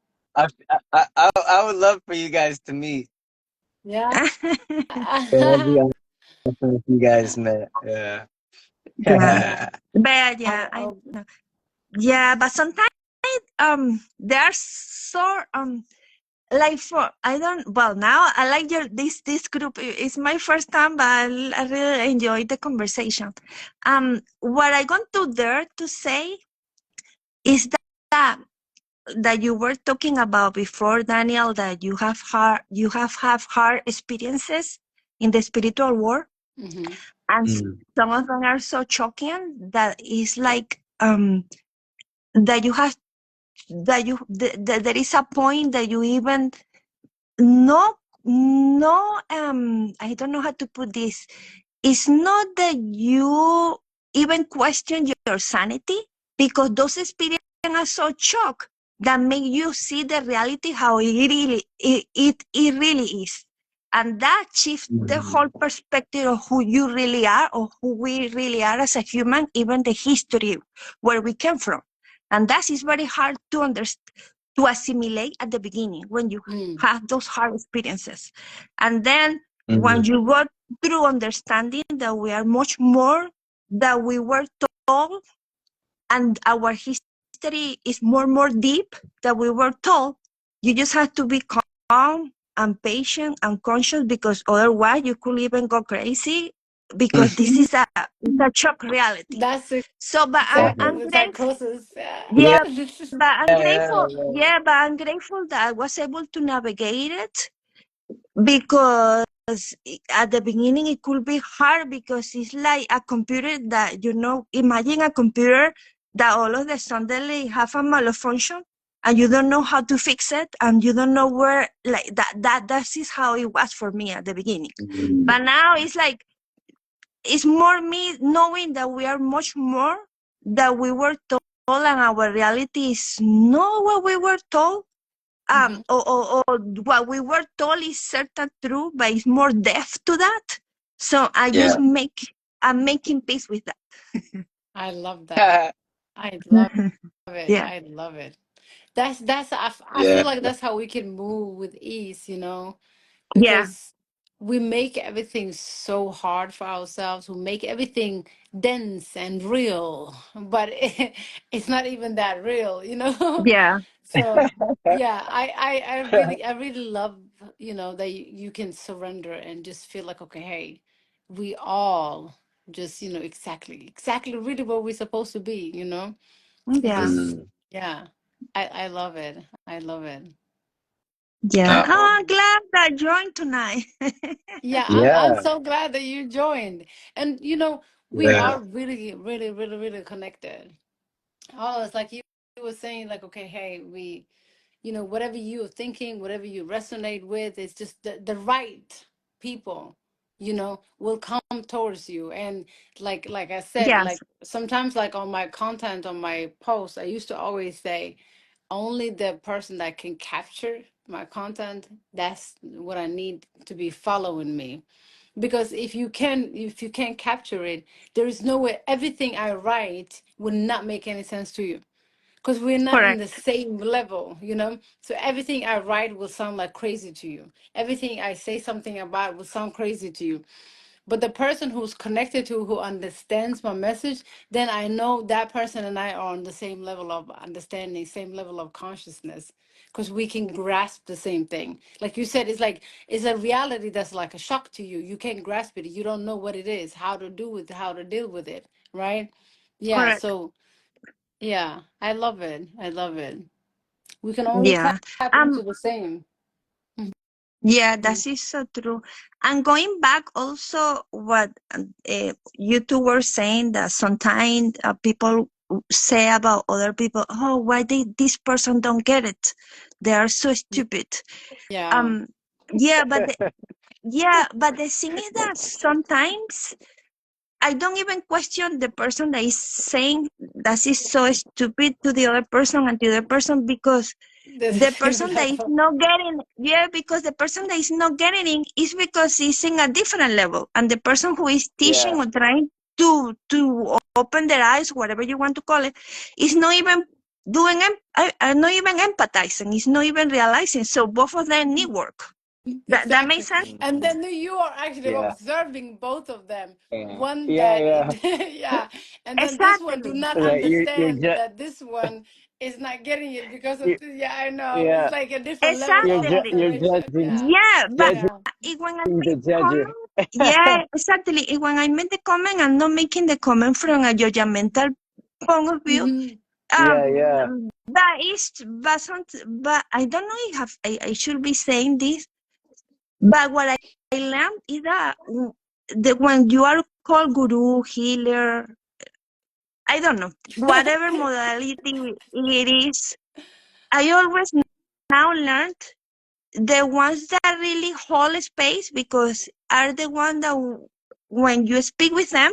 I would love for you guys to meet. Yeah. Yeah, that'd be awesome if you guys met. Yeah. Yeah, but yeah, I I'll, know. Yeah, but sometimes there's so like for I don't well now I like this group. It's my first time, but I really enjoyed the conversation. What I want to dare to say is that that you were talking about before, Daniel, that you have hard experiences in the spiritual world, hmm and Mm. some of them are so shocking that it's like that you have there is a point that you even no I don't know how to put this. It's not that you even question your sanity, because those experiences are so shock that make you see the reality how it really is, and that shifts the Mhm. whole perspective of who you really are or who we really are as a human, even the history where we came from. And that is very hard to understand, to assimilate at the beginning when you have those hard experiences. And then when you go through understanding that we are much more than we were told, and our history is more deep than we were told, you just have to be calm and patient and conscious, because otherwise you could even go crazy, because this is it's a shock reality. That's So, but exactly I'm the grateful. psychosis. Yeah, Yeah, but I'm yeah, grateful. Yeah, but I'm grateful that I was able to navigate it, because at the beginning it could be hard, because it's like a computer that, imagine a computer that all of a suddenly have a malfunction, and you don't know how to fix it, and you don't know where, like that is how it was for me at the beginning. But now it's like, it's more me knowing that we are much more than we were told, and our reality is not what we were told. Or what we were told is certain true, but it's more depth to that. So yeah. I'm making peace with that. I love that. I love it. Yeah, I love it. I Yeah. feel like that's how we can move with ease, yeah, because we make everything so hard for ourselves. We make everything dense and real, but it's not even that real. yeah, So yeah, I really love, that you can surrender and just feel like, okay, hey, we all just, exactly really where we're supposed to be. It yeah, just, Mm. yeah, I love it. I love it. yeah. No. Oh, I'm glad that I joined tonight. Yeah, I'm Yeah. so glad that you joined. And we Yeah. are really, really, really, really connected. Oh, it's like you were saying, like, okay, hey, whatever you're thinking, whatever you resonate with, it's just the right people, will come towards you. And like I said, Yes, like sometimes, like on my content, on my posts, I used to always say, only the person that can capture my content, that's what I need to be following me. Because if you can't capture it, there is no way everything I write will not make any sense to you, because we're not in the correct, same level. So everything I write will sound like crazy to you. Everything I say something about will sound crazy to you. But the person who's connected to, who understands my message, then I know that person and I are on the same level of understanding, same level of consciousness, because we can grasp the same thing. Like you said, it's a reality that's like a shock to you. You can't grasp it. You don't know what it is, how to do it, how to deal with it, right? Yeah. correct. So yeah, I love it. I love it. We can only tap Yeah. into the same. Yeah, Mhm. that is so true. And going back also, what you two were saying, that sometimes people say about other people, oh, why this person don't get it? They are so stupid. Yeah. Um, but the thing is that sometimes I don't even question the person that is saying that is so stupid to the other person and the other person, because The the same person that is level. not getting, because the person that is not getting it is because he's in a different level, and the person who is teaching Yeah. or trying to open their eyes, whatever you want to call it, is not even doing not even empathizing, is not even realizing. So both of them need work. That Exactly. makes sense. And Mhm. then you are actually Yeah. observing both of them. Yeah. One Yeah. that, Yeah. yeah. And then this one do Exactly. not Like you're understand just that this one is not getting it because of you, this. Yeah, I know. It's yeah. like a different level of Exactly. You're observation. judging Yeah. Yeah, but judging Yeah. when I the make judger. comment, yeah, exactly. When I make the comment, I'm not making the comment from a judgmental point of view. Hmm. Yeah. Yeah. But I don't know if I should be saying this, but what I learned is that when you are called guru, healer, I don't know, whatever modality it is, I always now learned the ones that really hold space, because are the ones that when you speak with them,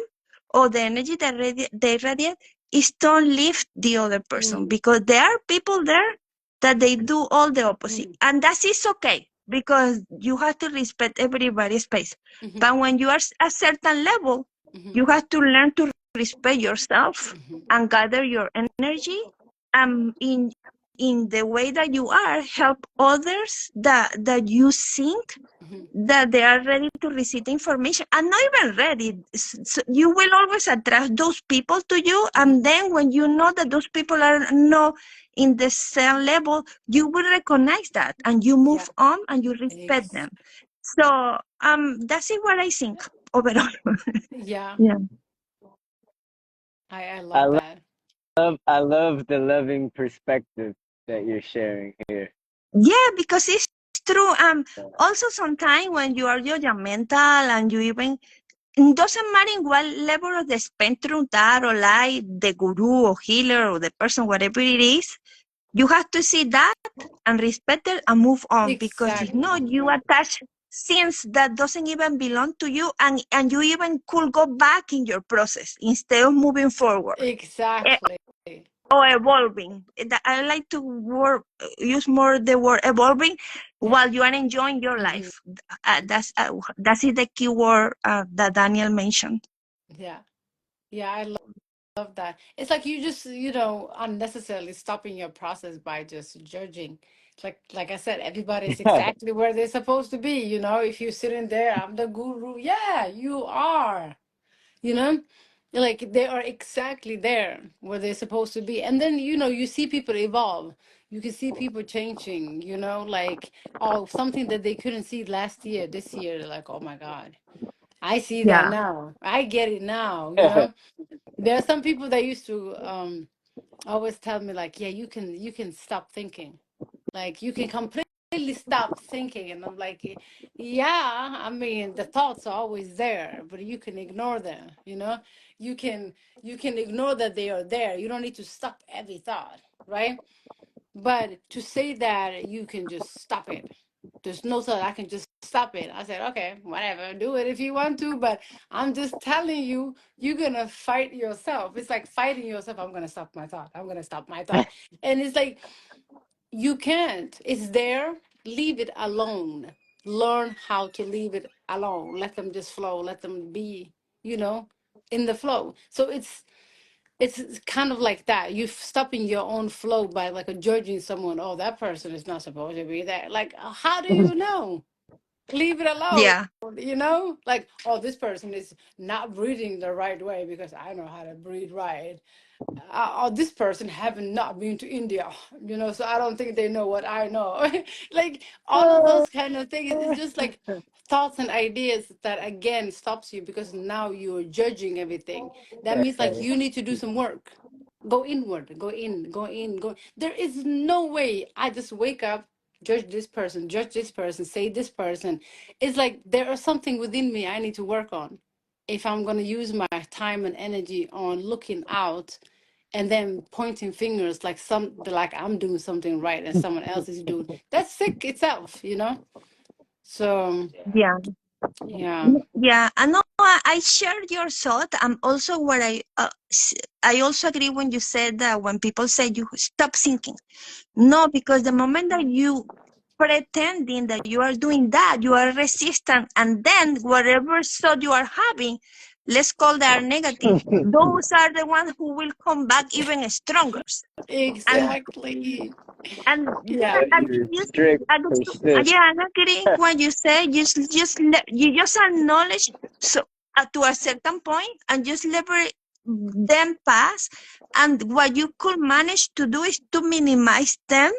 or the energy that they radiate, is don't lift the other person, Mm, because there are people there that they do all the opposite, mm, and that is okay, because you have to respect everybody's space. mhm, But when you are a certain level, mhm, you have to learn to respect yourself mhm, and gather your energy, in in the way that you are, help others that you think that they are ready to receive the information and not even ready. So you will always attract those people to you. And then when you know that those people are not in the same level, you will recognize that and you move on and you respect them. So that's it what I think overall. Yeah, Yeah. I I love that. I love the loving perspective that you're sharing here. Yeah, because it's true. Also sometimes when you are judgmental and you even it doesn't matter in what level of the spectrum that or like the guru or healer or the person, whatever it is, you have to see that and respect it and move on because if not, Exactly. you attach things that doesn't even belong to you and you even could go back in your process instead of moving forward. Eh, Exactly. or evolving. I like to use more the word evolving Yeah. while you are enjoying your Hmm. life. That is the key word that Daniel mentioned. Yeah. Yeah, I love that. It's like you just, unnecessarily stopping your process by just judging. Like I said, everybody's exactly where they're supposed to be, If you're sitting there, I'm the guru. Yeah, you are. You know? Like they are exactly there where they're supposed to be. And then, you see people evolve. You can see people changing, like, oh, something that they couldn't see last year, this year, they're like, oh my God, I see that Yeah. now. I get it now. There are some people that used to always tell me like, yeah, you can stop thinking. Like you can completely stop thinking. And I'm like, yeah, I mean the thoughts are always there, but you can ignore them. You can you can ignore that they are there. You don't need to stop every thought, right? But to say that you can just stop it, there's no thought I can just stop it. I said, okay, whatever, do it if you want to, but I'm just telling you, you're gonna fight yourself. It's like fighting yourself. I'm gonna stop my thought. I'm gonna stop my thought. And it's like, you can't. It's there. Leave it alone. Learn how to leave it alone. Let them just flow. Let them be, in the flow. So it's kind of like that. You're stopping your own flow by like judging someone. Oh, that person is not supposed to be there. Like, how do you know? Leave it alone. Yeah. Like, oh, this person is not breathing the right way because I know how to breathe right. Oh, this person haven't not been to India, so I don't think they know what I know. Like all of those kind of things, it's just like thoughts and ideas that again stops you because now you're judging everything. That means like you need to do some work. Go inward, go in, go in, go. There is no way I just wake up, judge this person, say this person. It's like there is something within me I need to work on if I'm going to use my time and energy on looking out and then pointing fingers like I'm doing something right and someone else is doing. That's sick itself. So Yeah. yeah. Yeah. I know I share your thought. Also what I also agree when you said that when people say you stop thinking. No, because the moment that you pretending that you are doing that, you are resistant, and then whatever thought you are having, let's call that negative. Those are the ones who will come back even stronger. And Exactly. yeah, Yeah. But you're strict, persist. yeah, I'm agreeing what you say. You just acknowledge so to a certain point and just let them pass. And what you could manage to do is to minimize them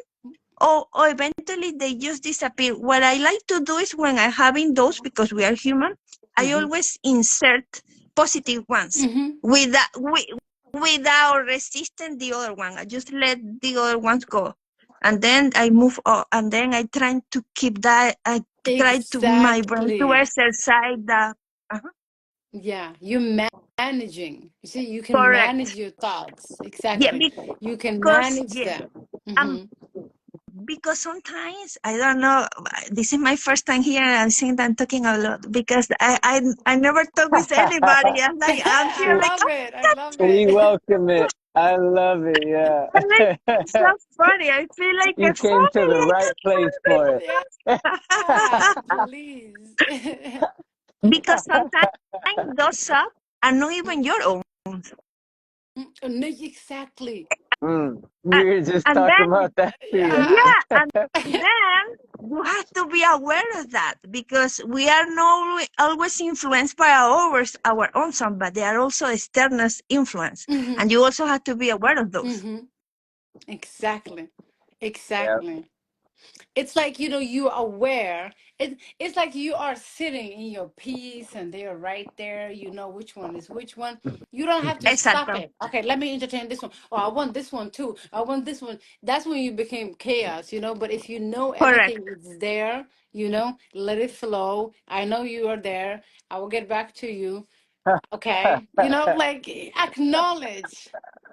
or eventually they just disappear. What I like to do is when I'm having those, because we are human, I Hmm. always insert positive ones Hmm. without resisting the other one. I just let the other ones go. And then I move on, and then I try to keep that. I try to my brain to Exactly. exercise that. Uh-huh. Yeah, you're managing. You see, you can manage Correct. your thoughts. Yeah, Exactly. You can because manage yeah, them. um, Hmm. because sometimes I don't know. This is my first time here, and I think I'm talking a lot because I never talk with anybody. I'm like I'm I here like love it. I love We it. welcome it. I love it. Yeah. I'm like it's so funny. I feel like a You came to the family. right place for Yeah, please. Because sometimes those up are not even your own. No, exactly. We And, were just and talking then, about that too, Yeah. yeah. yeah, and then you have to be aware of that because we are not always influenced by our own son, but they are also external influence. Hmm. And you also have to be aware of those. Hmm. Exactly. Yeah. Exactly. It's like, you are aware. It's like you are sitting in your peace and they're right there. You know which one is which one. You don't have to stop Exacto. it. Okay, let me entertain this one. Oh, I want this one too. I want this one. That's when you became chaos. But if you know Correct. everything is there, let it flow. I know you are there. I will get back to you. Okay, like acknowledge.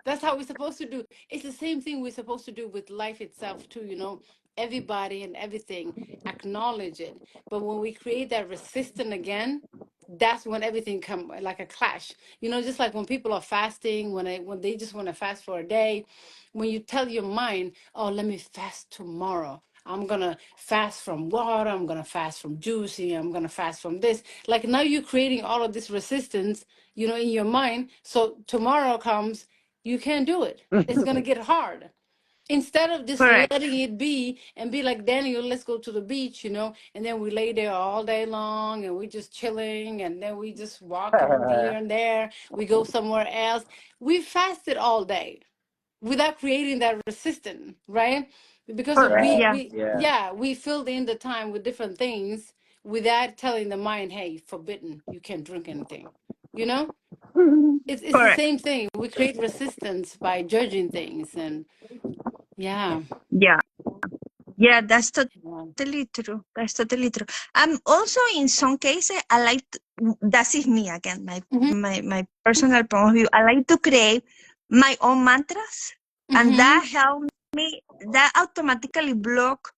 That's how we're supposed to do. It's the same thing we're supposed to do with life itself too. Everybody and everything, acknowledge it. But when we create that resistance again, that's when everything come like a clash. Just like when people are fasting, when they just want to fast for a day, when you tell your mind, oh, let me fast tomorrow. I'm gonna fast from water. I'm gonna fast from juicy. I'm gonna fast from this. Like now you're creating all of this resistance, in your mind. So tomorrow comes, you can't do it. It's gonna get hard. Instead of just Correct. letting it be and be like, Daniel, let's go to the beach, and then we lay there all day long and we just chilling and then we just walking here and there. We go somewhere else. We fasted all day without creating that resistance, right? Because of Correct. we Right. Yeah. we Yeah. yeah, we filled in the time with different things without telling the mind, hey, forbidden, you can't drink anything. You know? It's the Correct. same thing. We create resistance by judging things and yeah. Yeah. Yeah, that's Yeah. totally true. That's totally true. Also in some cases I like that is me again, Mm-hmm. my personal point of view. I like to create my own mantras and that Mm-hmm. help me that automatically block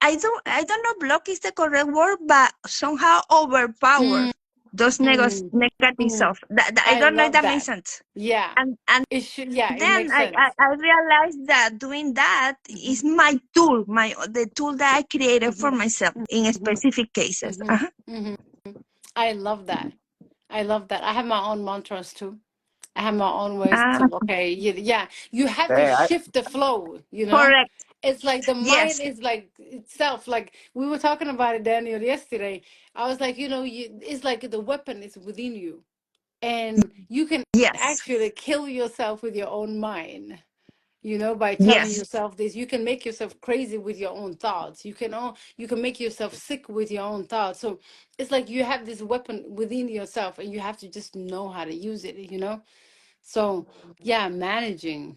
I don't know block is the correct word, but somehow overpower those Mm-hmm. negative stuff. I I don't know if love that makes that. sense. Yeah. And It should, yeah, it then makes sense. I realized that doing that Mm-hmm. is my tool, the tool that I created for Mm-hmm. myself in Mm-hmm. specific cases. Mm-hmm. Uh-huh. Mm-hmm. I love that. I love that. I have my own mantras too. I have my own ways Ah, to, okay, yeah, you have to Hey, shift the flow. correct. It's like the mind Yes. is like itself. Like we were talking about it, Daniel, yesterday. I was like, it's like the weapon is within you, and you can Yes. actually kill yourself with your own mind. By telling Yes. yourself this, you can make yourself crazy with your own thoughts. You can make yourself sick with your own thoughts. So it's like you have this weapon within yourself, and you have to just know how to use it. So yeah, managing.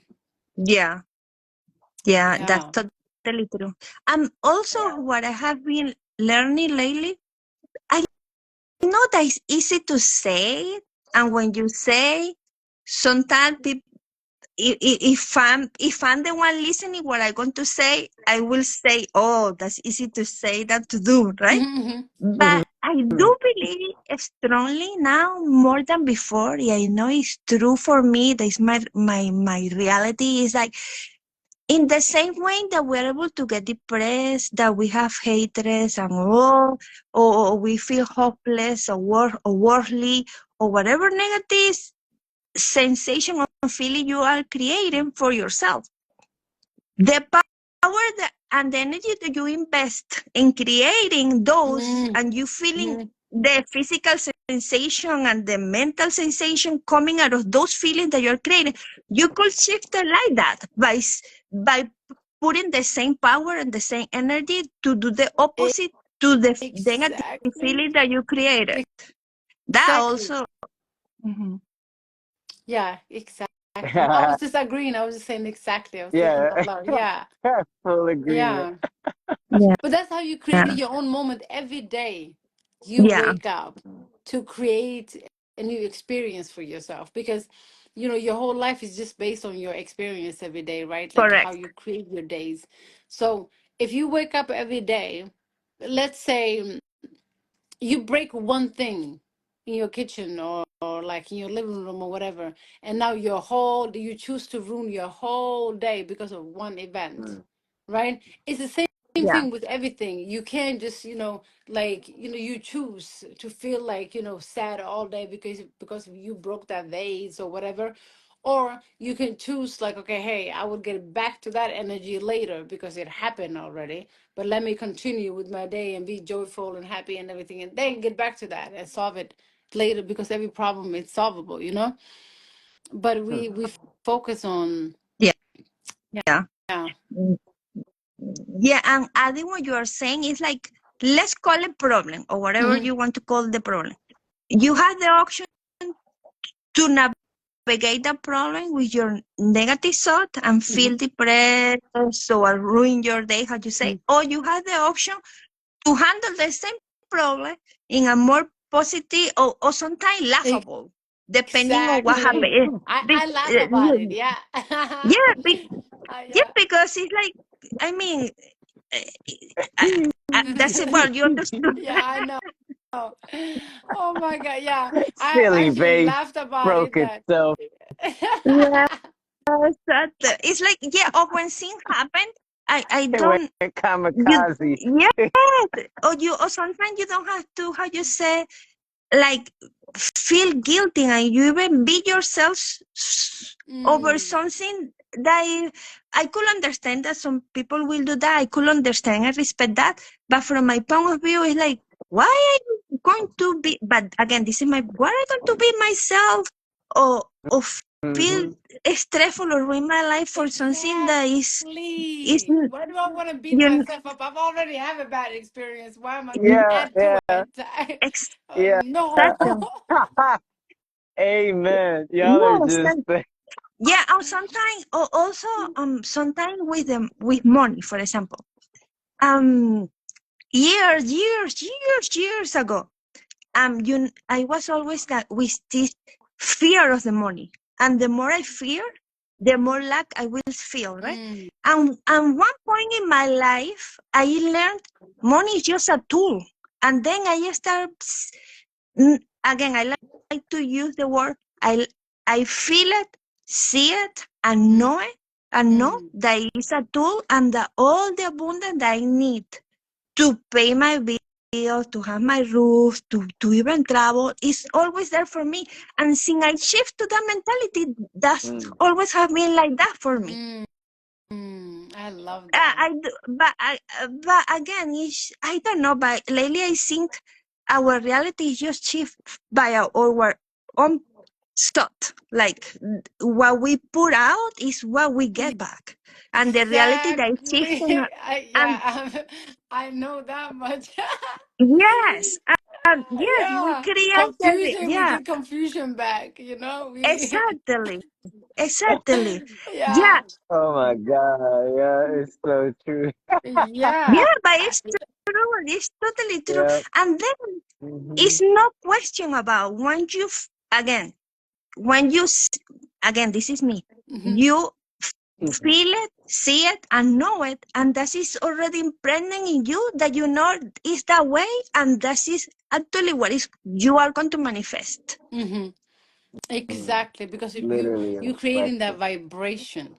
Yeah. Yeah. That's Yeah. totally true. Also what I have been learning lately, I know that it's easy to say, and when you say, sometimes people if I'm the one listening what I'm going to say, I will say, oh, that's easy to say than to do, right? Hmm. Mhm. But I do believe strongly now more than before. Yeah, I know it's true for me. That is my reality is like in the same way that we're able to get depressed, that we have hatred and all, or we feel hopeless or worldly or whatever negative sensation or feeling you are creating for yourself. The power and the energy that you invest in creating those and you feeling Hmm. the physical sensation and the mental sensation coming out of those feelings that you're creating, you could shift it like that by putting the same power and the same energy to do the opposite to the negative Exactly. feeling that you created. That Exactly. also. Mhm. Yeah, exactly. I was just agreeing. I was just saying exactly. I was thinking Yeah. out loud. Yeah. Full agreement. Yeah. Yeah, But that's how you create your own moment every day. You yeah, wake up to create a new experience for yourself because your whole life is just based on your experience every day, right? Like how correct. you create your days. So if you wake up every day, let's say you break one thing in your kitchen or like in your living room or whatever, and now you choose to ruin your whole day because of one event, Mm. right? It's the same Yeah, thing with everything. You can't just like you choose to feel like sad all day because you broke that vase or whatever, Or you can choose like, okay, hey, I will get back to that energy later because it happened already, but let me continue with my day and be joyful and happy and everything, and then get back to that and solve it later, because every problem is solvable, you know. But we focus on, Yeah. yeah, Yeah. Yeah, and adding what you are saying is like, let's call it problem or whatever hmm you want to call the problem. You have the option to navigate the problem with your negative thought and hmm feel depressed or ruin your day, how you say, or you have the option to handle the same problem in a more positive or sometimes laughable, depending on what happened. exactly. I laugh about it. Yeah. Yeah, yeah, Yeah. because it's like, I mean, uh, that's it. Well, you understood. Yeah, I know. Oh my God. Yeah. I Silly actually vase laughed about broke it that. itself. Yeah, it's like, yeah, or when things happen, I It went don't, you, kamikaze. yeah, or sometimes you don't have to, how you say, like, feel guilty and you even beat yourself over Mm, something that I could understand that some people will do that. I could understand and respect that. But from my point of view, it's like, why are you going to be, but again, this is my, why are I going to be myself or feel Hmm. stressful or ruin my life for something that is, exactly. Why do I want to beat you myself up? I've already have a bad experience. Why am I going to Yeah, add to yeah, it? yeah. No. exactly. Amen. Y'all are Yes, just yeah, and sometimes also sometimes with them with money, for example. Um years ago, I was always that with this fear of the money. And the more I fear, the more lack I will feel, right? Mm, And one point in my life I learned money is just a tool. And then I start again, I like to use the word, I I feel it, see it, and mm, know it, and know mm, that it's a tool and that all the abundance that I need to pay my bills, to have my roof, to even travel is always there for me. And since I shift to that mentality, that's mm, always have been like that for me. mm, I love that. But again, I don't know. But lately, I think our reality is just shift by our own thought. Like what we put out is what we get back, and the reality that is Exactly. shifting. And Yeah, I know that much. yes, yes, we Yeah, create confusion. We yeah, get confusion back. You know, we. exactly, exactly. Yeah, Yeah, oh my God. Yeah, it's so true. yeah, yeah, but it's true. It's totally true. Yeah. And then Hmm. it's no question about when you again, when you again, this is me. hmm You feel it, see it, and know it, and that is already impregnated in you that you know is that way, and that is actually what is you are going to manifest. hmm exactly, because Literally a you creating that reflection. vibration.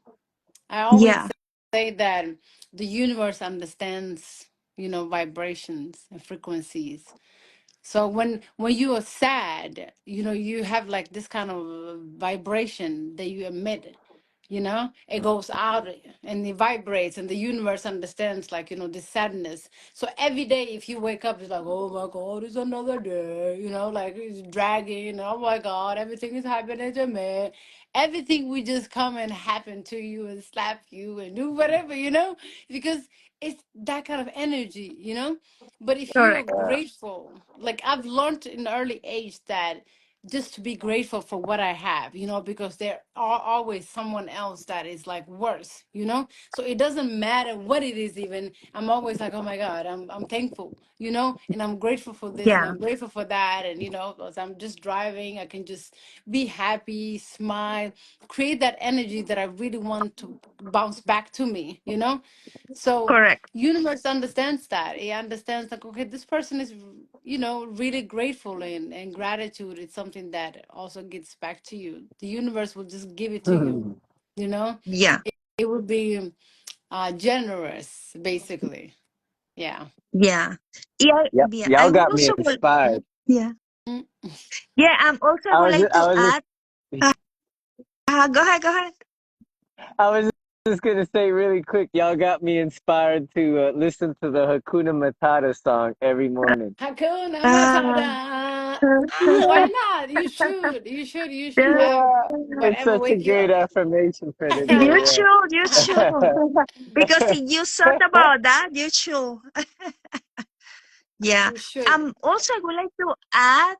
I always Yeah, say that the universe understands, vibrations and frequencies. So when you are sad, you have like this kind of vibration that you emit. It goes out and it vibrates, and the universe understands, like, this sadness. So every day, if you wake up, it's like, oh my God, it's another day. Like it's dragging. Oh my God, everything is happening to me. Everything will just come and happen to you and slap you and do whatever, because it's that kind of energy. But if you are correct. Yeah. grateful, like I've learned in the early age that just to be grateful for what I have, because there are always someone else that is like worse. So it doesn't matter what it is, even. I'm always like, oh my God, I'm thankful, and I'm grateful for this and Yeah, I'm grateful for that. And, as I'm just driving, I can just be happy, smile, create that energy that I really want to bounce back to me. So correct. universe understands that. It understands, like, okay, this person is really grateful, and gratitude is something that also gets back to you. The universe will just give it to you. you know Yeah, it would be generous, basically. Yeah. yeah, yeah, Yep. yeah. I Y'all would got me also, inspired. yeah, Mhm. yeah. I also would like I to was just add. Go ahead, go ahead. I was just gonna say really quick, y'all got me inspired to listen to the Hakuna Matata song every morning. Hakuna Uh, Matata. Why not? You should. You should. You should have Yeah, it's whatever such a wake you great up. affirmation for the you day. should, you should. Because Yeah. if you thought about that, you should. Yeah. You should. Also, I would like to add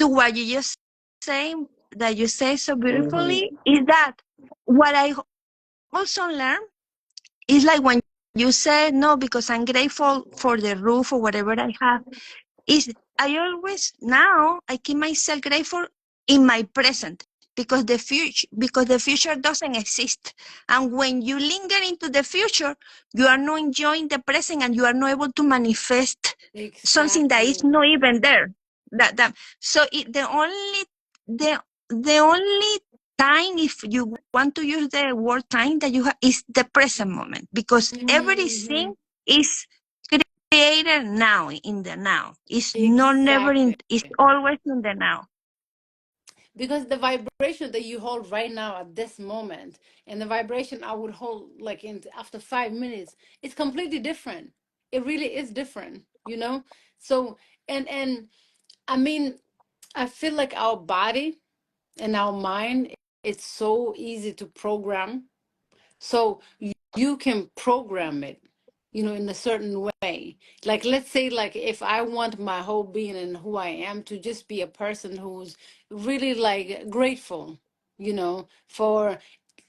to what you just saying that you say so Hmm. beautifully is that what I also learned is like when you say no because I'm grateful for the roof or whatever I have, is I always now I keep myself grateful in my present because the future doesn't exist. And when you linger into the future, you are not enjoying the present and you are not able to manifest something that is Exactly. not even there. That so the the only time, if you want to use the word time, that you have is the present moment, because Hmm. everything is created now, in the now. It's not never Exactly. in, it's always in the now. Because the vibration that you hold right now at this moment and the vibration I would hold like in after 5 minutes, it's completely different. It really is different, you know? So and I mean, I feel like our body and our mind, it's so easy to program. So you can program it, in a certain way. Like, let's say, like, if I want my whole being and who I am to just be a person who's really like grateful, for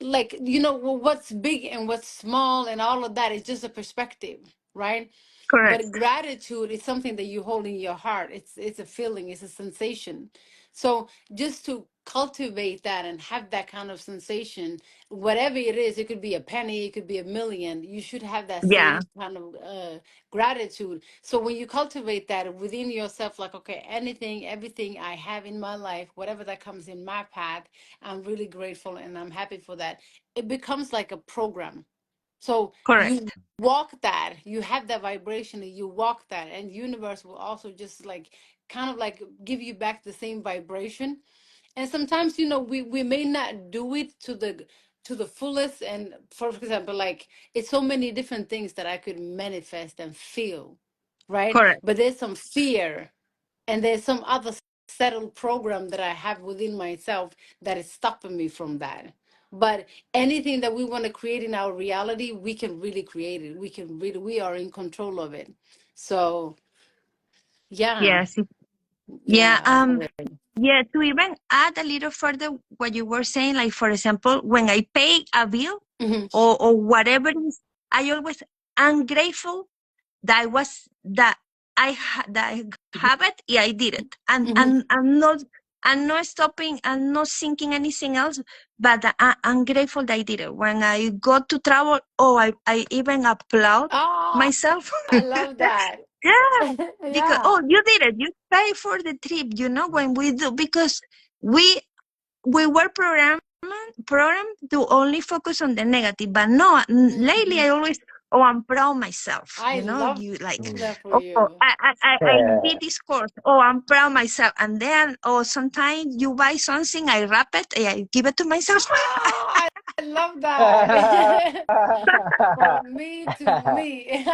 like, what's big and what's small and all of that is just a perspective, right? Correct. But gratitude is something that you hold in your heart. It's a feeling, it's a sensation. So just to cultivate that and have that kind of sensation, whatever it is, it could be a penny, it could be a million, you should have that Yeah. same kind of gratitude. So when you cultivate that within yourself, like, okay, anything, everything I have in my life, whatever that comes in my path, I'm really grateful and I'm happy for that. It becomes like a program. So you Correct. walk that, you have that vibration, and you walk that, and universe will also just like kind of like give you back the same vibration. And sometimes, we may not do it to the fullest. And for example, like, it's so many different things that I could manifest and feel, right? Correct. But there's some fear, and there's some other settled program that I have within myself that is stopping me from that. But anything that we want to create in our reality, we can really create it. We are in control of it. So yeah, Yes. Yeah. yeah, I love it. Yeah. To even add a little further what you were saying, like for example, when I pay a bill Mhm. or whatever it is, I always am grateful that that I have it. Yeah, I did it, and Mhm. I'm not stopping. I'm not thinking anything else. But I'm grateful that I did it. When I go to travel, I even applaud Oh, myself. I love that. Yeah, because Yeah. you did it. You pay for the trip. When we do, because we we were programmed to only focus on the negative. But no, lately Mhm. I always, I'm proud of myself. I love You like, Mm. that for oh, you. I did this course. Oh, I'm proud of myself. And then, sometimes you buy something, I wrap it, and I give it to myself. Oh, I love that. From me to me.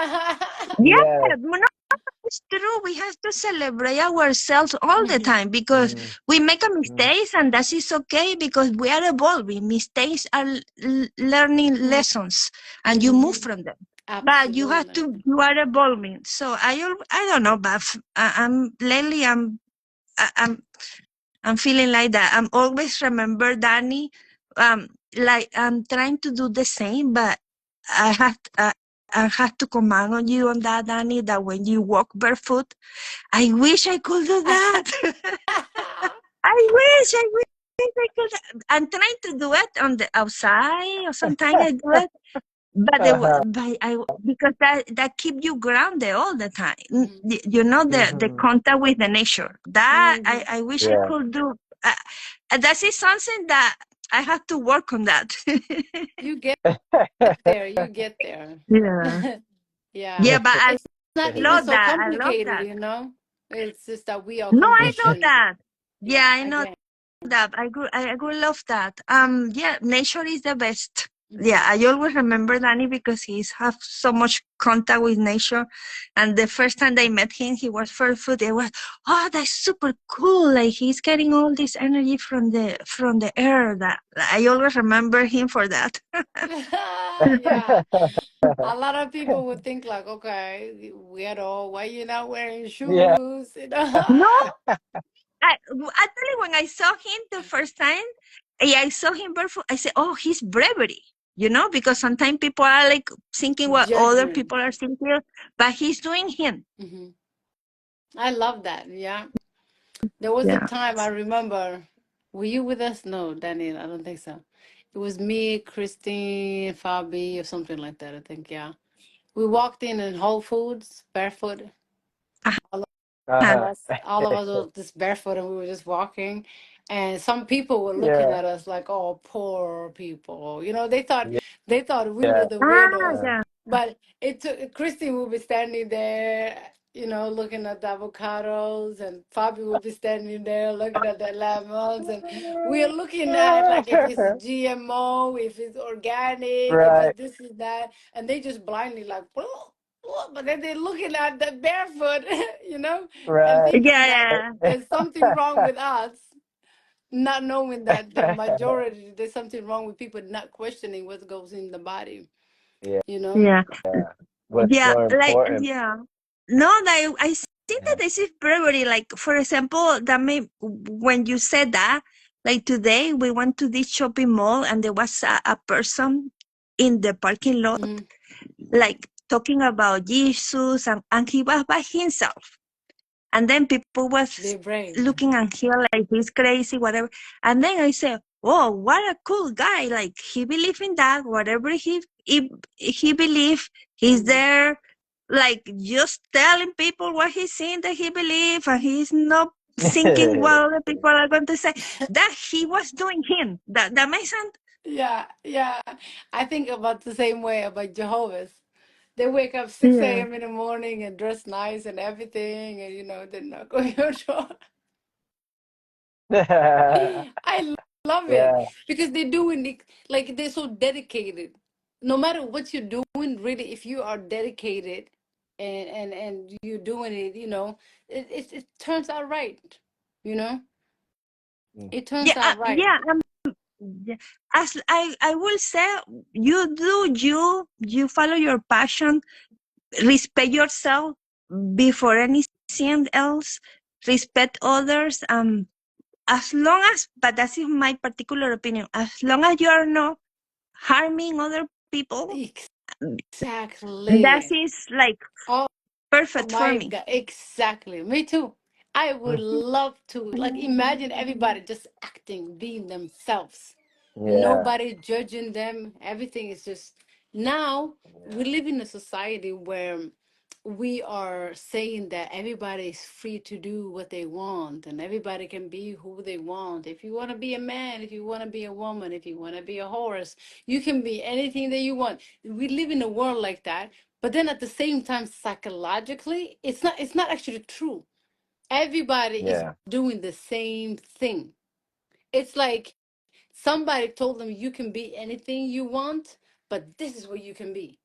Yeah, Yes. no, it's true. We have to celebrate ourselves all the Mhm. time because Mm, we make a mm, mistakes, and that is okay because we are evolving. Mistakes are learning Mhm. lessons, and you move Mhm. from them. But Absolutely. you are evolving. So I don't know, but I'm lately I'm I'm feeling like that. I'm always remember Danny, like I'm trying to do the same, but I have I have to command on you on that, Danny, that when you walk barefoot, I wish I could do that. I wish I could. I'm trying to do it on the outside, or sometimes I do it, but uh-huh, because that keep you grounded all the time. Mhm. The mhm, contact with the nature. That Mhm. I wish I yeah. could do. That is something that I have to work on that. You get there. You get there. Yeah. Yeah. Yeah, but I It's not even love so that. I love complicated, that. It's just that we are No, I know conditioned that. Yeah, yeah I know again. that. I would love that. Yeah, nature is the best. Yeah, I always remember Danny because he's have so much contact with nature. And the first time I met him, he was for food. I was, oh, that's super cool. Like he's getting all this energy from the air. That I always remember him for that. Yeah. A lot of people would think like, okay, weirdo, why you not wearing Yeah. shoes? You know? No, actually, when I saw him the first time, I saw him barefoot. I said, "Oh, he's bravery." Because sometimes people are like thinking what other Judgment. people are thinking, but he's doing him. Hmm. I love that. Yeah. There was a Yeah. time I remember. Were you with us? No, Daniel, I don't think so. It was me, Christine, Fabi, or something like that. I think, yeah. We walked in Whole Foods barefoot. All of Uh-huh. Uh-huh. us, all of us were just barefoot, and we were just walking. And some people were looking Yeah. at us like, "Oh, poor people." They thought Yeah. we were Yeah. the Ah, weirdos. Uh, yeah, But it took Christine would be standing there, looking at the avocados, and Fabi would be standing there looking at the lemons, and we're looking at like if it's GMO, if it's organic, if right. it's this is that, and they just blindly like, but then they're looking at the barefoot, and Right. thinking that yeah, there's something wrong with us, not knowing that the majority, there's something wrong with people not questioning what goes in the body, Yeah. you know? yeah, What's yeah. more Like, important? yeah. No, I think that Yeah. this is bravery. Like, for example, that may when you said that, like today we went to this shopping mall and there was a person in the parking lot Hmm. like talking about Jesus and he was by himself. And then people was They're brave. looking at him like he's crazy, whatever. And then I said, "Oh, what a cool guy! Like he believe in that. Whatever he believe, he's Hmm. there, like just telling people what he's saying that he believe, and he's not thinking what other people are going to say. That he was doing him. That makes sense. Yeah, yeah. I think about the same way about Jehovah's. They wake up 6 Yeah. a.m. in the morning and dress nice and everything, and they're not going to I love it Yeah. because they're doing it like they're so dedicated. No matter what you're doing, really, if you are dedicated and you're doing it, it turns out right. You know, Mm. it turns Yeah, out right. yeah. Yeah. As I will say, you do you follow your passion, respect yourself before anything else, respect others. As long as, but that's in my particular opinion, as long as you are not harming other people, that Exactly. is like Oh perfect for my me. God, exactly. Me too. I would love to like imagine everybody just acting, being themselves. Yeah. Nobody judging them. Everything is just now we live in a society where we are saying that everybody is free to do what they want and everybody can be who they want. If you want to be a man, if you want to be a woman, if you want to be a horse, you can be anything that you want. We live in a world like that, but then at the same time psychologically, it's not actually true. Everybody is Yeah. doing the same thing. It's like somebody told them you can be anything you want, but this is what you can be.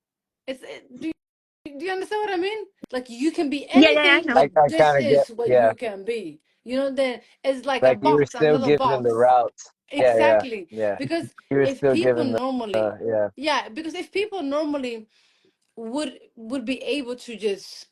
Do you understand what I mean? Like you can be Yeah, yeah, I anything, know. but I this kind of get, is what yeah. you can be. Then it's like a Like you were box, a still little given the box. routes. Yeah, yeah, Exactly. yeah. Because You were if still people given normally, yeah. yeah, because if people normally would be able to just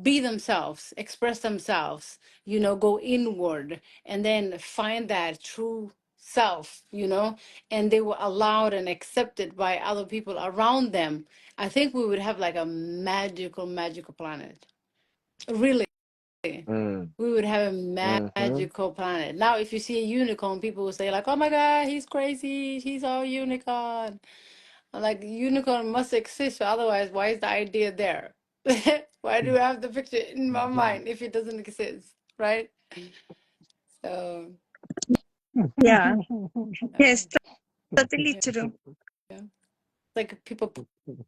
be themselves, express themselves, go inward and then find that true self, and they were allowed and accepted by other people around them, I think we would have like a magical, magical planet. Really. Mm. We would have a Mm-hmm. magical planet. Now, if you see a unicorn, people will say like, "Oh my God, he's crazy. He's our unicorn." I'm like, unicorn must exist, otherwise, why is the idea there? Why do I have the picture in my mind if it doesn't exist, right? So, Yeah, uh, yes, totally yeah, true. yeah. Like people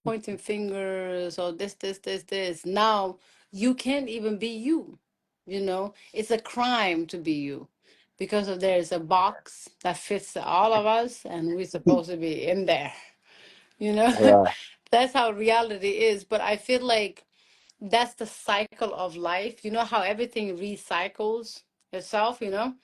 pointing fingers or this. Now you can't even be you. It's a crime to be you. because of there's a box that fits all of us, and we're supposed to be in there. You know, Right. that's how reality is. But I feel like that's the cycle of life. You know how everything recycles itself, you know?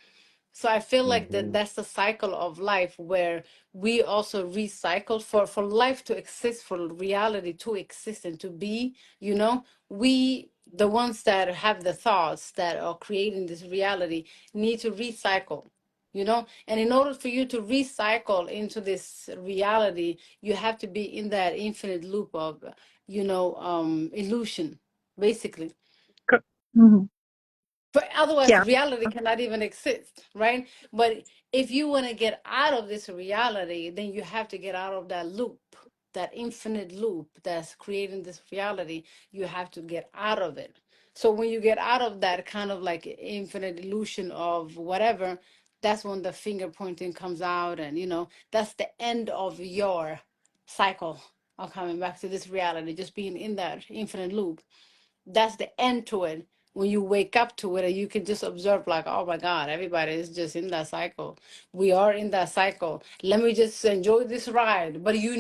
So I feel like Hmm. that's the cycle of life where we also recycle for life to exist, for reality to exist and to be, you know, we the ones that have the thoughts that are creating this reality need to recycle, you know, and in order for you to recycle into this reality, you have to be in that infinite loop of, illusion, basically. Mhm. But otherwise, Yeah, reality cannot even exist, right? But if you want to get out of this reality, then you have to get out of that loop, that infinite loop that's creating this reality. You have to get out of it. So when you get out of that kind of like infinite illusion of whatever, that's when the finger pointing comes out, and that's the end of your cycle of coming back to this reality, just being in that infinite loop. That's the end to it. When you wake up to it, and you can just observe, like, oh my God, everybody is just in that cycle. We are in that cycle. Let me just enjoy this ride. But you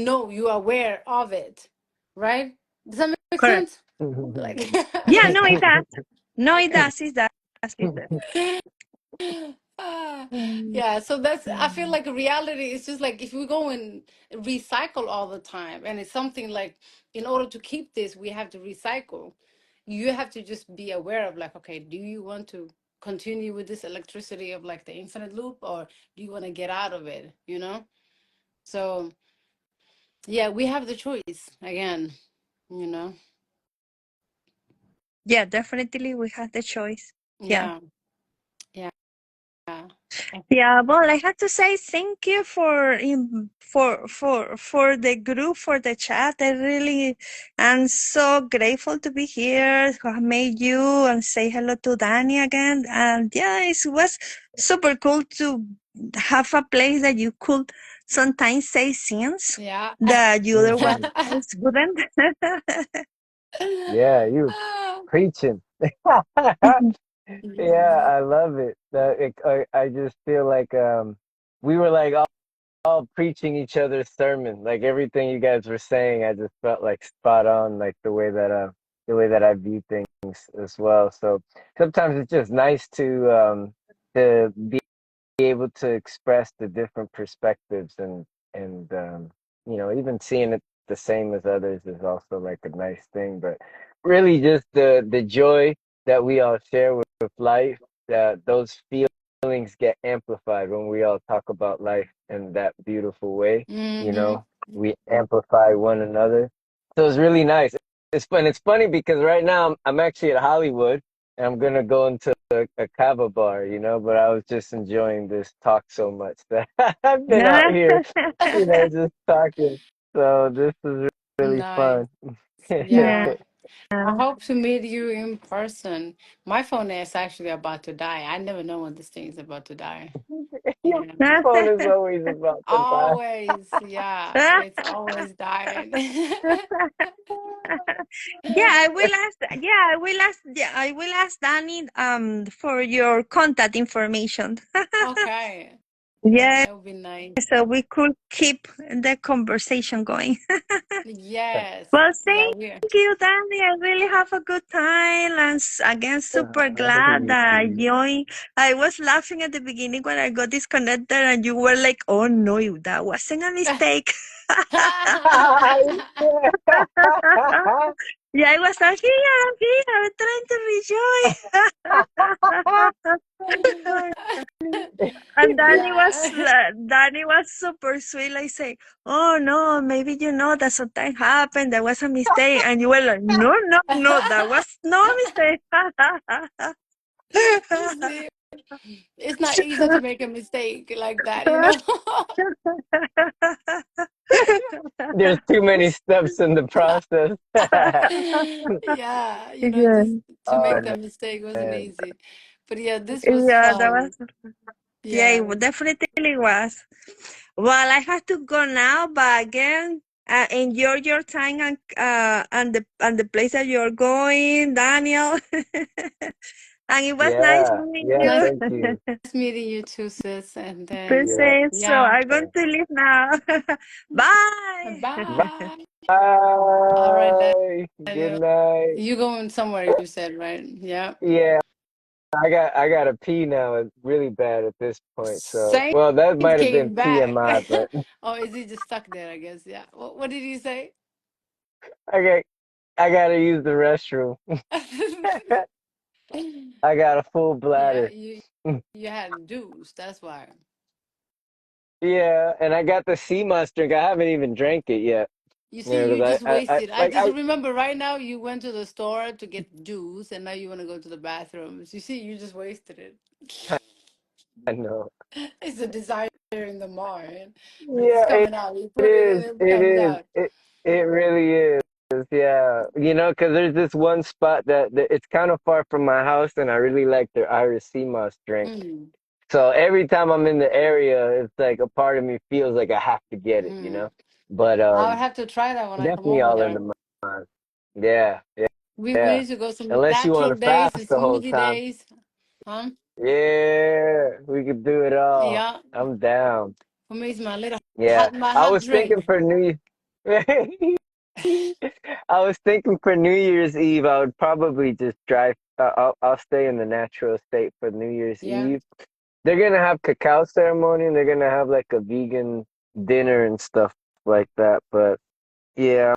are aware of it, right? Does that make correct. sense? Like, Yeah, no, it does. No, it does. It does. It does. Ah, yeah, so I feel like reality is just like if we go and recycle all the time, and it's something like in order to keep this, we have to recycle. You have to just be aware of like, okay, do you want to continue with this electricity of like the infinite loop, or do you want to get out of it, you know? So yeah, we have the choice again, you know? Yeah, definitely we have the choice. Yeah. Yeah, yeah. Yeah, well, I have to say thank you for the group, for the chat. I really am so grateful to be here, to have met you and say hello to Danny again. And yeah, it was super cool to have a place that you could sometimes say things Yeah. that you Hmm. otherwise wouldn't. Yeah, you were preaching. Yeah, I love it. I just feel like we were like all preaching each other's sermon. Like everything you guys were saying, I just felt like spot on, like the way that I view things as well. So sometimes it's just nice to be able to express the different perspectives and even seeing it the same as others is also like a nice thing. But really just the joy that we all share with life, that those feelings get amplified when we all talk about life in that beautiful way. you Mm-hmm. know we amplify one another, so it's really nice. It's fun. It's funny because right now I'm actually at Hollywood, and I'm gonna go into a kava bar, but I was just enjoying this talk so much that I've been out here, just talking. So this is really Nice. fun. Yeah. I hope to meet you in person. My phone is actually about to die. I never know when this thing is about to die. Your Yeah. phone is always about to die. Always. Yeah. It's always dying. Yeah, I will ask. Yeah, I will ask. Yeah, I will ask Danny for your contact information. Okay. Yeah, Yeah, that would be nice. so we could keep the conversation going. Yes. Well, Yeah, thank we're you, Danny. I really have a good time, and again, super glad You that I too. joined. I was laughing at the beginning when I got disconnected, and you were like, "Oh no, that wasn't a mistake." Yeah, I was like, I'm here, I'm trying to rejoice. And Yeah. Danny was super sweet, like say, "Oh no, maybe that something happened, that was a mistake." And you were like, "No, no, no, that was no mistake." You see, it's not easy to make a mistake like that, you know? There's too many steps in the process. Yeah, Yeah, just to make Oh that mistake wasn't man. easy. But yeah, this was yeah, that fun. was, yeah, Yeah. definitely was. Well, I have to go now, but again, enjoy your time and the place that you're going, Daniel. And it was nice Yeah, meeting yeah, Nice thank you. meeting you too, sis. And the then, Yeah. same. So yeah, I'm going to leave now. Bye. bye. All right, Bye. Good Daniel. night. You going somewhere, you said, right? Yeah. Yeah, I gotta pee now. It's really bad at this point. So, Saint well, that might have been came back. TMI, but Oh, is he just stuck there, I guess? Yeah. What did he say? I got I gotta use the restroom. I got a full Yeah, bladder. you had dues, that's why. Yeah, and I got the sea moss drink. I haven't even drank it yet. You see, You know, you because just I wasted. I like just remember right now you went to the store to get juice and now you want to go to the bathrooms. You see, you just wasted it. I know. It's a desire in the mind. It's Yeah, coming out. You it put it in, is. it It comes is. out. It really is. Yeah, you know, because there's this one spot that it's kind of far from my house, and I really like their Irish sea moss drink. Mm, So every time I'm in the area, it's like a part of me feels like I have to get it, you mm. know? But I would have to try that when I come definitely over all in there. the mind. Yeah, yeah, We yeah. need to go some Unless you want natural to days and fast the whole smoothie time. days. Huh? Yeah, we could do it all. Yeah. I'm down. For me, it's my little Yeah. my I hot was thinking drink. for New I was thinking for New Year's Eve, I would probably just drive. I'll stay in the natural state for New Year's Yeah. Eve. They're gonna have cacao ceremony and they're gonna have like a vegan dinner and stuff like that. But yeah,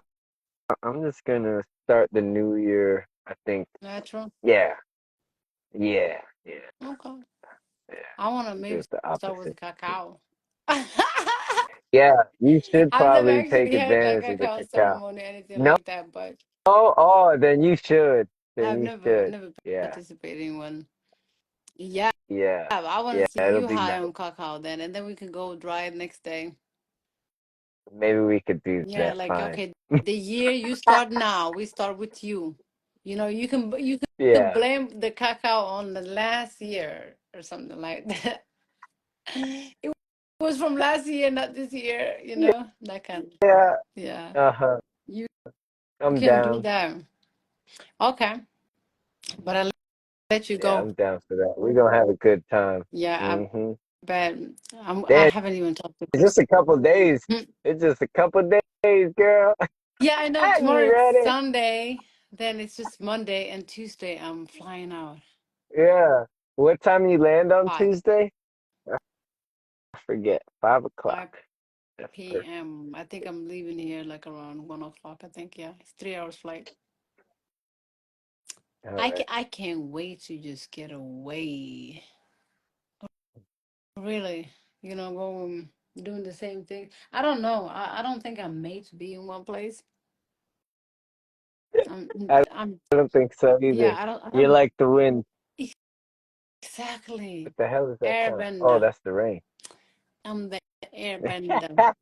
I'm just gonna start the new year. I think. Natural. Yeah, yeah, yeah, Okay. yeah. I want to Do maybe it the start with opposite. cacao. Yeah, you should I've never probably take actually had like advantage of a the cacao cacao. ceremony or anything No, like that, but oh, then you should. Then I've you never should. never Yeah, participated in one. Yeah, yeah, I want yeah. to see It'll you be high nice. on cacao then, and then we can go dry it next day. Maybe we could do Yeah, that. like Fine. okay, the year you start now, we start with you. You know, you can Yeah, blame the cacao on the last year or something like that. It was from last year, not this year. You know, that kind. yeah. Yeah, Uh-huh. you I'm can do down. that. Okay, but I'll let you Yeah, go. I'm down for that. We're gonna have a good time. Yeah, Hmm. but I Damn, haven't even talked to it's just a couple days. Hmm. It's just a couple days, girl. Yeah, I know tomorrow You it's ready? Sunday. Then it's just Monday and Tuesday. I'm flying out Yeah. What time you land on 5 Tuesday? I forget. 5 o'clock. 5 That's perfect. p.m. I think I'm leaving here like around 1 o'clock. I think yeah, it's 3 hours flight. All right. I can't wait to just get away. Really, going doing the same thing. I don't know. I don't think I'm made to be in one place. I I'm don't think so yeah. either. I You're don't like the wind. exactly What the hell is that sound? Oh, airbender. that's the rain. I'm the airbender.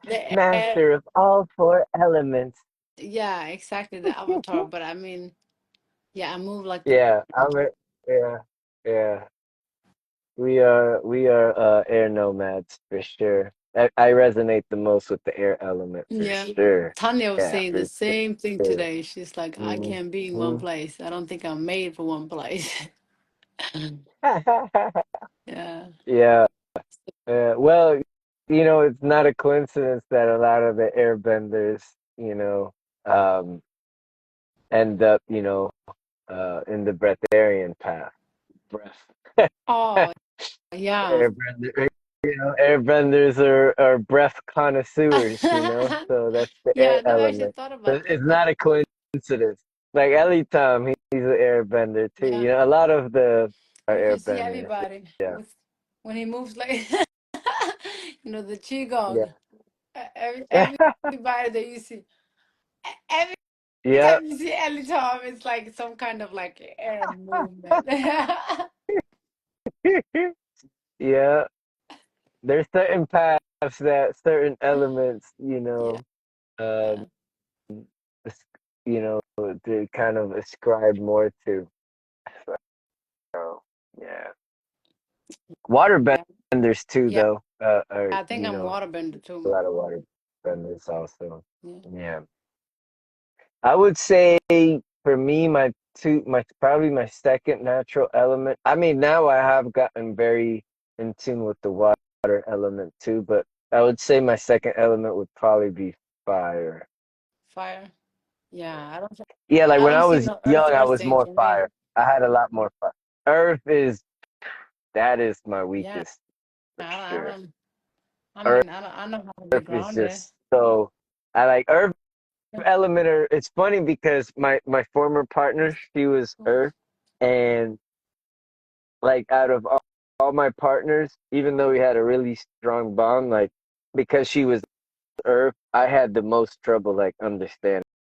The air, Master of all four elements. yeah, exactly the avatar. But I mean, yeah, I move like the Yeah, yeah, yeah. We are air nomads for sure. I resonate the most with the air element for yeah. sure. Tanya was Yeah, saying the for same thing sure. today. She's like, I can't be in one Hmm. place. I don't think I'm made for one place. Yeah. Yeah. Well, it's not a coincidence that a lot of the airbenders, you know, um, end up, in the breatharian path. Breath. Oh, yeah. Airbenders are breath connoisseurs, so that's the Yeah, air I never actually element. thought So about it's that, but not a coincidence. Like Ellie Tom, he's an airbender too. yeah, A lot of the are you can see airbenders. everybody Yeah, with when he moves like the yeah, qigong. Everybody that you see, every yeah, time you see Ellie Tom, it's like some kind of like air movement. yeah. There's certain paths that certain elements, Yeah, um, as- they kind of ascribe more to. So, yeah. Water yeah, benders too, yeah. though, are I think I'm waterbender a too. lot of water benders also. Yeah. Yeah, I would say for me, my probably my second natural element. I mean, now I have gotten very in tune with the water element too, but I would say my second element would probably be fire. Fire. Yeah, Yeah, like I when don't I see was no young, I earth was thing more in me. fire. I had a lot more fire. Earth is that is my Yeah, weakest for I sure. don't. I Earth, mean, I know how to be Earth is grounded. just so. I like Earth element. It's funny because my former partner, she was Earth, and like out of all my partners, even though we had a really strong bond, like because she was Earth, I had the most trouble like understanding